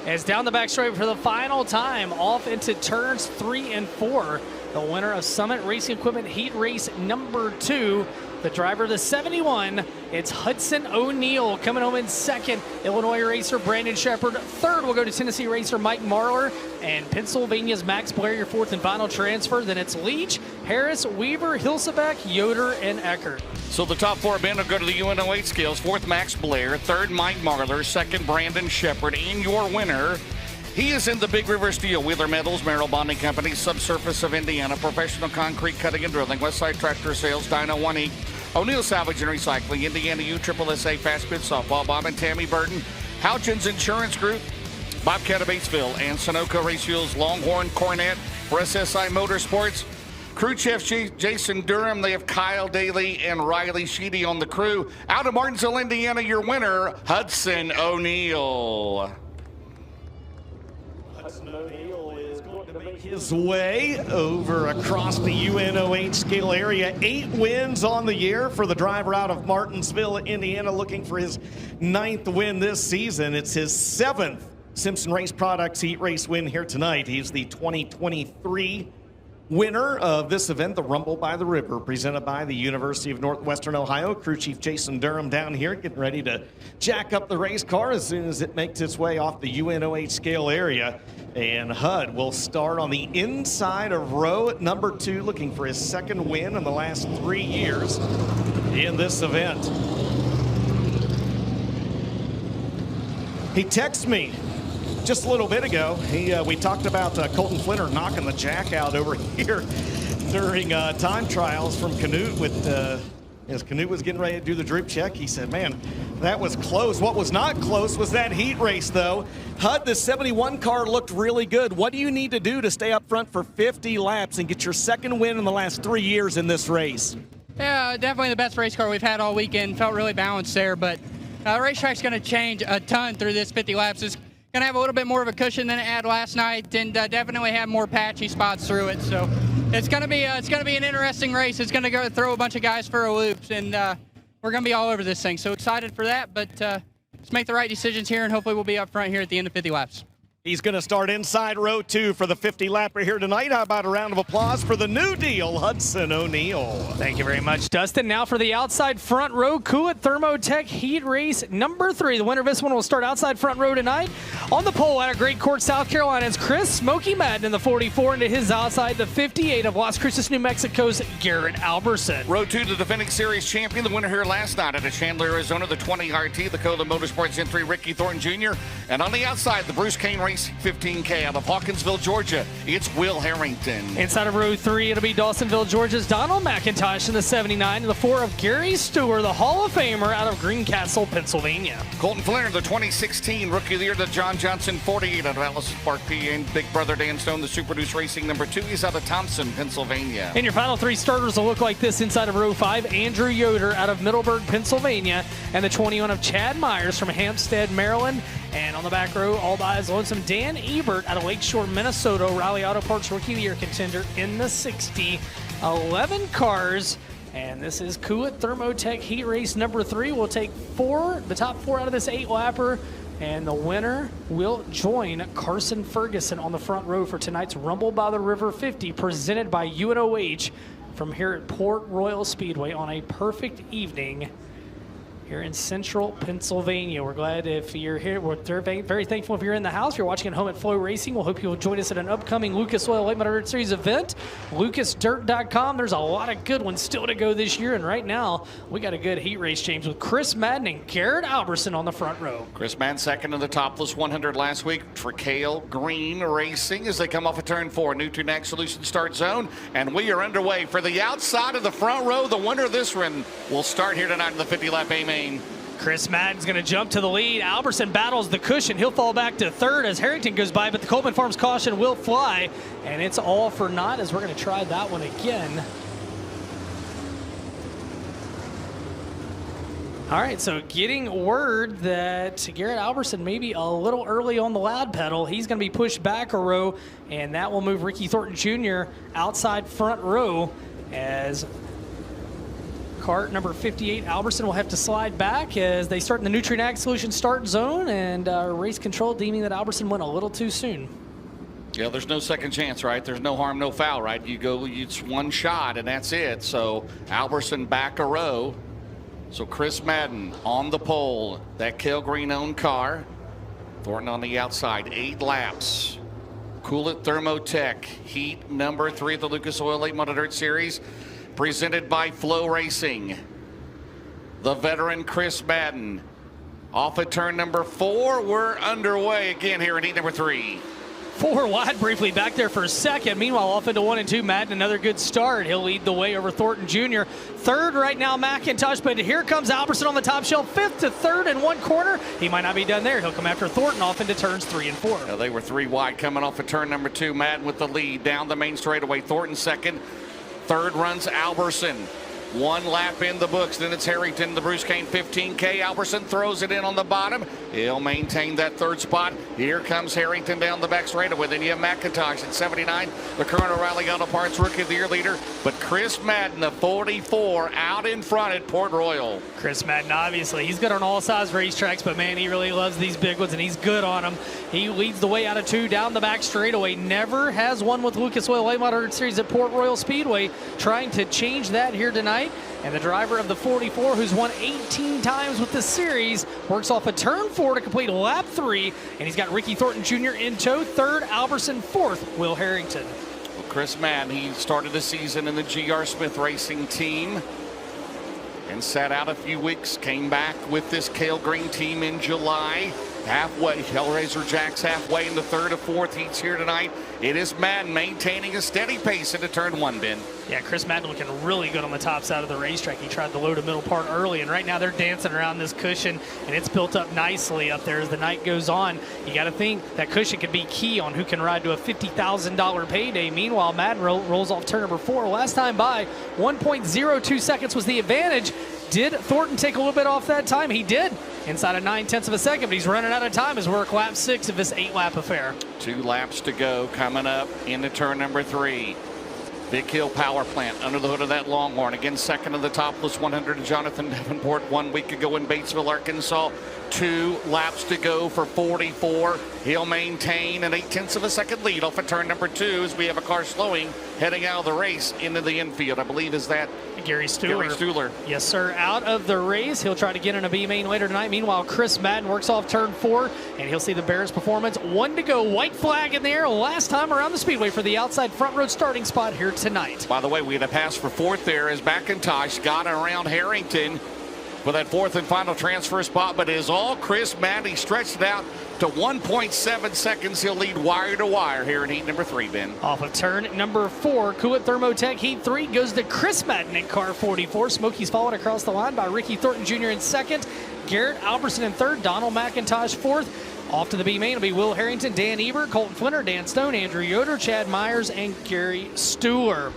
As down the back straight for the final time, off into turns 3 and 4. The winner of Summit Racing Equipment Heat Race number 2. The driver of the 71, it's Hudson O'Neill coming home in 2nd. Illinois racer Brandon Shepard. 3rd will go to Tennessee racer Mike Marlar. And Pennsylvania's Max Blair, your 4th and final transfer. Then it's Leach, Harris, Weaver, Hilsebeck, Yoder, and Eckert. So the top 4 men will go to the UNO8 scales. 4th, Max Blair. 3rd, Mike Marlar. 2nd, Brandon Shepard. And your winner, he is in the Big River Steel, Wheeler Metals, Merrill Bonding Company, Subsurface of Indiana, Professional Concrete Cutting and Drilling, Westside Tractor Sales, Dyno 1E, O'Neill Salvage and Recycling, Indiana USSSA, Fast Bid Softball, Bob and Tammy Burton, Houchins Insurance Group, Bobcat of Batesville, and Sunoco Race Fuels, Longhorn, Cornet, for SSI Motorsports. Crew Chief Jason Durham, they have Kyle Daly and Riley Sheedy on the crew. Out of Martinsville, Indiana, your winner, Hudson O'Neill. Hudson O'Neill is going to make his way over across the UNO8 scale area. 8 wins on the year for the driver out of Martinsville, Indiana, looking for his 9th win this season. It's his 7th Simpson Race Products Heat Race win here tonight. He's the 2023 winner of this event, the Rumble by the River, presented by the University of Northwestern Ohio. Crew Chief Jason Durham down here getting ready to jack up the race car as soon as it makes its way off the UNO8 scale area. And Hud will start on the inside of row at number 2, looking for his 2nd win in the last 3 years in this event. He texted me just a little bit ago. We talked about Colton Flinner knocking the jack out over here during time trials from Canute as Canute was getting ready to do the drip check. He said, man, that was close. What was not close was that heat race, though. Hud, the 71 car looked really good. What do you need to do to stay up front for 50 laps and get your 2nd win in the last 3 years in this race? Yeah, definitely the best race car we've had all weekend. Felt really balanced there, but the racetrack's going to change a ton through this 50 laps. It's going to have a little bit more of a cushion than it had last night, and definitely have more patchy spots through it. So it's going to be an interesting race. It's going to go throw a bunch of guys for a loop, and we're going to be all over this thing. So excited for that, but let's make the right decisions here, and hopefully we'll be up front here at the end of 50 laps. He's going to start inside row 2 for the 50-lapper here tonight. How about a round of applause for the new deal, Hudson O'Neill. Thank you very much, Dustin. Now for the outside front row, Kuwait Thermotech Heat Race number 3. The winner of this one will start outside front row tonight. On the pole out of Great Court, South Carolina, is Chris Smokey Madden in the 44, into his outside, the 58 of Las Cruces, New Mexico's Garrett Alberson. Row 2, the defending series champion, the winner here last night at Chandler, Arizona, the 20 RT, the Cola Motorsports N3, Ricky Thornton Jr. And on the outside, the Bruce Kane Race 15K out of Hawkinsville, Georgia, it's Will Harrington. Inside of row 3, it'll be Dawsonville, Georgia's Donald McIntosh in the 79, and the 4 of Gary Stewart, the Hall of Famer out of Greencastle, Pennsylvania. Colton Flinner, the 2016 Rookie of the Year, the John Johnson 48 out of Allison Park, PA, and Big Brother Dan Stone, the Super Deuce Racing number 2. He's out of Thompson, Pennsylvania. And your final 3 starters will look like this inside of row 5. Andrew Yoder out of Middleburg, Pennsylvania, and the 21 of Chad Myers from Hampstead, Maryland. And on the back row, all eyes lonesome Dan Ebert out of Lakeshore, Minnesota, Raleigh Auto Parts Rookie of the Year contender in the 60. 11 cars And this is Kuwait Thermotech Heat Race number 3. We'll take the top 4 out of this 8-lapper. And the winner will join Carson Ferguson on the front row for tonight's Rumble by the River 50, presented by UNOH from here at Port Royal Speedway on a perfect evening here in central Pennsylvania. We're glad if you're here. We're very thankful if you're in the house. If you're watching at home at FloRacing, we'll hope you'll join us at an upcoming Lucas Oil Late Model Dirt Series event. LucasDirt.com. There's a lot of good ones still to go this year, and right now we got a good heat race, James, with Chris Madden and Garrett Alberson on the front row. Chris Madden second in the topless 100 last week for Cale Green Racing as they come off of turn 4. Nutrient Solution start zone, and we are underway for the outside of the front row. The winner of this run will start here tonight in the 50-lap A main. Chris Madden's going to jump to the lead. Alberson battles the cushion. He'll fall back to third as Harrington goes by, but the Coleman Farms caution will fly, and it's all for naught as we're going to try that one again. All right, so getting word that Garrett Alberson may be a little early on the loud pedal. He's going to be pushed back a row, and that will move Ricky Thornton Jr. outside front row as cart number 58, Alberson, will have to slide back as they start in the Nutrient Ag Solution start zone, and race control deeming that Alberson went a little too soon. Yeah, there's no second chance, right? There's no harm, no foul, right? You go, it's one shot, and that's it. So Alberson back a row. So Chris Madden on the pole, that Cale Green-owned car. Thornton on the outside, 8 laps. Kuwait Thermotech, heat number 3 of the Lucas Oil Late Model Dirt Series, presented by FloRacing. The veteran Chris Madden off at turn number 4. We're underway again here in heat number 3. 4 wide briefly back there for a second. Meanwhile, off into 1 and 2, Madden, another good start. He'll lead the way over Thornton Jr. Third right now, McIntosh, but here comes Alberson on the top shelf. 5th to 3rd in 1 corner. He might not be done there. He'll come after Thornton off into turns 3 and 4. Yeah, they were 3 wide coming off of turn number 2. Madden with the lead down the main straightaway. Thornton second. Third runs Alberson. 1 lap in the books. Then it's Harrington, the Bruce Kane 15K. Alberson throws it in on the bottom. He'll maintain that 3rd spot. Here comes Harrington down the back straightaway. Then you have McIntosh at 79, the current O'Reilly Auto Parts Rookie of the Year leader. But Chris Madden, the 44, out in front at Port Royal. Chris Madden, obviously, he's good on all size racetracks, but man, he really loves these big ones, and he's good on them. He leads the way out of 2 down the back straightaway. Never has won with Lucas Oil Late Model Dirt Series at Port Royal Speedway. Trying to change that here tonight. And the driver of the 44, who's won 18 times with the series, works off a turn 4 to complete lap 3. And he's got Ricky Thornton Jr. in tow. 3rd, Alberson. 4th, Will Harrington. Well, Chris Madden, he started the season in the G.R. Smith Racing team and sat out a few weeks. Came back with this Cale Green team in July. Halfway, Hellraiser Jack's halfway in the 3rd or 4th heats here tonight. It is Madden maintaining a steady pace into turn 1, Ben. Yeah, Chris Madden looking really good on the top side of the racetrack. He tried the low to middle part early, and right now they're dancing around this cushion, and it's built up nicely up there as the night goes on. You got to think that cushion could be key on who can ride to a $50,000 payday. Meanwhile, Madden rolls off turn number 4. Last time by, 1.02 seconds was the advantage. Did Thornton take a little bit off that time? He did, inside of 9/10 of a second, but he's running out of time as we're at lap 6 of this 8-lap affair. 2 laps to go coming up into turn number 3. Big Hill Power Plant under the hood of that Longhorn. Again, second of the topless 100 to Jonathan Davenport 1 week ago in Batesville, Arkansas. 2 laps to go for 44. He'll maintain an 0.8 of a second lead off of turn number 2 as we have a car slowing, heading out of the race into the infield. I believe is that Gary Stuhler. Gary Stuhler. Yes, sir. Out of the race. He'll try to get in a B main later tonight. Meanwhile, Chris Madden works off turn 4, and he'll see the Bears' performance. 1 to go. White flag in the air. Last time around the Speedway for the outside front road starting spot here tonight. By the way, we had a pass for 4th there as McIntosh got around Harrington for that 4th and final transfer spot, but it is all Chris Madden. He stretched it out to 1.7 seconds. He'll lead wire to wire here in heat number 3, Ben. Off of turn number 4, Kuwait Thermotech heat 3 goes to Chris Madden in car 44. Smoky's followed across the line by Ricky Thornton Jr. in 2nd, Garrett Alberson in 3rd, Donald McIntosh 4th. Off to the B main will be Will Harrington, Dan Ebert, Colton Flinter, Dan Stone, Andrew Yoder, Chad Myers, and Gary Stuhler.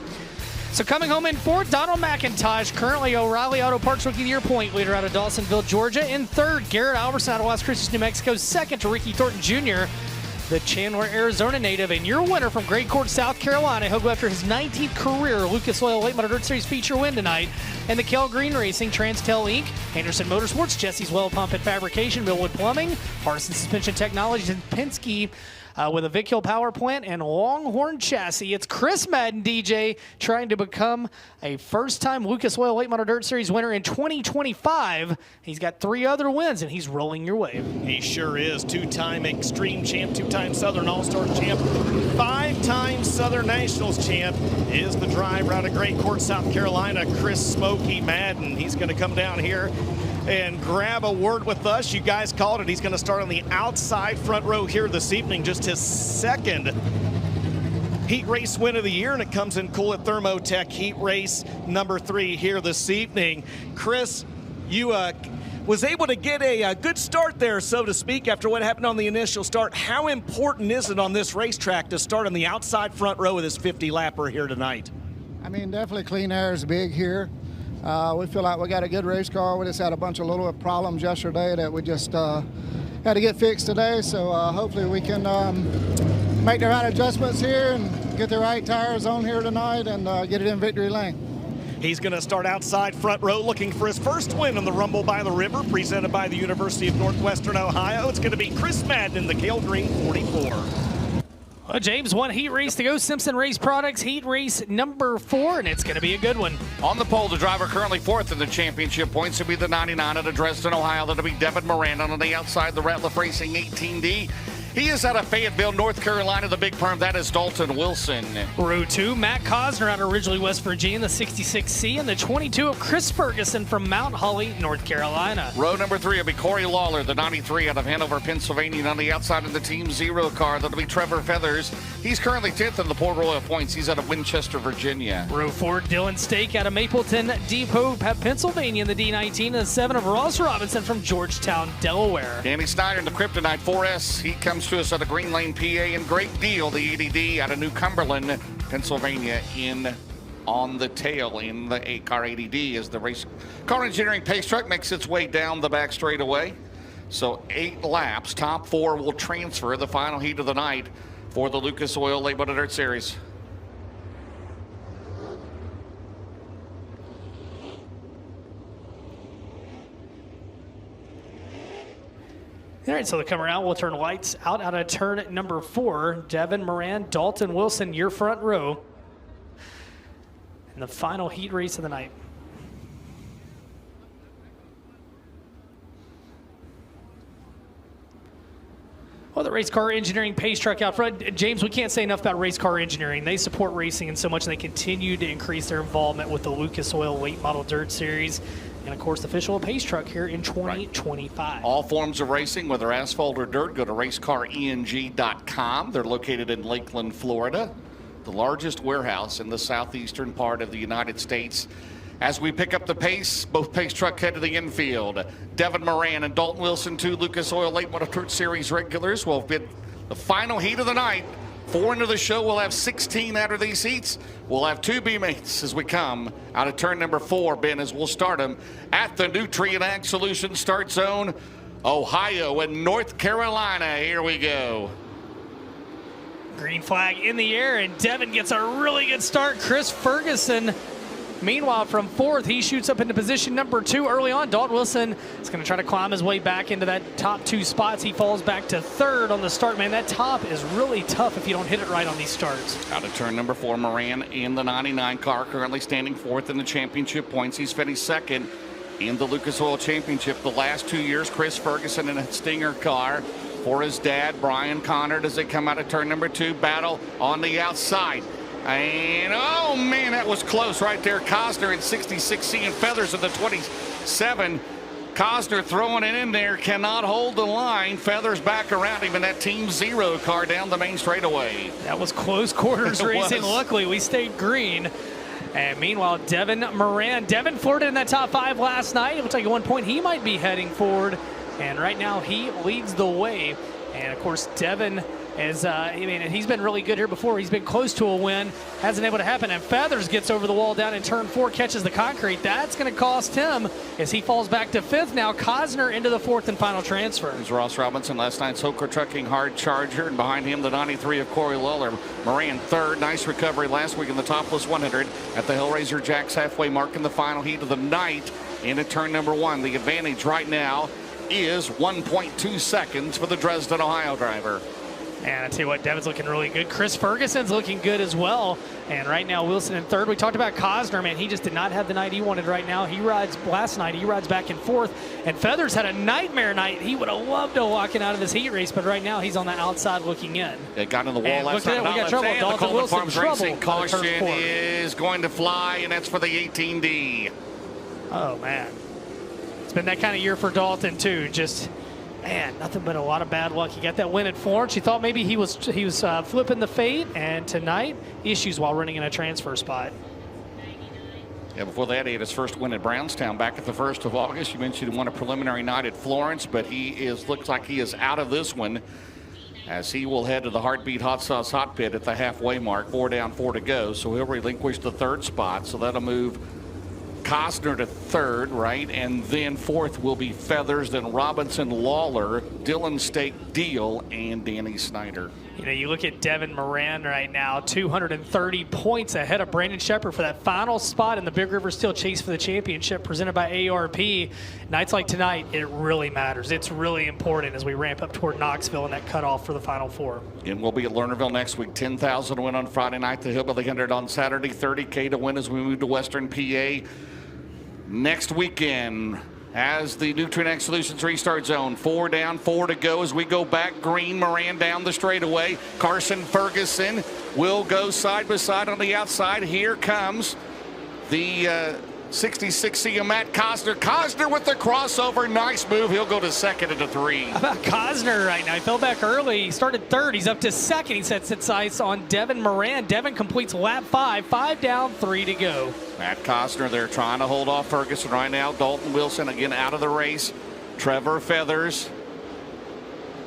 So coming home in 4th, Donald McIntosh, currently O'Reilly Auto Parts Rookie of the Year point leader out of Dawsonville, Georgia. In 3rd, Garrett Alberson out of Las Cruces, New Mexico. 2nd to Ricky Thornton Jr. the Chandler, Arizona native, and your winner from Great Court, South Carolina. He'll go after his 19th career Lucas Oil Late Model Dirt Series feature win tonight. And the Kel Green Racing, Transtel Inc., Henderson Motorsports, Jesse's Well Pump and Fabrication, Millwood Plumbing, Hardison Suspension Technologies, and Penske with a Vic Hill Power Plant and Longhorn Chassis. It's Chris Madden, DJ, trying to become a first-time Lucas Oil Late Model Dirt Series winner in 2025. He's got 3 other wins, and he's rolling your way. He sure is. 2-time Extreme Champ, 2-time Southern All-Stars Champ, 5-time Southern Nationals Champ is the driver out of Great Court, South Carolina, Chris Smokey Madden. He's going to come down here and grab a word with us. You guys called it. He's going to start on the outside front row here this evening. Just his second heat race win of the year, and it comes in cool at Thermotech heat race number 3 here this evening. Chris, you was able to get a good start there, so to speak, after what happened on the initial start. How important is it on this racetrack to start on the outside front row of this 50-lapper here tonight? I mean, definitely clean air is big here. We feel like we got a good race car. We just had a bunch of little problems yesterday that we just had to get fixed today. So hopefully we can make the right adjustments here and get the right tires on here tonight and get it in victory lane. He's going to start outside front row looking for his first win on the Rumble by the River, presented by the University of Northwestern Ohio. It's going to be Chris Madden in the Kel Green 44. Well, James, 1 heat race to go. Simpson Race Products heat race number 4, and it's going to be a good one. On the pole, the driver currently 4th in the championship points will be the 99 out of Dresden, Ohio. That'll be Devin Moran. On the outside, the Ratliff Racing 18D. He is out of Fayetteville, North Carolina. The big perm, that is Dalton Wilson. Row 2, Matt Cosner out of Ridgely, West Virginia, the 66C, and the 22 of Chris Ferguson from Mount Holly, North Carolina. Row number 3 will be Corey Lawler, the 93 out of Hanover, Pennsylvania. And on the outside of the Team Zero car, that'll be Trevor Feathers. He's currently 10th in the Port Royal points. He's out of Winchester, Virginia. Row 4, Dylan Stake out of Mapleton Depot, Pennsylvania, in the D19, and the 7 of Ross Robinson from Georgetown, Delaware. Danny Snyder in the Kryptonite 4S. He comes to us out of Green Lane, PA, and Great Deal, the ADD out of New Cumberland, Pennsylvania, in on the tail in the 8-car ADD as the race car engineering pace truck makes its way down the back straightaway. So 8 laps, top 4 will transfer the final heat of the night for the Lucas Oil Late Model Dirt Series. All right, so they come around. We'll turn lights out of turn number 4. Devin Moran, Dalton Wilson, your front row. And the final heat race of the night. Well, the race car engineering pace truck out front. James, we can't say enough about race car engineering. They support racing in so much, and they continue to increase their involvement with the Lucas Oil Late Model Dirt Series. And, of course, the official pace truck here in 2025. Right. All forms of racing, whether asphalt or dirt, go to racecareng.com. They're located in Lakeland, Florida, the largest warehouse in the southeastern part of the United States. As we pick up the pace, both pace truck head to the infield. Devin Moran and Dalton Wilson, 2 Lucas Oil Late Model Dirt Series regulars, will bid the final heat of the night. 4 into the show. We'll have 16 out of these heats. We'll have 2 B-mates as we come out of turn number 4, Ben, as we'll start them at the Nutrient Ag Solutions start zone, Ohio and North Carolina. Here we go. Green flag in the air, and Devin gets a really good start. Chris Ferguson, meanwhile, from 4th, he shoots up into position number 2 early on. Dalton Wilson is going to try to climb his way back into that top 2 spots. He falls back to 3rd on the start. Man, that top is really tough if you don't hit it right on these starts. Out of turn number 4, Moran in the 99 car, currently standing 4th in the championship points. He's finished 2nd in the Lucas Oil Championship the last 2 years. Chris Ferguson in a Stinger car for his dad, Brian Connard, as they come out of turn number 2. Battle on the outside. And, oh, man, that was close right there. Cosner in 66C and Feathers in the 27. Cosner throwing it in there, cannot hold the line. Feathers back around him in that Team Zero car down the main straightaway. That was close quarters racing. Luckily, we stayed green. And meanwhile, Devin Moran. Devin flirted in that top 5 last night. It looks like at one point he might be heading forward. And right now he leads the way. And, of course, Devin As he's been really good here before. He's been close to a win, hasn't able to happen. And Feathers gets over the wall down in turn 4, catches the concrete. That's going to cost him as he falls back to 5th. Now Cosner into the 4th and final transfer. There's Ross Robinson, last night's Hooker Trucking hard charger, and behind him the 93 of Corey Lawler. Moran 3rd, nice recovery last week in the topless 100 at the Hellraiser Jacks halfway mark in the final heat of the night into turn number 1. The advantage right now is 1.2 seconds for the Dresden, Ohio driver. And I tell you what, Devin's looking really good. Chris Ferguson's looking good as well. And right now, Wilson in 3rd. We talked about Cosner, man. He just did not have the night he wanted right now. He rides last night. He rides back in 4th. And Feathers had a nightmare night. He would have loved to walking out of this heat race, but right now he's on the outside looking in. It got in the wall last time. We got trouble. Dalton Wilson Racing caution is going to fly, and that's for the 18D. Oh, man. It's been that kind of year for Dalton, too. Just... man, nothing but a lot of bad luck. He got that win at Florence. You thought maybe he was flipping the fate, and tonight, issues while running in a transfer spot. Yeah, before that, he had his first win at Brownstown back at the 1st of August. You mentioned he won a preliminary night at Florence, but looks like he is out of this one as he will head to the Heartbeat Hot Sauce Hot Pit at the halfway mark. 4 down, 4 to go, so he'll relinquish the 3rd spot, so that'll move Cosner to 3rd, right? And then 4th will be Feathers, then Robinson, Lawler, Dylan Stake, Deal, and Danny Snyder. You know, you look at Devin Moran right now, 230 points ahead of Brandon Shepard for that final spot in the Big River Steel Chase for the championship presented by ARP. Nights like tonight, it really matters. It's really important as we ramp up toward Knoxville and that cutoff for the Final 4. And we'll be at Lernerville next week. 10,000 to win on Friday night, the Hillbilly 100 on Saturday, 30K to win as we move to Western PA. Next weekend, as the Nutrien Solutions restart zone, 4 down, 4 to go as we go back. Green, Moran down the straightaway. Carson Ferguson will go side by side on the outside. Here comes the 66C of Matt Cosner. Cosner with the crossover. Nice move. He'll go to 2nd into 3. How about Cosner right now? He fell back early. He started 3rd. He's up to 2nd. He sets its sights on Devin Moran. Devin completes lap 5. 5 down, 3 to go. Matt Cosner there trying to hold off Ferguson right now. Dalton Wilson again out of the race. Trevor Feathers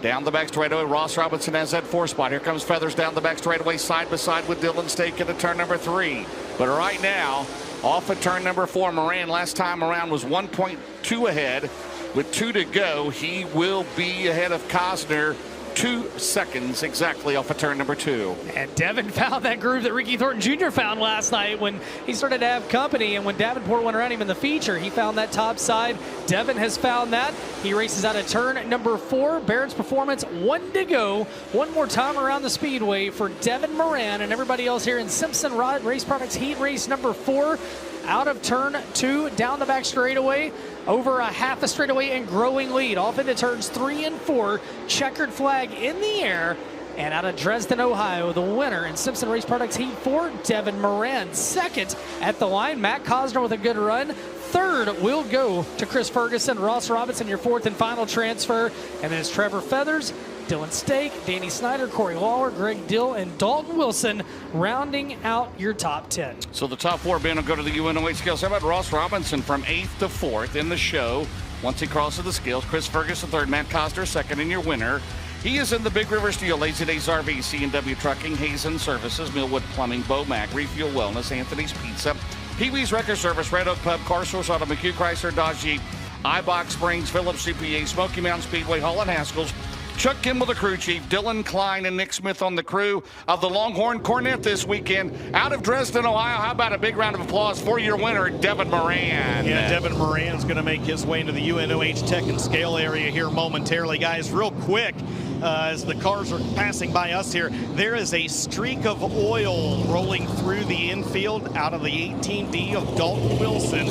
down the back straightaway. Ross Robinson has that 4 spot. Here comes Feathers down the back straightaway side by side with Dylan Stake into turn number 3. But right now, off of turn number 4, Moran last time around was 1.2 ahead. With 2 to go, he will be ahead of Cosner 2 seconds exactly off of turn number 2. And Devin found that groove that Ricky Thornton Jr. found last night when he started to have company, and when Davenport went around him in the feature, he found that top side. Devin has found that. He races out of turn number 4. Barrett's Performance, 1 to go. One more time around the Speedway for Devin Moran and everybody else here in Simpson Race Products Heat Race number 4. Out of turn 2, down the back straightaway, over a half a straightaway and growing lead. Off into turns 3 and 4, checkered flag in the air. And out of Dresden, Ohio, the winner in Simpson Race Products Heat 4, Devin Moran. 2nd at the line, Matt Cosner with a good run. 3rd will go to Chris Ferguson. Ross Robinson, your 4th and final transfer. And then it's Trevor Feathers, Dylan Stake, Danny Snyder, Corey Lawler, Greg Dill, and Dalton Wilson rounding out your top 10. So the top 4, Ben, will go to the UNOH scales. How about Ross Robinson from 8th to 4th in the show? Once he crosses the scales, Chris Ferguson 3rd, Matt Cosner 2nd, and your winner. He is in the Big River Steel, Lazy Days RV, C&W Trucking, Hazen Services, Millwood Plumbing, Bomac, Refuel Wellness, Anthony's Pizza, Pee-wee's Wrecker Service, Red Oak Pub, Car Source Auto, McHugh Chrysler, Dodge Jeep, iBox Springs, Phillips CPA, Smoky Mountain Speedway, Holland Haskell's, Chuck Kimball, the crew chief, Dylan Klein and Nick Smith on the crew of the Longhorn Cornet this weekend. Out of Dresden, Ohio, how about a big round of applause for your winner, Devin Moran? Yeah, Devin Moran's going to make his way into the UNOH Tech and Scale area here momentarily. Guys, real quick, as the cars are passing by us here, there is a streak of oil rolling through the infield out of the 18D of Dalton Wilson.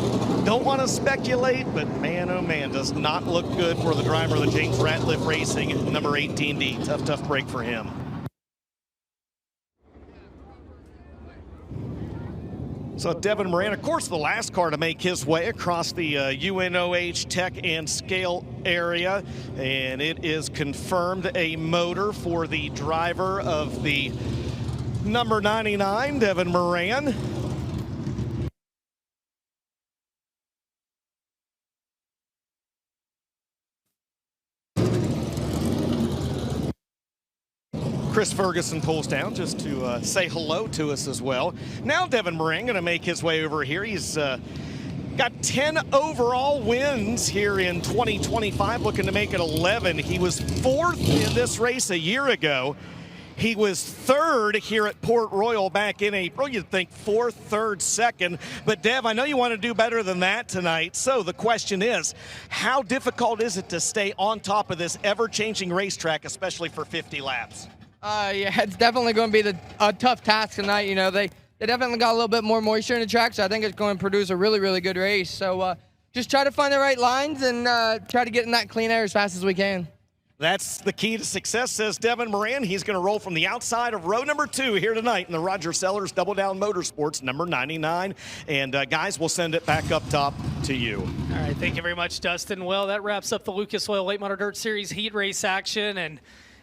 Don't want to speculate, but man, oh man, does not look good for the driver of the James Ratliff Racing, number 18D. Tough break for him. So Devin Moran, of course, the last car to make his way across the UNOH Tech and Scale area. And it is confirmed a motor for the driver of the number 99, Devin Moran. Chris Ferguson pulls down just to say hello to us as well. Now Devin Moran going to make his way over here. He's got 10 overall wins here in 2025, looking to make it 11. He was 4th in this race a year ago. He was 3rd here at Port Royal back in April. You'd think 4th, 3rd, 2nd. But, Dev, I know you want to do better than that tonight. So the question is, how difficult is it to stay on top of this ever-changing racetrack, especially for 50 laps? Yeah, it's definitely going to be a tough task tonight. You know, they definitely got a little bit more moisture in the track, so I think it's going to produce a really, really good race. So just try to find the right lines and try to get in that clean air as fast as we can. That's the key to success, says Devin Moran. He's going to roll from the outside of row number 2 here tonight in the Roger Sellers Double Down Motorsports, number 99. And, guys, we'll send it back up top to you. All right, thank you very much, Dustin. Well, that wraps up the Lucas Oil Late Model Dirt Series heat race action. And,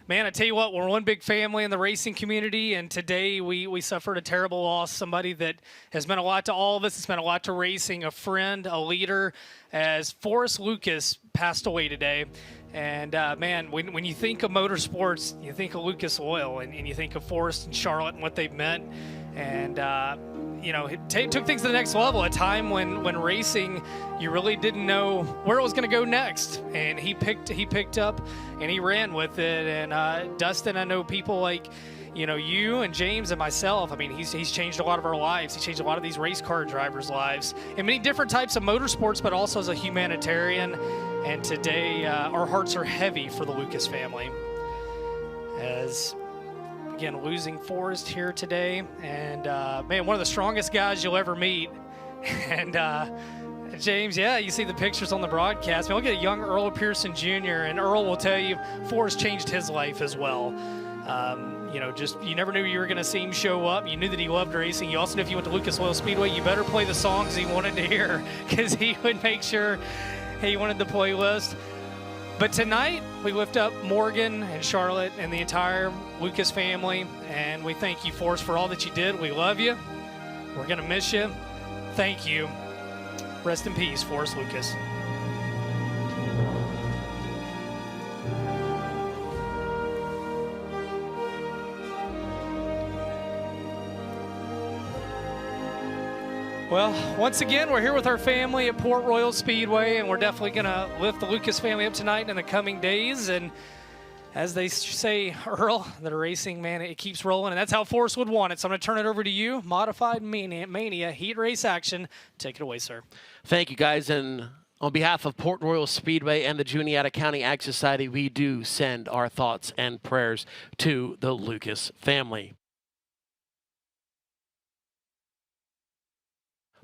man, I tell you what, we're one big family in the racing community, and today we suffered a terrible loss. Somebody that has meant a lot to all of us. It's meant a lot to racing, a friend, a leader, as Forrest Lucas passed away today. And, man, when you think of motorsports, you think of Lucas Oil, and you think of Forrest and Charlotte and what they've meant. And, you know, it took things to the next level, a time when racing, you really didn't know where it was going to go next. And he picked up and he ran with it. And, Dustin, I know people like, you know, you and James and myself, I mean, he's changed a lot of our lives. He changed a lot of these race car drivers' lives in many different types of motorsports, but also as a humanitarian. And today, our hearts are heavy for the Lucas family. As, again, losing Forrest here today. And, man, one of the strongest guys you'll ever meet. And, James, yeah, you see the pictures on the broadcast. I mean, look at young Earl Pearson Jr., and Earl will tell you Forrest changed his life as well. You know, just you never knew you were going to see him show up. You knew that he loved racing. You also knew if you went to Lucas Oil Speedway, you better play the songs he wanted to hear, because he would make sure he wanted the playlist. But tonight, we lift up Morgan and Charlotte and the entire Lucas family, and we thank you, Forrest, for all that you did. We love you. We're going to miss you. Thank you. Rest in peace, Forrest Lucas. Well, once again, we're here with our family at Port Royal Speedway, and we're definitely going to lift the Lucas family up tonight and in the coming days. And as they say, Earl, the racing, man, it keeps rolling, and that's how Forrest would want it. So I'm going to turn it over to you, Modified Mania heat race action. Take it away, sir. Thank you, guys. And on behalf of Port Royal Speedway and the Juniata County Ag Society, we do send our thoughts and prayers to the Lucas family.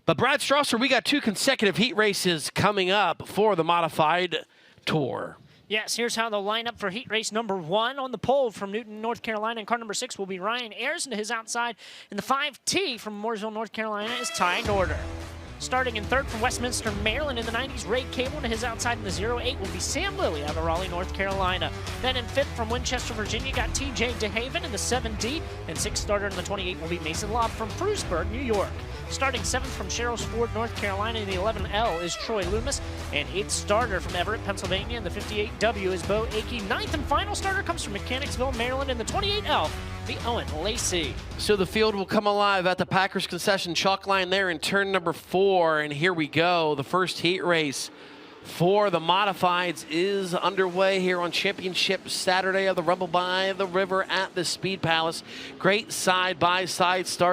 But Brad Strasser, we got 2 consecutive heat races coming up for the Modified Tour. Yes, here's how they'll line up for heat race number 1 on the pole from Newton, North Carolina. And car number 6 will be Ryan Ayers, and to his outside in the 5T from Mooresville, North Carolina is Ty Norder. Starting in 3rd from Westminster, Maryland in the 90s, Ray Cable, and to his outside in the 08 will be Sam Lilly out of Raleigh, North Carolina. Then in 5th from Winchester, Virginia, got TJ DeHaven in the 7D, and 6th starter in the 28 will be Mason Lobb from Frewsburg, New York. Starting 7th from Sherrills Ford, North Carolina in the 11L is Troy Loomis, and 8th starter from Everett, Pennsylvania in the 58W is Bo Akey. 9th and final starter comes from Mechanicsville, Maryland in the 28L, the Owen Lacey. So the field will come alive at the Packers concession chalk line there in turn number 4, and here we go. The first heat race for the Modifieds is underway here on Championship Saturday of the Rumble by the River at the Speed Palace. Great side-by-side start.